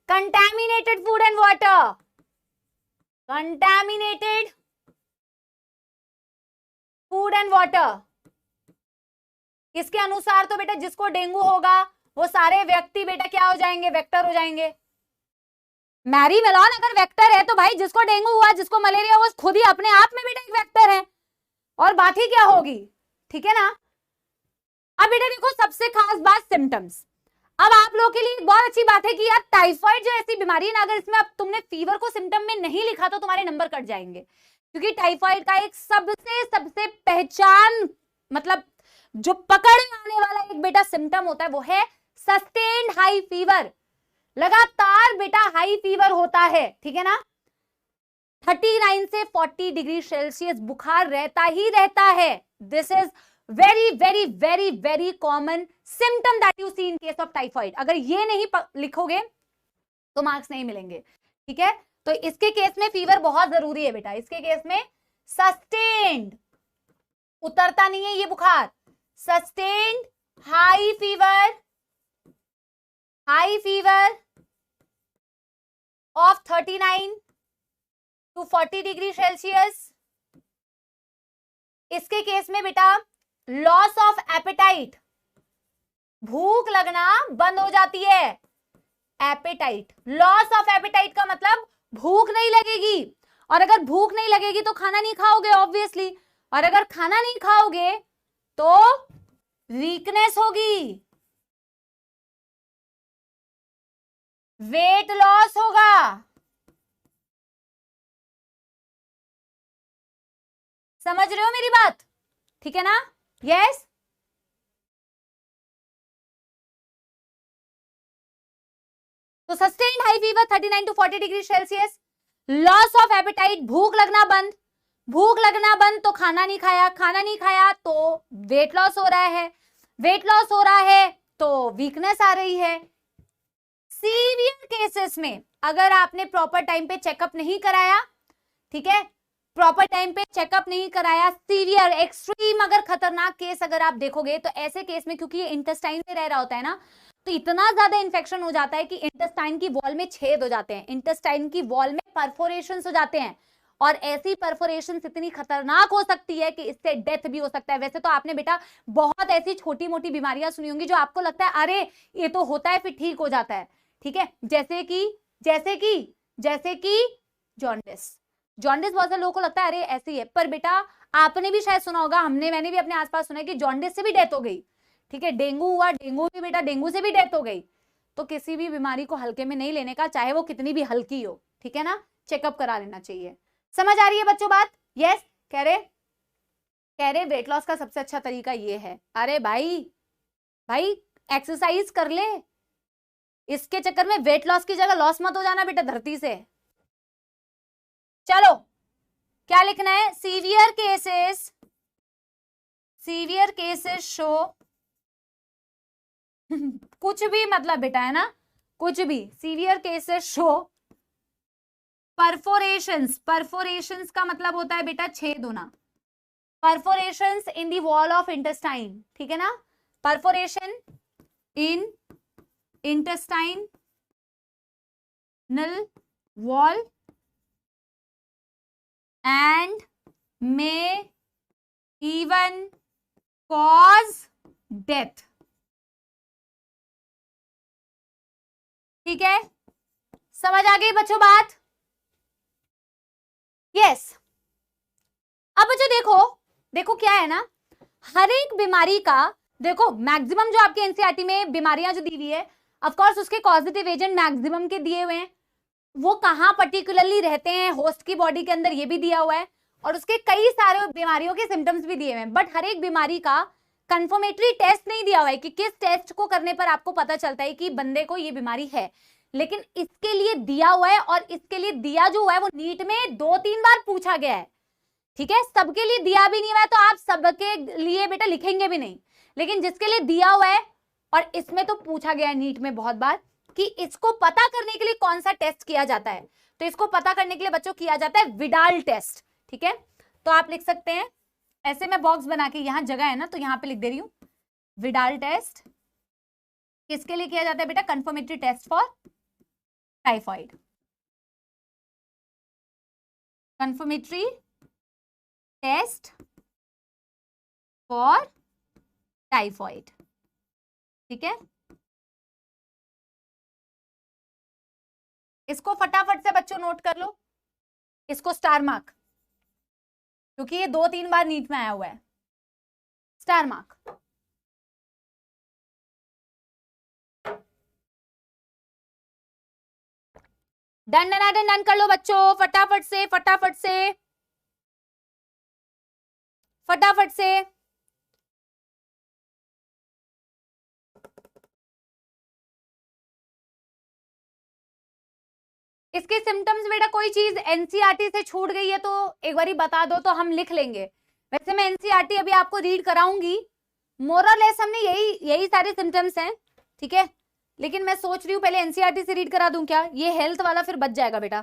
contaminated food and water, contaminated food and water. इसके अनुसार तो बेटा जिसको डेंगू होगा वो सारे व्यक्ति बेटा क्या हो जाएंगे, वेक्टर हो जाएंगे। मैरी मेलॉन अगर वेक्टर है तो भाई जिसको डेंगू हुआ, जिसको मलेरिया हुआ, खुद ही अपने आप में बेटा एक वेक्टर है, और बात ही क्या होगी, ठीक है ना। अब बेटा देखो सबसे खास बात, सिम्टम्स। अब आप लोगों के लिए एक बहुत अच्छी बात है कि यार टाइफाइड जो ऐसी बीमारी है ना, अगर इसमें अब तुमने फीवर को सिम्टम में नहीं लिखा तो तुम्हारे नंबर कट जाएंगे, क्योंकि टाइफाइड का एक सबसे पहचान मतलब जो पकड़ में आने वाला एक बेटा सिम्टम होता है वो है सस्टेन्ड हाई फीवर। लगातार बेटा हाई फीवर होता है, ठीक है ना। 39 से 40 डिग्री सेल्सियस बुखार रहता ही रहता है। This is very very very very common symptom that you see in case of typhoid. अगर ये नहीं लिखोगे तो मार्क्स नहीं मिलेंगे, ठीक है। तो इसके केस में फीवर बहुत जरूरी है बेटा, इसके केस में सस्टेन्ड, उतरता नहीं है ये बुखार, sustained high fever of 39 to 40 degree Celsius. इसके केस में बेटा लॉस ऑफ एपेटाइट, भूख लगना बंद हो जाती है। एपेटाइट, लॉस ऑफ एपेटाइट का मतलब भूख नहीं लगेगी, और अगर भूख नहीं लगेगी तो खाना नहीं खाओगे ऑब्वियसली, और अगर खाना नहीं खाओगे तो वीकनेस होगी, वेट लॉस होगा। समझ रहे हो मेरी बात, ठीक है ना। यस तो sustained high fever 39 to 40 degree Celsius, loss of appetite, भूख लगना बंद, भूख लगना बंद तो खाना नहीं खाया, खाना नहीं खाया तो वेट लॉस हो रहा है, वेट लॉस हो रहा है तो वीकनेस आ रही है। सीवियर केसेस में अगर आपने प्रॉपर टाइम पे चेकअप नहीं कराया, ठीक है, प्रॉपर टाइम पे चेकअप नहीं कराया, सीवियर एक्सट्रीम अगर खतरनाक केस अगर आप देखोगे तो ऐसे केस में, क्योंकि ये इंटेस्टाइन में रह रहा होता है ना, तो इतना ज्यादा इन्फेक्शन हो जाता है कि इंटेस्टाइन की वॉल में छेद हो जाते हैं, इंटेस्टाइन की वॉल में परफोरेशंस हो जाते हैं, और ऐसी परफोरेशंस इतनी खतरनाक हो सकती है कि इससे डेथ भी हो सकता है। वैसे तो आपने बेटा बहुत ऐसी छोटी मोटी बीमारियां सुनी होंगी जो आपको लगता है अरे ये तो होता है फिर ठीक हो जाता है, ठीक है, जैसे कि जॉन्डिस। जॉन्डिस बहुत सारे लोगों को लगता है अरे ऐसी है, पर बेटा आपने भी शायद सुना होगा, मैंने भी अपने आसपास सुना है कि जॉन्डिस से भी डेथ हो गई, ठीक है। डेंगू हुआ, डेंगू भी बेटा, डेंगू से भी डेथ हो गई। तो किसी भी बीमारी को हल्के में नहीं लेने का, चाहे वो कितनी भी हल्की हो, ठीक है ना, चेकअप करा लेना चाहिए। समझ आ रही है बच्चों बात। यस कह रहे वेट लॉस का सबसे अच्छा तरीका ये है। अरे भाई एक्सरसाइज कर ले, इसके चक्कर में वेट लॉस की जगह लॉस मत हो जाना बेटा धरती से। चलो क्या लिखना है, सीवियर केसेस शो कुछ भी मतलब बेटा है ना, कुछ भी, सीवियर केसेस शो परफोरेशंस का मतलब होता है बेटा छेद होना, परफोरेशंस इन दी वॉल ऑफ इंटेस्टाइन, ठीक है ना, perforation in intestinal wall and may even cause death, ठीक है। समझ आ गई बच्चों बात। यस अब बच्चों देखो देखो क्या है ना, हर एक बीमारी का देखो मैक्सिमम जो आपके एनसीईआरटी में बीमारियां जो दी हुई है, ऑफ कोर्स उसके कॉजेटिव एजेंट मैक्सिमम के दिए हुए हैं, वो कहाँ पर्टिकुलरली रहते हैं होस्ट की बॉडी के अंदर, ये भी दिया हुआ है, और उसके कई सारे बीमारियों के सिम्टम्स भी दिए हुए हैं। बट हर एक बीमारी का कंफर्मेटरी टेस्ट नहीं दिया हुआ है कि किस टेस्ट को करने पर आपको पता चलता है कि बंदे को ये बीमारी है, लेकिन इसके लिए दिया हुआ है, और इसके लिए दिया जो हुआ है वो नीट में 2-3 बार पूछा गया है, ठीक है। सबके लिए दिया भी नहीं हुआ है तो आप सबके लिए बेटा लिखेंगे भी नहीं, लेकिन जिसके लिए दिया हुआ है और इसमें तो पूछा गया है नीट में बहुत बार कि इसको पता करने के लिए कौन सा टेस्ट किया जाता है, तो इसको पता करने के लिए बच्चों किया जाता है विडाल टेस्ट, ठीक है। तो आप लिख सकते हैं ऐसे, मैं बॉक्स बना के, यहां जगह है ना तो यहां पे लिख दे रही हूं, विडाल टेस्ट किसके लिए किया जाता है बेटा, confirmatory test for typhoid, confirmatory test for typhoid, ठीक है। इसको फटाफट से बच्चों नोट कर लो, इसको स्टार मार्क, क्योंकि ये 2-3 बार नीट में आया हुआ है, star mark. Done done done done कर लो बच्चों, फटाफट से फटाफट से फटाफट से। इसके सिम्टम्स बेटा कोई चीज एनसीईआरटी से छूट गई है तो एक बारी बता दो तो हम लिख लेंगे। वैसे मैं एनसीईआरटी अभी आपको रीड कराऊंगी, मोरलेस हमने यही सारे सिम्टम्स हैं, ठीक है, लेकिन मैं सोच रही हूँ पहले एनसीईआरटी से रीड करा दूं क्या, ये हेल्थ वाला फिर बच जाएगा बेटा,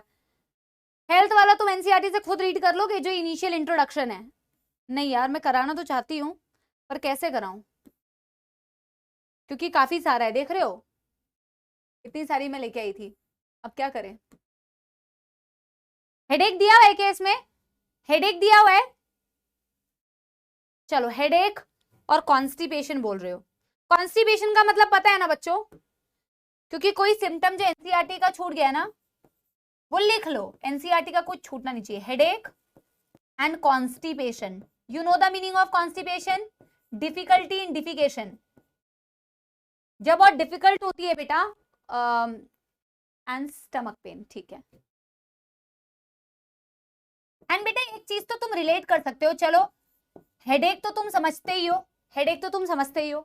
हेल्थ वाला तुम एनसीईआरटी से खुद रीड कर लोगे, जो इनिशियल इंट्रोडक्शन है। नहीं यार मैं कराना तो चाहती हूँ पर कैसे कराऊं, क्योंकि काफी सारा है, देख रहे हो इतनी सारी मैं लेके आई थी, अब क्या करें। हेडेक दिया हुआ है क्या इसमें, हेडेक दिया हुआ है, चलो हेडेक और कॉन्स्टिपेशन बोल रहे हो, कॉन्स्टिपेशन का मतलब पता है ना बच्चों, क्योंकि कोई सिम्टम जो एनसीईआरटी का छूट गया ना वो लिख लो, एनसीईआरटी का कुछ छूटना नहीं चाहिए। Headache and constipation, you know the meaning of constipation, difficulty in defecation, जब बहुत डिफिकल्ट होती है बेटा, एंड स्टमक पेन, ठीक है। एंड बेटा एक चीज तो तुम रिलेट कर सकते हो, चलो हेडेक तो तुम समझते ही हो, हेडेक तो तुम समझते ही हो,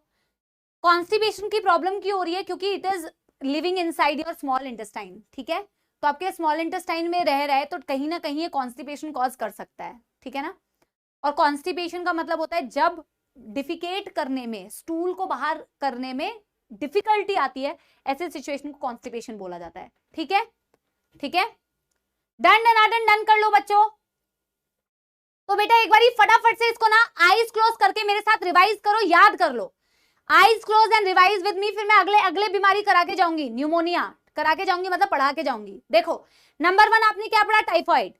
कॉन्स्टिपेशन की प्रॉब्लम क्यों हो रही है, क्योंकि it is living inside your small intestine, ठीक है, तो आपके स्मॉल इंटेस्टाइन में रह रहा है तो कहीं ना कहीं ये कॉन्स्टिपेशन कॉज कर सकता है, ठीक है ना। और कॉन्स्टिपेशन का मतलब होता है जब डिफिकेट करने में, स्टूल को बाहर करने में डिफिकल्टी आती है, ऐसे सिचुएशन को कॉन्स्टिपेशन बोला जाता है, ठीक है, ठीक है। डन डन डन डन कर लो बच्चों। तो बेटा एक बारी फटाफट से इसको ना आईज क्लोज करके मेरे साथ रिवाइज करो, याद कर लो, eyes close and revise with me, फिर मैं अगले बीमारी करा के जाऊंगी, न्यूमोनिया करा के जाऊंगी, मतलब पढ़ा के जाऊंगी। देखो नंबर 1 आपने क्या पढ़ा, टाइफॉइड,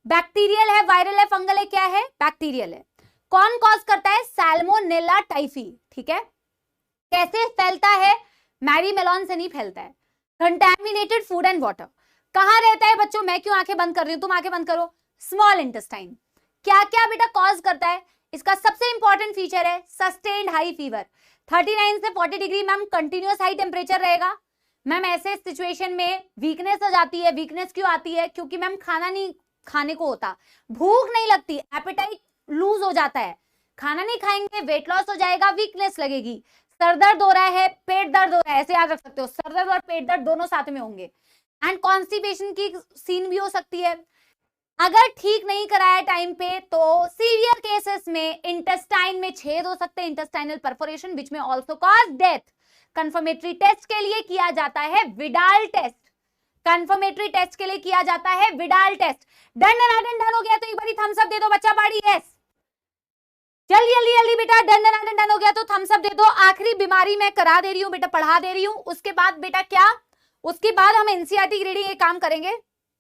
बैक्टीरियल है, वायरल है, फंगल है, क्या है, बैक्टीरियल है। कौन कॉज करता है, सैल्मोनेला टाइफी, ठीक है। कैसे फैलता है, मैरी मेलॉन से नहीं फैलता है। कंटैमिनेटेड फूड एंड वाटर, कहां रहता है बच्चों, मैं क्यों आंखें बंद कर रही हूं, तुम आंखें बंद करो, स्मॉल इंटेस्टाइन। क्या क्या बेटा कॉज करता है, इसका सबसे इंपॉर्टेंट फीचर है सस्टेन्ड हाई फीवर, 39 से 40 degree ma'am continuous high temperature रहेगा। मैम ऐसे सिचुएशन में वीकनेस आ जाती है, वीकनेस क्यों आती है, क्योंकि मैम खाना नहीं खाने को होता, भूख नहीं लगती, एपेटाइट लूज हो जाता है, खाना नहीं खाएंगे, वेट लॉस हो जाएगा, वीकनेस लगेगी, सर दर्द हो रहा है, पेट दर्द हो रहा है, ऐसे याद रख सकते हो, सर दर्द और पेट दर्द दोनों साथ में होंगे। एंड कॉन्स्टिपेशन की सीन भी हो सकती है, अगर ठीक नहीं कराया टाइम पे तो सीवियर केसेस में इंटेस्टाइन में छेद हो सकते हैं, इंटेस्टाइनल परफोरेशन विच में also cause death. Confirmatory test के लिए किया जाता है विडाल टेस्ट, कंफर्मेटरी टेस्ट के लिए किया जाता है Widal test. Done done done done हो गया तो एक बारी थम्स अप दे दो बच्चा पाड़ी, यस जल्दी जल्दी जल्दी बेटा, डन डन डन डन हो गया तो थम्स अप दे दो। आखिरी बीमारी मैं करा दे रही हूँ बेटा, पढ़ा दे रही हूँ, उसके बाद बेटा क्या, उसके बाद हम एनसीईआरटी की रीडिंग ये काम करेंगे,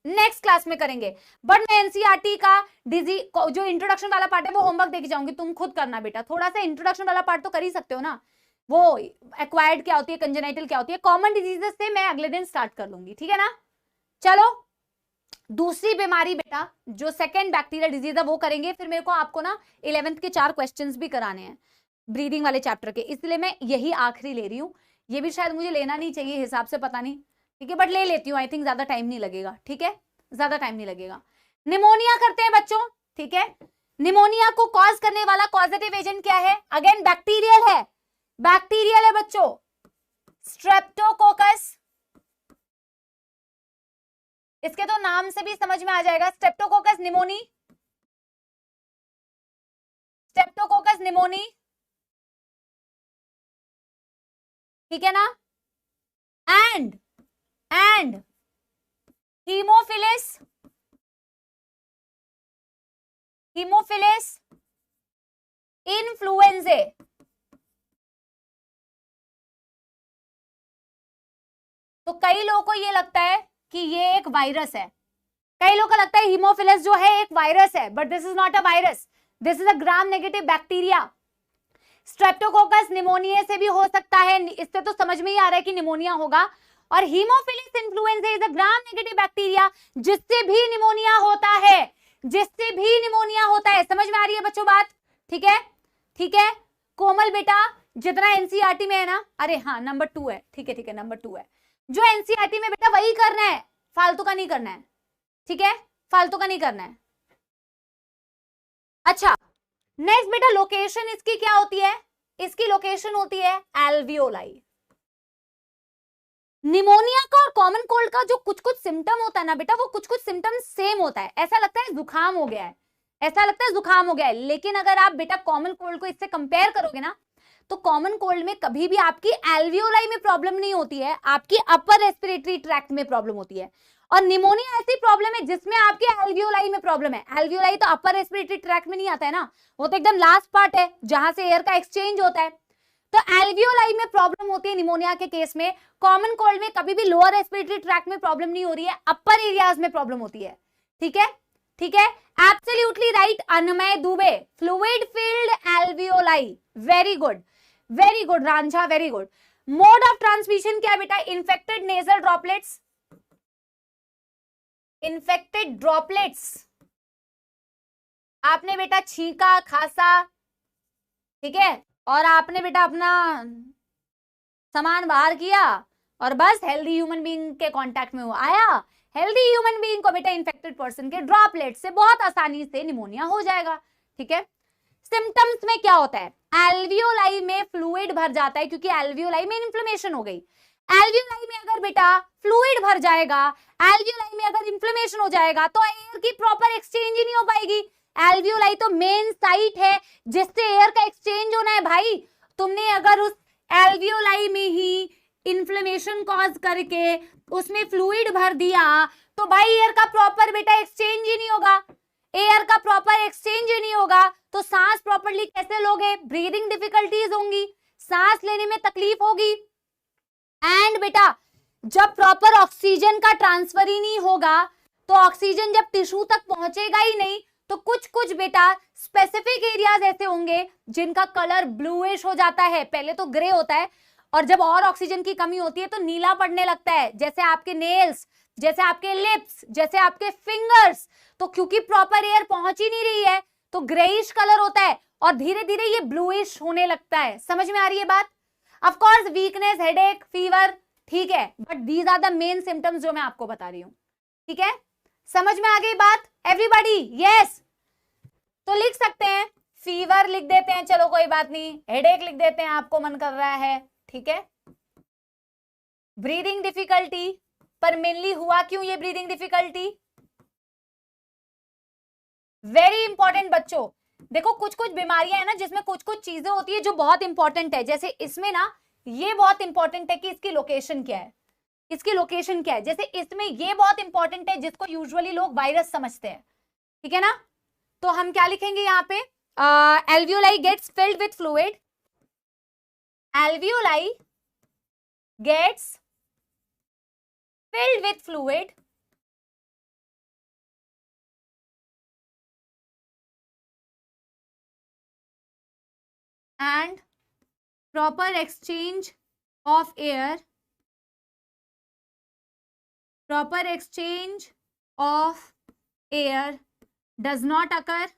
नेक्स्ट क्लास में करेंगे। बट मैं एनसीईआरटी का जो इंट्रोडक्शन वाला पार्ट है वो होमवर्क देके जाऊंगी, तुम खुद करना बेटा, थोड़ा सा इंट्रोडक्शन वाला पार्ट तो कर ही सकते हो ना, वो एक्वायर्ड क्या होती है, कंजेनाइटल क्या होती है, कॉमन डिजीजेस से मैं अगले दिन स्टार्ट कर लूंगी, ठीक है ना। चलो दूसरी बीमारी बेटा जो सेकेंड बैक्टीरियल डिजीज है वो करेंगे, फिर मेरे को आपको ना 11th के 4 क्वेश्चंस भी कराने हैं ब्रीदिंग वाले चैप्टर के, इसलिए मैं यही आखिरी ले रही हूँ। ये भी शायद मुझे लेना नहीं चाहिए हिसाब से, पता नहीं, ठीक है, बट ले लेती हूँ। आई थिंक ज्यादा टाइम नहीं लगेगा, ठीक है, ज्यादा टाइम नहीं लगेगा। निमोनिया करते हैं बच्चों, ठीक है। निमोनिया को कॉज करने वाला कॉजेटिव एजेंट क्या है? अगेन बैक्टीरियल है, बैक्टीरियल है बच्चों, स्ट्रेप्टोकोकस। इसके तो नाम से भी समझ में आ जाएगा, स्ट्रेप्टोकोकस निमोनी, स्ट्रेप्टोकोकस निमोनी, ठीक है ना। And haemophilus, haemophilus influenzae. तो कई लोगों को ये लगता है कि ये एक वायरस है, कई लोगों को लगता है हीमोफिलस जो है एक वायरस है, but this is not a virus, this is a gram negative bacteria. Streptococcus pneumonia से भी हो सकता है, इससे तो समझ में ही आ रहा है कि निमोनिया होगा। और Haemophilus influenza is a gram negative bacteria, जिससे भी निमोनिया होता है, जिससे भी निमोनिया होता है। समझ में आ रही है बच्चों बात? ठीक है, ठीक है। कोमल बेटा जितना एनसीईआरटी में है ना, अरे हाँ नंबर 2 है, ठीक है ठीक है, नंबर 2 है जो एनसीईआरटी में, बेटा वही करना है, फालतू का नहीं करना है, ठीक है, फालतू का नहीं करना है। अच्छा नेक्स्ट बेटा लोकेशन इसकी क्या होती है? इसकी लोकेशन होती है एल्वियोलाई। निमोनिया का और कॉमन कोल्ड का जो कुछ कुछ सिम्टम होता है ना बेटा, वो कुछ कुछ सिम्टम सेम होता है, ऐसा लगता है जुकाम हो गया है, ऐसा लगता है जुकाम हो गया है। लेकिन अगर आप बेटा कॉमन कोल्ड को इससे कंपेयर करोगे ना, तो कॉमन कोल्ड में कभी भी आपकी एल्वियोलाई में प्रॉब्लम नहीं होती है, आपकी अपर रेस्पिरेटरी ट्रैक्ट में प्रॉब्लम होती है। और निमोनिया ऐसी प्रॉब्लम है जिसमें आपके एल्वियोलाई में प्रॉब्लम है। एल्वियोलाई तो अपर रेस्पिरेटरी ट्रैक्ट में नहीं आता है ना, वो तो एकदम लास्ट पार्ट है जहां से एयर का एक्सचेंज होता है। तो एल्वियोलाई में प्रॉब्लम होती है निमोनिया के केस में। कॉमन कोल्ड में कभी भी लोअर रेस्पिरेटरी ट्रैक्ट में प्रॉब्लम नहीं हो रही है, अपर एरियाज में प्रॉब्लम होती है, ठीक है, ठीक है। Absolutely right Anmay Dubey, fluid filled alveoli, very good, very good Ranjha, very good. Mode of transmission क्या है बेटा? Infected nasal droplets, infected droplets. आपने बेटा छींका खांसा, ठीक है, और आपने बेटा अपना सामान बाहर किया और बस हेल्दी ह्यूमन बीइंग के कांटेक्ट में वो आया, हेल्दी ह्यूमन बीइंग को बेटा इन्फेक्टेड पर्सन के ड्रॉपलेट से बहुत आसानी से निमोनिया हो जाएगा, ठीक है। सिम्टम्स में क्या होता है? एल्वियोलाई में फ्लूइड भर जाता है, क्योंकि एल्वियोलाई में इन्फ्लेमेशन हो गई। एल्वियोलाई में अगर बेटा फ्लूइड भर जाएगा, एल्वियोलाई में अगर इन्फ्लेमेशन हो जाएगा, तो एयर की प्रॉपर एक्सचेंज ही नहीं हो पाएगी। एल्वियोलाई तो मेन साइट है जिससे एयर का एक्सचेंज होना है भाई। तुमने अगर उस एल्वियोलाई में ही इन्फ्लेमेशन कॉज करके उसमें फ्लूइड भर दिया, तो भाई एयर का प्रॉपर बेटा एक्सचेंज ही नहीं होगा, एयर का प्रॉपर एक्सचेंज ही नहीं होगा, तो सांस प्रॉपरली कैसे लोगे? ब्रीदिंग डिफिकल्टीज होंगी, सांस लेने में तकलीफ होगी। एंड बेटा जब प्रॉपर ऑक्सीजन का ट्रांसफर ही नहीं होगा, तो ऑक्सीजन जब टिश्यू तक पहुंचेगा ही नहीं, तो कुछ कुछ बेटा स्पेसिफिक एरियाज ऐसे होंगे जिनका कलर ब्लूइश हो जाता है, पहले तो ग्रे होता है, और जब और ऑक्सीजन की कमी होती है तो नीला पड़ने लगता है, जैसे आपके नेल्स, जैसे आपके लिप्स, जैसे आपके फिंगर्स। तो क्योंकि प्रॉपर एयर पहुंच ही नहीं रही है तो ग्रेइश कलर होता है और धीरे धीरे ये ब्लूइश होने लगता है। समझ में आ रही है बात? Of course weakness, headache, fever, ठीक है, but these are the main symptoms जो मैं आपको बता रही हूं, ठीक है। समझ में आ गई बात एवरीबॉडी? यस। तो लिख सकते हैं, फीवर लिख देते हैं, चलो कोई बात नहीं, हेडेक लिख देते हैं, आपको मन कर रहा है, ठीक है। ब्रीदिंग डिफिकल्टी, पर मेनली हुआ क्यों ये ब्रीदिंग डिफिकल्टी? वेरी इंपॉर्टेंट बच्चों, देखो कुछ कुछ बीमारियां है ना जिसमें कुछ कुछ चीजें होती है जो बहुत इंपॉर्टेंट है। जैसे इसमें ना ये बहुत इंपॉर्टेंट है कि इसकी लोकेशन क्या है, इसकी लोकेशन क्या है। जैसे इसमें ये बहुत इंपॉर्टेंट है जिसको यूजुअली लोग वायरस समझते हैं, ठीक है ना। तो हम क्या लिखेंगे यहाँ पे? Alveoli gets filled with fluid, alveoli gets filled with fluid and proper exchange of air, proper exchange of air does not occur,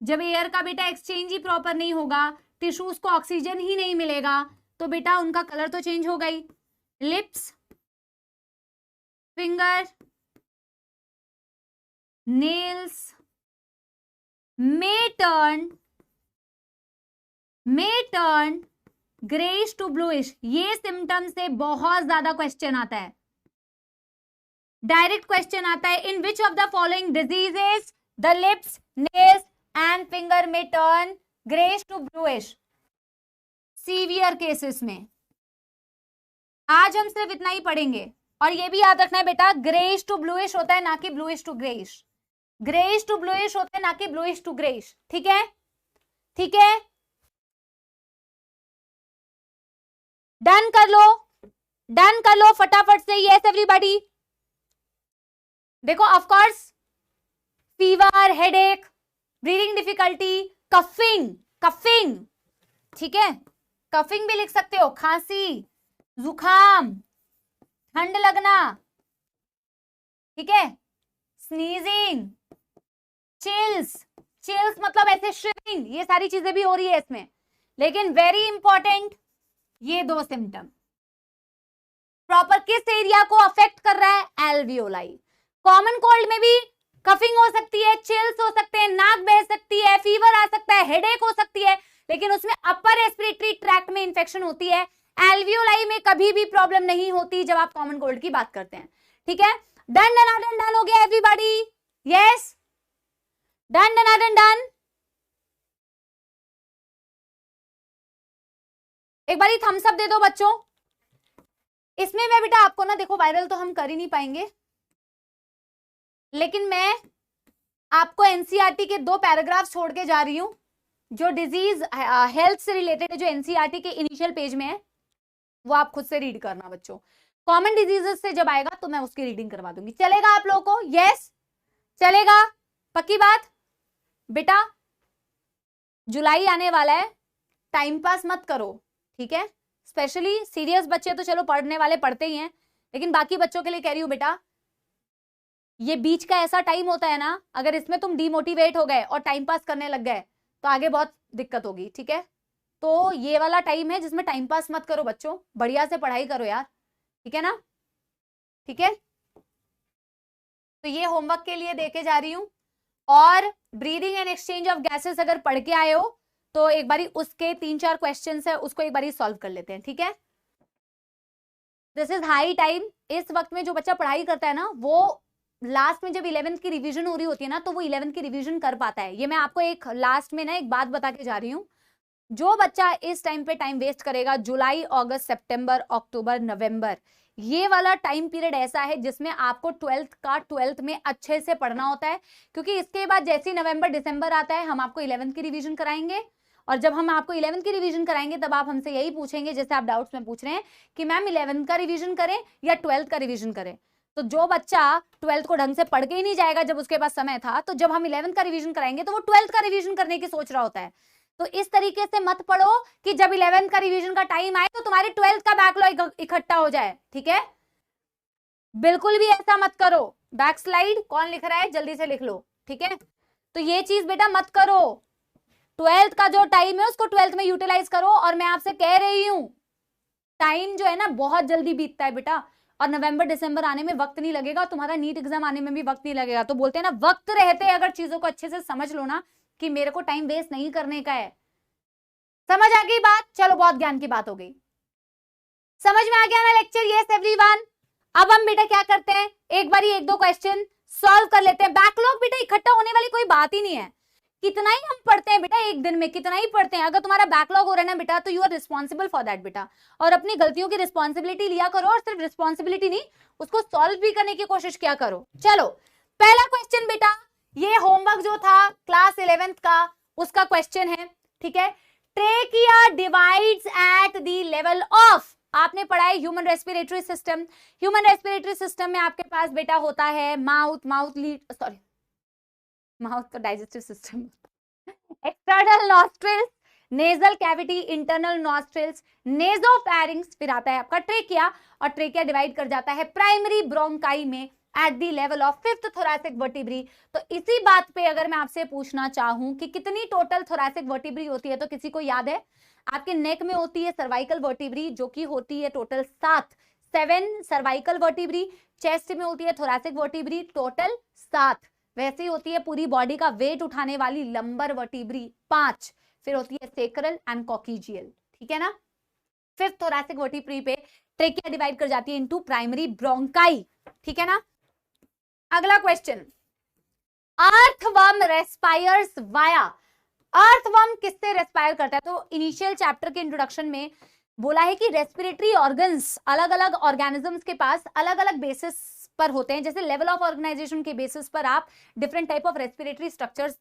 जब एयर का बेटा एक्सचेंज ही प्रॉपर नहीं होगा, टिश्यूज को ऑक्सीजन ही नहीं मिलेगा, तो बेटा उनका कलर तो चेंज हो गई। Lips, finger, nails may turn greyish to bluish. ये सिम्टम से बहुत ज्यादा क्वेश्चन आता है, डायरेक्ट क्वेश्चन आता है। In which of the following diseases the lips, nails and finger में turn greyish to bluish. Severe cases में आज हम सिर्फ इतना ही पढ़ेंगे, और ये भी याद रखना है बेटा, ग्रेइश टू ब्लूइश होता है, ना कि bluish to greyish. Greyish to bluish होता है, ना कि ब्लूइश टू ग्रेइश। ठीक है, ठीक है, डन कर लो, डन कर लो फटाफट से। यस एवरीबॉडी, देखो of course fever, headache, breathing difficulty, coughing, coughing, ठीक है, कफिंग भी लिख सकते हो, खांसी, जुखाम, ठंड लगना, ठीक है, स्नीजिंग, चिल्स, चिल्स मतलब ऐसे शिवरिंग, ये सारी चीजें भी हो रही है इसमें। लेकिन वेरी इंपॉर्टेंट, ये दो सिम्टम प्रॉपर किस एरिया को अफेक्ट कर रहा है? एल्वियोलाई। कॉमन कोल्ड में भी कफिंग हो सकती है, चिल्स हो सकते हैं, नाक बह सकती है, फीवर आ सकता है, हेडेक हो सकती है, लेकिन उसमें अपर रेस्पिरेटरी ट्रैक्ट में इंफेक्शन होती है। एल्वियोलाई में कभी भी प्रॉब्लम नहीं होती जब आप कॉमन कोल्ड की बात करते हैं। ठीक है, डन डन डन डन हो गया everybody? Yes, done done done done. एक बारी थम्स अप दे दो बच्चों। इसमें मैं बेटा आपको ना, देखो वायरल तो हम कर ही नहीं पाएंगे, लेकिन मैं आपको एनसीईआरटी के 2 पैराग्राफ छोड़ के जा रही हूं, जो डिजीज हेल्थ से रिलेटेड है, जो एनसीईआरटी के इनिशियल पेज में है, वो आप खुद से रीड करना बच्चों। कॉमन डिजीजेस से जब आएगा तो मैं उसकी रीडिंग करवा दूंगी। चलेगा आप लोगों को? यस, चलेगा, पक्की बात बेटा। जुलाई आने वाला है, टाइम पास मत करो, ठीक है। स्पेशली सीरियस बच्चे तो चलो पढ़ने वाले पढ़ते ही हैं, लेकिन बाकी बच्चों के लिए कह रही हूं बेटा, ये बीच का ऐसा टाइम होता है ना, अगर इसमें तुम डिमोटिवेट हो गए और टाइम पास करने लग गए तो आगे बहुत दिक्कत होगी। ठीक है, तो ये वाला टाइम है जिसमें टाइम पास मत करो बच्चों, बढ़िया से पढ़ाई करो यार, ठीक है ना? ठीक है, तो ये होमवर्क के लिए देके जा रही हूं। और breathing and exchange of gases अगर पढ़ के आए हो तो एक बारी उसके 3-4 क्वेश्चंस है, उसको एक बारी सॉल्व कर लेते हैं। ठीक है, दिस इज हाई टाइम। इस वक्त में जो बच्चा पढ़ाई करता है ना, वो लास्ट में जब 11th की रिवीजन हो रही होती है ना, तो वो 11th की रिवीजन कर पाता है। ये मैं आपको एक लास्ट में ना एक बात बता के जा रही हूँ, जो बच्चा इस टाइम पे टाइम वेस्ट करेगा, जुलाई, अगस्त, सितंबर, अक्टूबर, नवंबर, ये वाला टाइम पीरियड ऐसा है जिसमें आपको 12th में अच्छे से पढ़ना होता है, क्योंकि इसके बाद जैसे नवंबर दिसंबर आता है, हम आपको 11th की रिवीजन कराएंगे। और जब हम आपको 11th की रिवीजन कराएंगे तब आप हमसे यही पूछेंगे, जैसे आप डाउट्स में पूछ रहे हैं कि मैम 11th का रिवीजन करें या 12th का रिवीजन करें। तो जो बच्चा 12th को ढंग से पढ़ के ही नहीं जाएगा जब उसके पास समय था, तो जब हम 11th का रिवीजन कराएंगे तो वो 12th का रिवीजन करने की सोच रहा होता है। तो इस तरीके से मत पढ़ो कि जब 11th का रिवीजन का टाइम आए तो तुम्हारे 12th का बैकलॉग इकट्ठा हो जाए। ठीक है, बिल्कुल भी ऐसा मत करो। बैकस्लाइड कौन लिख रहा है, जल्दी से लिख लो। ठीक है, तो ये चीज बेटा मत करो। 12th का जो टाइम है उसको 12th में यूटिलाइज करो। और मैं आपसे कह रही हूं, टाइम जो है ना बहुत जल्दी बीतता है बेटा, और नवंबर दिसंबर आने में वक्त नहीं लगेगा, तुम्हारा नीट एग्जाम आने में भी वक्त नहीं लगेगा। तो बोलते हैं ना, वक्त रहते अगर चीजों को अच्छे से समझ लो ना, कि मेरे को टाइम वेस्ट नहीं करने का है। समझ आ गई बात? चलो, बहुत ज्ञान की बात हो गई, समझ में आ गया ना लेक्चर? Yes everyone. अब हम बेटा क्या करते हैं, एक बारी 1-2 क्वेश्चन सॉल्व कर लेते हैं। बैकलॉग बेटा इकट्ठा होने वाली कोई बात ही नहीं है, कितना ही हम पढ़ते हैं बेटा एक दिन में, कितना ही पढ़ते हैं। अगर तुम्हारा बैकलॉग हो रहा है ना बेटा, तो you are responsible for that बेटा, और अपनी गलतियों की रिस्पॉन्सिबिलिटी लिया करो, और सिर्फ रिस्पॉन्सिबिलिटी नहीं, उसको सॉल्व भी करने की कोशिश किया करो। चलो, पहला क्वेश्चन बेटा, ये होमवर्क जो था क्लास 11th का, उसका क्वेश्चन है। ठीक है, trachea divides at the level of, आपने पढ़ा है human respiratory system. Human respiratory system में आपके पास बेटा होता है माउथ तो digestive system, external nostrils, nasal cavity, internal nostrils, nasopharynx, फिर आता है आपका ट्रेकिया, और ट्रेकिया डिवाइड कर जाता है प्राइमरी ब्रोंकाई में eight the level of fifth thoracic vertebrae. तो इसी बात पे अगर मैं आपसे पूछना चाहूं कि कितनी टोटल थोरैसिक वर्टिब्री होती है, तो किसी को याद है? आपके नेक में होती है सर्वाइकल वर्टिब्री जो कि होती है टोटल 7 सर्वाइकल वर्टिब्री, चेस्ट में होती है थोरैसिक वर्टिब्री टोटल 7, वैसे ही होती है पूरी बॉडी का वेट उठाने वाली लंबर वर्टिब्री 5, फिर होती है सेक्रल एंड कॉकीजियल, ठीक है ना। फिफ्थ थोरैसिक वर्टिब्री पे ट्रेकिया डिवाइड कर जाती है इनटू प्राइमरी ब्रोंकाई, ठीक है ना। अगला question, earthworm respires via, earthworm किससे रेस्पायर करता है? तो इनिशियल चैप्टर के इंट्रोडक्शन में बोला है कि रेस्पिरेटरी ऑर्गन्स अलग अलग ऑर्गेनिजम्स के पास अलग अलग बेसिस पर होते हैं, जैसे लेवल ऑफ ऑर्गेनाइजेशन के बेसिस पर आप different type of respiratory structures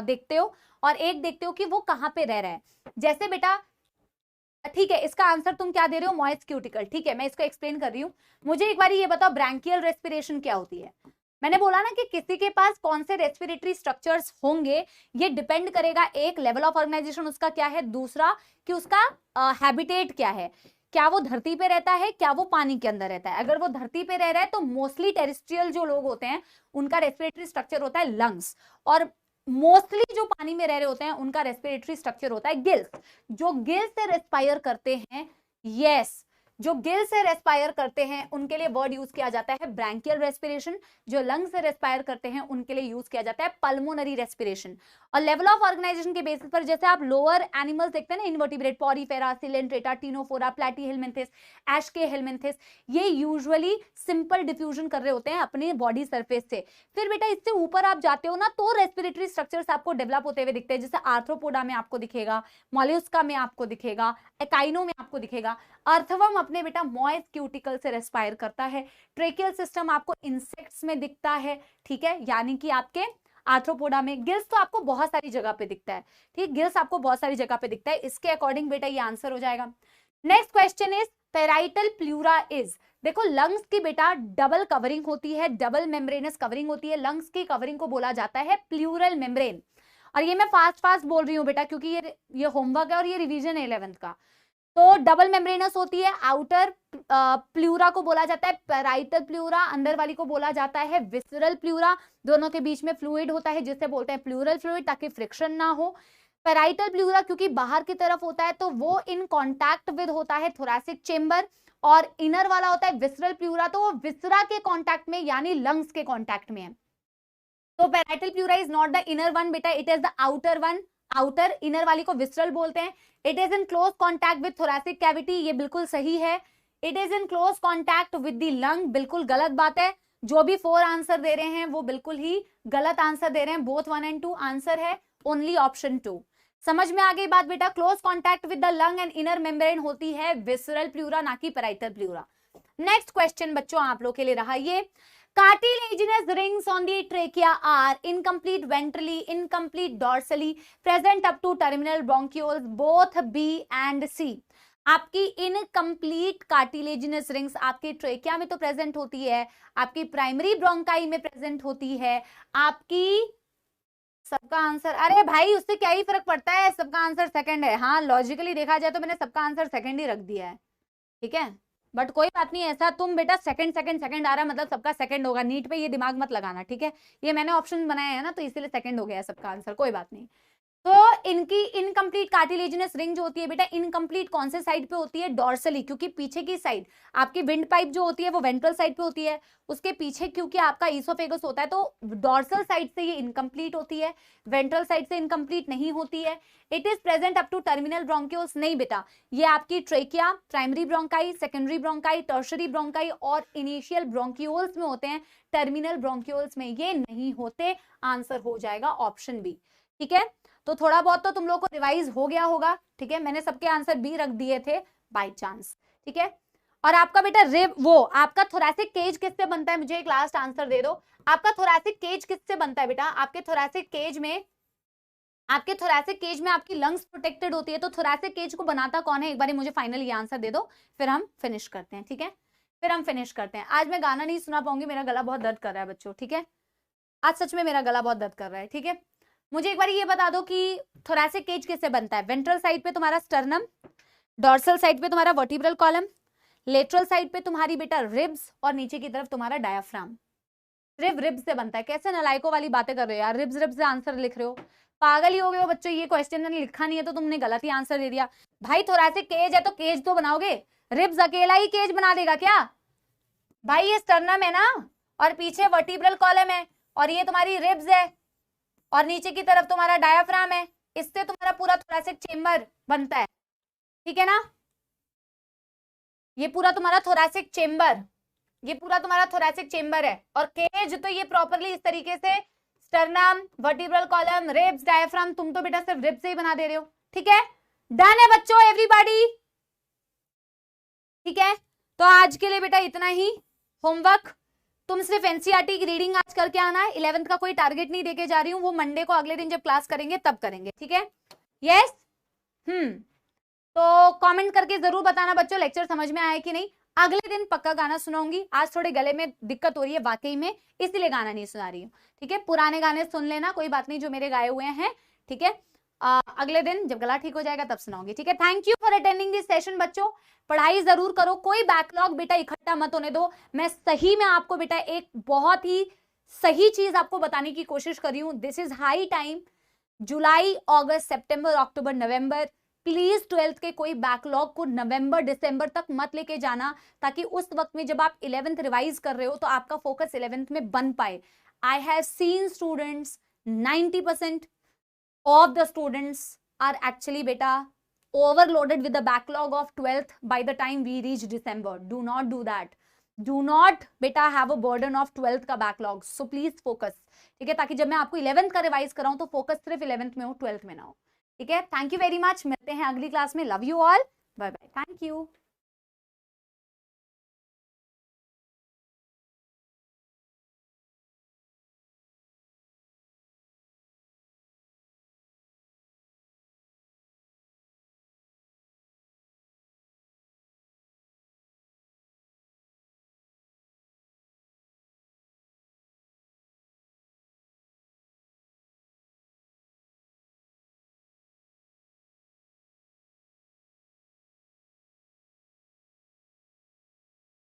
देखते हो, और एक देखते हो कि वो कहां पे रह रहा है। जैसे बेटा, ठीक है, इसका आंसर तुम क्या दे रहे हो? मॉइस्ट क्यूटिकल, ठीक है, मैं इसको एक्सप्लेन कर रही हूँ। मुझे एक बार ये बताओ ब्रैंकियल रेस्पिरेशन क्या होती है? मैंने बोला ना कि किसी के पास कौन से रेस्पिरेटरी स्ट्रक्चर्स होंगे, ये डिपेंड करेगा, एक लेवल ऑफ ऑर्गेनाइजेशन उसका क्या है, दूसरा कि उसका हैबिटेट क्या है, क्या वो धरती पे रहता है, क्या वो पानी के अंदर रहता है। अगर वो धरती पे रह रहा है तो मोस्टली टेरेस्ट्रियल जो लोग होते हैं उनका रेस्पिरेटरी स्ट्रक्चर होता है लंग्स, और मोस्टली जो पानी में रह रहे होते हैं उनका रेस्पिरेटरी स्ट्रक्चर होता है गिल्स। जो गिल्स से रेस्पायर करते हैं, यस, जो गिल से रेस्पायर करते हैं उनके लिए वर्ड यूज किया जाता है ब्रैंकियल रेस्पिरेशन, जो लंग से रेस्पायर करते हैं उनके लिए यूज किया जाता है पल्मोनरी रेस्पिरेशन। और लेवल ऑफ ऑर्गेनाइजेशन के बेसिस पर जैसे आप लोअर एनिमल्स देखते हैं ना, इनवर्टिब्रेट, पॉरीफेरा, सिलेंट्रेटा, टीनोफोरा, प्लैटीहेलमिंथिस, एशकेहेलमिंथिस, ये यूजुअली सिंपल डिफ्यूजन कर रहे होते हैं अपने बॉडी सरफेस से। फिर बेटा इससे ऊपर आप जाते हो ना तो रेस्पिरेटरी स्ट्रक्चर्स आपको डेवलप होते हुए दिखते हैं, जैसे आर्थ्रोपोडा में आपको दिखेगा, मॉल्युस्का में आपको दिखेगा, एकाइनो में आपको दिखेगा। अर्थवर्म अपने बेटा मॉइस्ट क्यूटिकल से रेस्पायर करता है। ट्रेकियल सिस्टम आपको इंसेक्ट्स में दिखता है, ठीक है, यानी कि आपके आर्थ्रोपोडा में। गिल्स तो आपको बहुत सारी जगह पे दिखता है, ठीक, गिल्स आपको बहुत सारी जगह पे दिखता है, इसके अकॉर्डिंग बेटा ये आंसर हो जाएगा। Next question is parietal pleura is, देखो लंग्स की बेटा डबल कवरिंग होती है, डबल मेम्ब्रेनस कवरिंग होती है, लंग्स की कवरिंग को बोला जाता है प्लूरल मेम्ब्रेन। और ये मैं फास्ट बोल रही हूँ बेटा क्योंकि ये होमवर्क है और ये रिवीजन है 11th का। तो डबल मेम्ब्रेनस होती है, आउटर प्लूरा को बोला जाता है पेराइटल प्लूरा, अंदर वाली को बोला जाता है विसरल प्लूरा। दोनों के बीच में फ्लूइड होता है जिसे बोलते हैं प्लूरल फ्लूइड, ताकि फ्रिक्शन ना हो। पेराइटल प्लूरा क्योंकि बाहर की तरफ होता है तो वो इन कॉन्टैक्ट विद होता है थोरैसिक चेंबर, और इनर वाला होता है विसरल प्लूरा तो वो विसरा के कॉन्टैक्ट में यानी लंग्स के कॉन्टैक्ट में है। तो parietal pleura is not the inner one बेटा, it is the outer one. Outer, inner वाली को विसरल बोलते हैं। It is in close contact with thoracic cavity, ये बिल्कुल सही है। It is in close contact with the lung, बिल्कुल गलत बात है। जो भी 4 आंसर दे रहे हैं वो बिल्कुल ही गलत आंसर दे रहे हैं, बोथ 1 and 2 आंसर है, ओनली ऑप्शन 2। समझ में आ गई बात बेटा? Close contact with the lung and inner membrane होती है विसरल प्लूरा, ना कि पेराइटल प्लूरा। नेक्स्ट क्वेश्चन बच्चों आप लोग के लिए रहा ये, cartilaginous rings on the trachea are incomplete ventrally, incomplete dorsally, present up to terminal bronchioles, both B and C। आपकी इनकम्प्लीट कार्टिलेजिनस रिंग्स आपके ट्रेकिया में तो प्रेजेंट होती है, आपकी प्राइमरी ब्रोंकाई में प्रेजेंट होती है, आपकी सबका आंसर, अरे भाई उससे क्या ही फर्क पड़ता है, सबका आंसर सेकंड है। हाँ लॉजिकली देखा जाए तो मैंने सबका आंसर सेकंड ही रख दिया है, ठीक है, बट कोई बात नहीं, ऐसा तुम बेटा सेकंड आ रहा है मतलब सबका सेकंड होगा, नीट पे ये दिमाग मत लगाना, ठीक है, ये मैंने ऑप्शन बनाया है ना तो इसीलिए सेकंड हो गया है सबका आंसर, कोई बात नहीं। तो इनकी इनकम्प्लीट कार्टिलेजिनस रिंग जो होती है बेटा, इनकम्प्लीट कौन से साइड पे होती है? डॉर्सली, क्योंकि पीछे की साइड आपकी विंड पाइप जो होती है वो वेंट्रल साइड पे होती है, उसके पीछे क्योंकि आपका ईसोफेगस होता है तो डॉर्सल साइड से ये इनकम्प्लीट होती है, वेंट्रल साइड से इनकम्प्लीट नहीं होती है। It is present up to terminal bronchioles, नहीं बेटा, ये आपकी trachea, primary bronchi, secondary bronchi, tertiary bronchi और इनिशियल ब्रोंकियोल्स में होते हैं, टर्मिनल ब्रोंकियोल्स में ये नहीं होते। आंसर हो जाएगा ऑप्शन बी, ठीक है। तो थोड़ा बहुत तो तुम लोग को रिवाइज हो गया होगा, ठीक है, मैंने सबके आंसर बी रख दिए थे बाय चांस, ठीक है। और आपका बेटा आपका थोरैसिक केज किससे बनता है? मुझे एक लास्ट आंसर दे दो, आपका थोरैसिक केज किससे बनता है बेटा? आपके थोरैसिक केज में आपकी लंग्स प्रोटेक्टेड होती है, तो थोरैसिक केज को बनाता कौन है? एक बार मुझे फाइनल ये आंसर दे दो, फिर हम फिनिश करते हैं, ठीक है, फिर हम फिनिश करते हैं। आज मैं गाना नहीं सुना पाऊंगी, मेरा गला बहुत दर्द कर रहा है बच्चों, ठीक है, आज सच में मेरा गला बहुत दर्द कर रहा है, ठीक है। मुझे एक बार ये बता दो कि थोरैसिक केज किससे बनता है? वेंट्रल साइड पे तुम्हारा स्टर्नम, डॉर्सल साइड पे तुम्हारा वर्टिब्रल कॉलम, लेटरल साइड पे तुम्हारी बेटा रिब्स, और नीचे की तरफ तुम्हारा डायाफ्राम। रिब्स से बनता है। कैसे नलायकों वाली बातें कर रहे हो यार, रिब्स से आंसर लिख रहे हो, पागल ही हो गए हो बच्चों। ये क्वेश्चन मैंने लिखा नहीं है तो तुमने गलत ही आंसर दे दिया। भाई थोरैसिक केज है तो केज तो बनाओगे, रिब्स अकेला ही केज बना देगा क्या? भाई ये स्टर्नम है ना, और पीछे वर्टिब्रल कॉलम है, और ये तुम्हारी रिब्स है, और नीचे की तरफ तुम्हारा डायाफ्राम है। इससे तुम्हारा पूरा थोरैसिक चेम्बर बनता है, ठीक है ना? ये पूरा तुम्हारा थोरैसिक चेम्बर, ये पूरा तुम्हारा थोरैसिक चेम्बर है। और केज तो ये प्रॉपरली इस तरीके से sternum, vertebral column, ribs, diaphragm, तुम तो बेटा सिर्फ रिब्स से ही बना दे रहे हो। ठीक है, डन है बच्चों एवरीबॉडी? ठीक है, तो आज के लिए बेटा इतना ही होमवर्क। तुम सिर्फ एनसीईआरटी की रीडिंग आज करके आना है। 11th का कोई टारगेट नहीं देके जा रही हूँ, वो मंडे को अगले दिन जब क्लास करेंगे तब करेंगे। ठीक है, यस। तो कमेंट करके जरूर बताना बच्चों लेक्चर समझ में आया कि नहीं। अगले दिन पक्का गाना सुनाऊंगी। आज थोड़े गले में दिक्कत हो रही है वाकई में, इसलिए गाना नहीं सुना रही हूँ। ठीक है, पुराने गाने सुन लेना, कोई बात नहीं, जो मेरे गाए हुए हैं। ठीक है, अगले दिन जब गला ठीक हो जाएगा तब सुनाऊंगी। ठीक है, thank you for attending this session बच्चों। पढ़ाई जरूर करो, कोई बैकलॉग बेटा इकट्ठा मत होने दो। मैं सही में आपको बेटा एक बहुत ही सही चीज आपको बताने की कोशिश कर रही हूँ। This is high time. July, August, September, October, November, please 12th के कोई बैकलॉग को नवंबर दिसंबर तक मत लेके जाना, ताकि उस वक्त में जब आप 11th रिवाइज कर रहे हो तो आपका फोकस 11th में बन पाए। I have seen students, 90% of the students are actually beta overloaded with the backlog of 12th by the time we reach December. Do not do that. Do not beta have a burden of 12th का backlog. So please focus. ठीक है, ताकि जब मैं आपको 11th का revise कराऊं तो focus सिर्फ 11th में हो, 12th में ना हो। ठीक है, थैंक यू वेरी मच। मिलते हैं अगली क्लास में। Love you all, bye bye, thank you.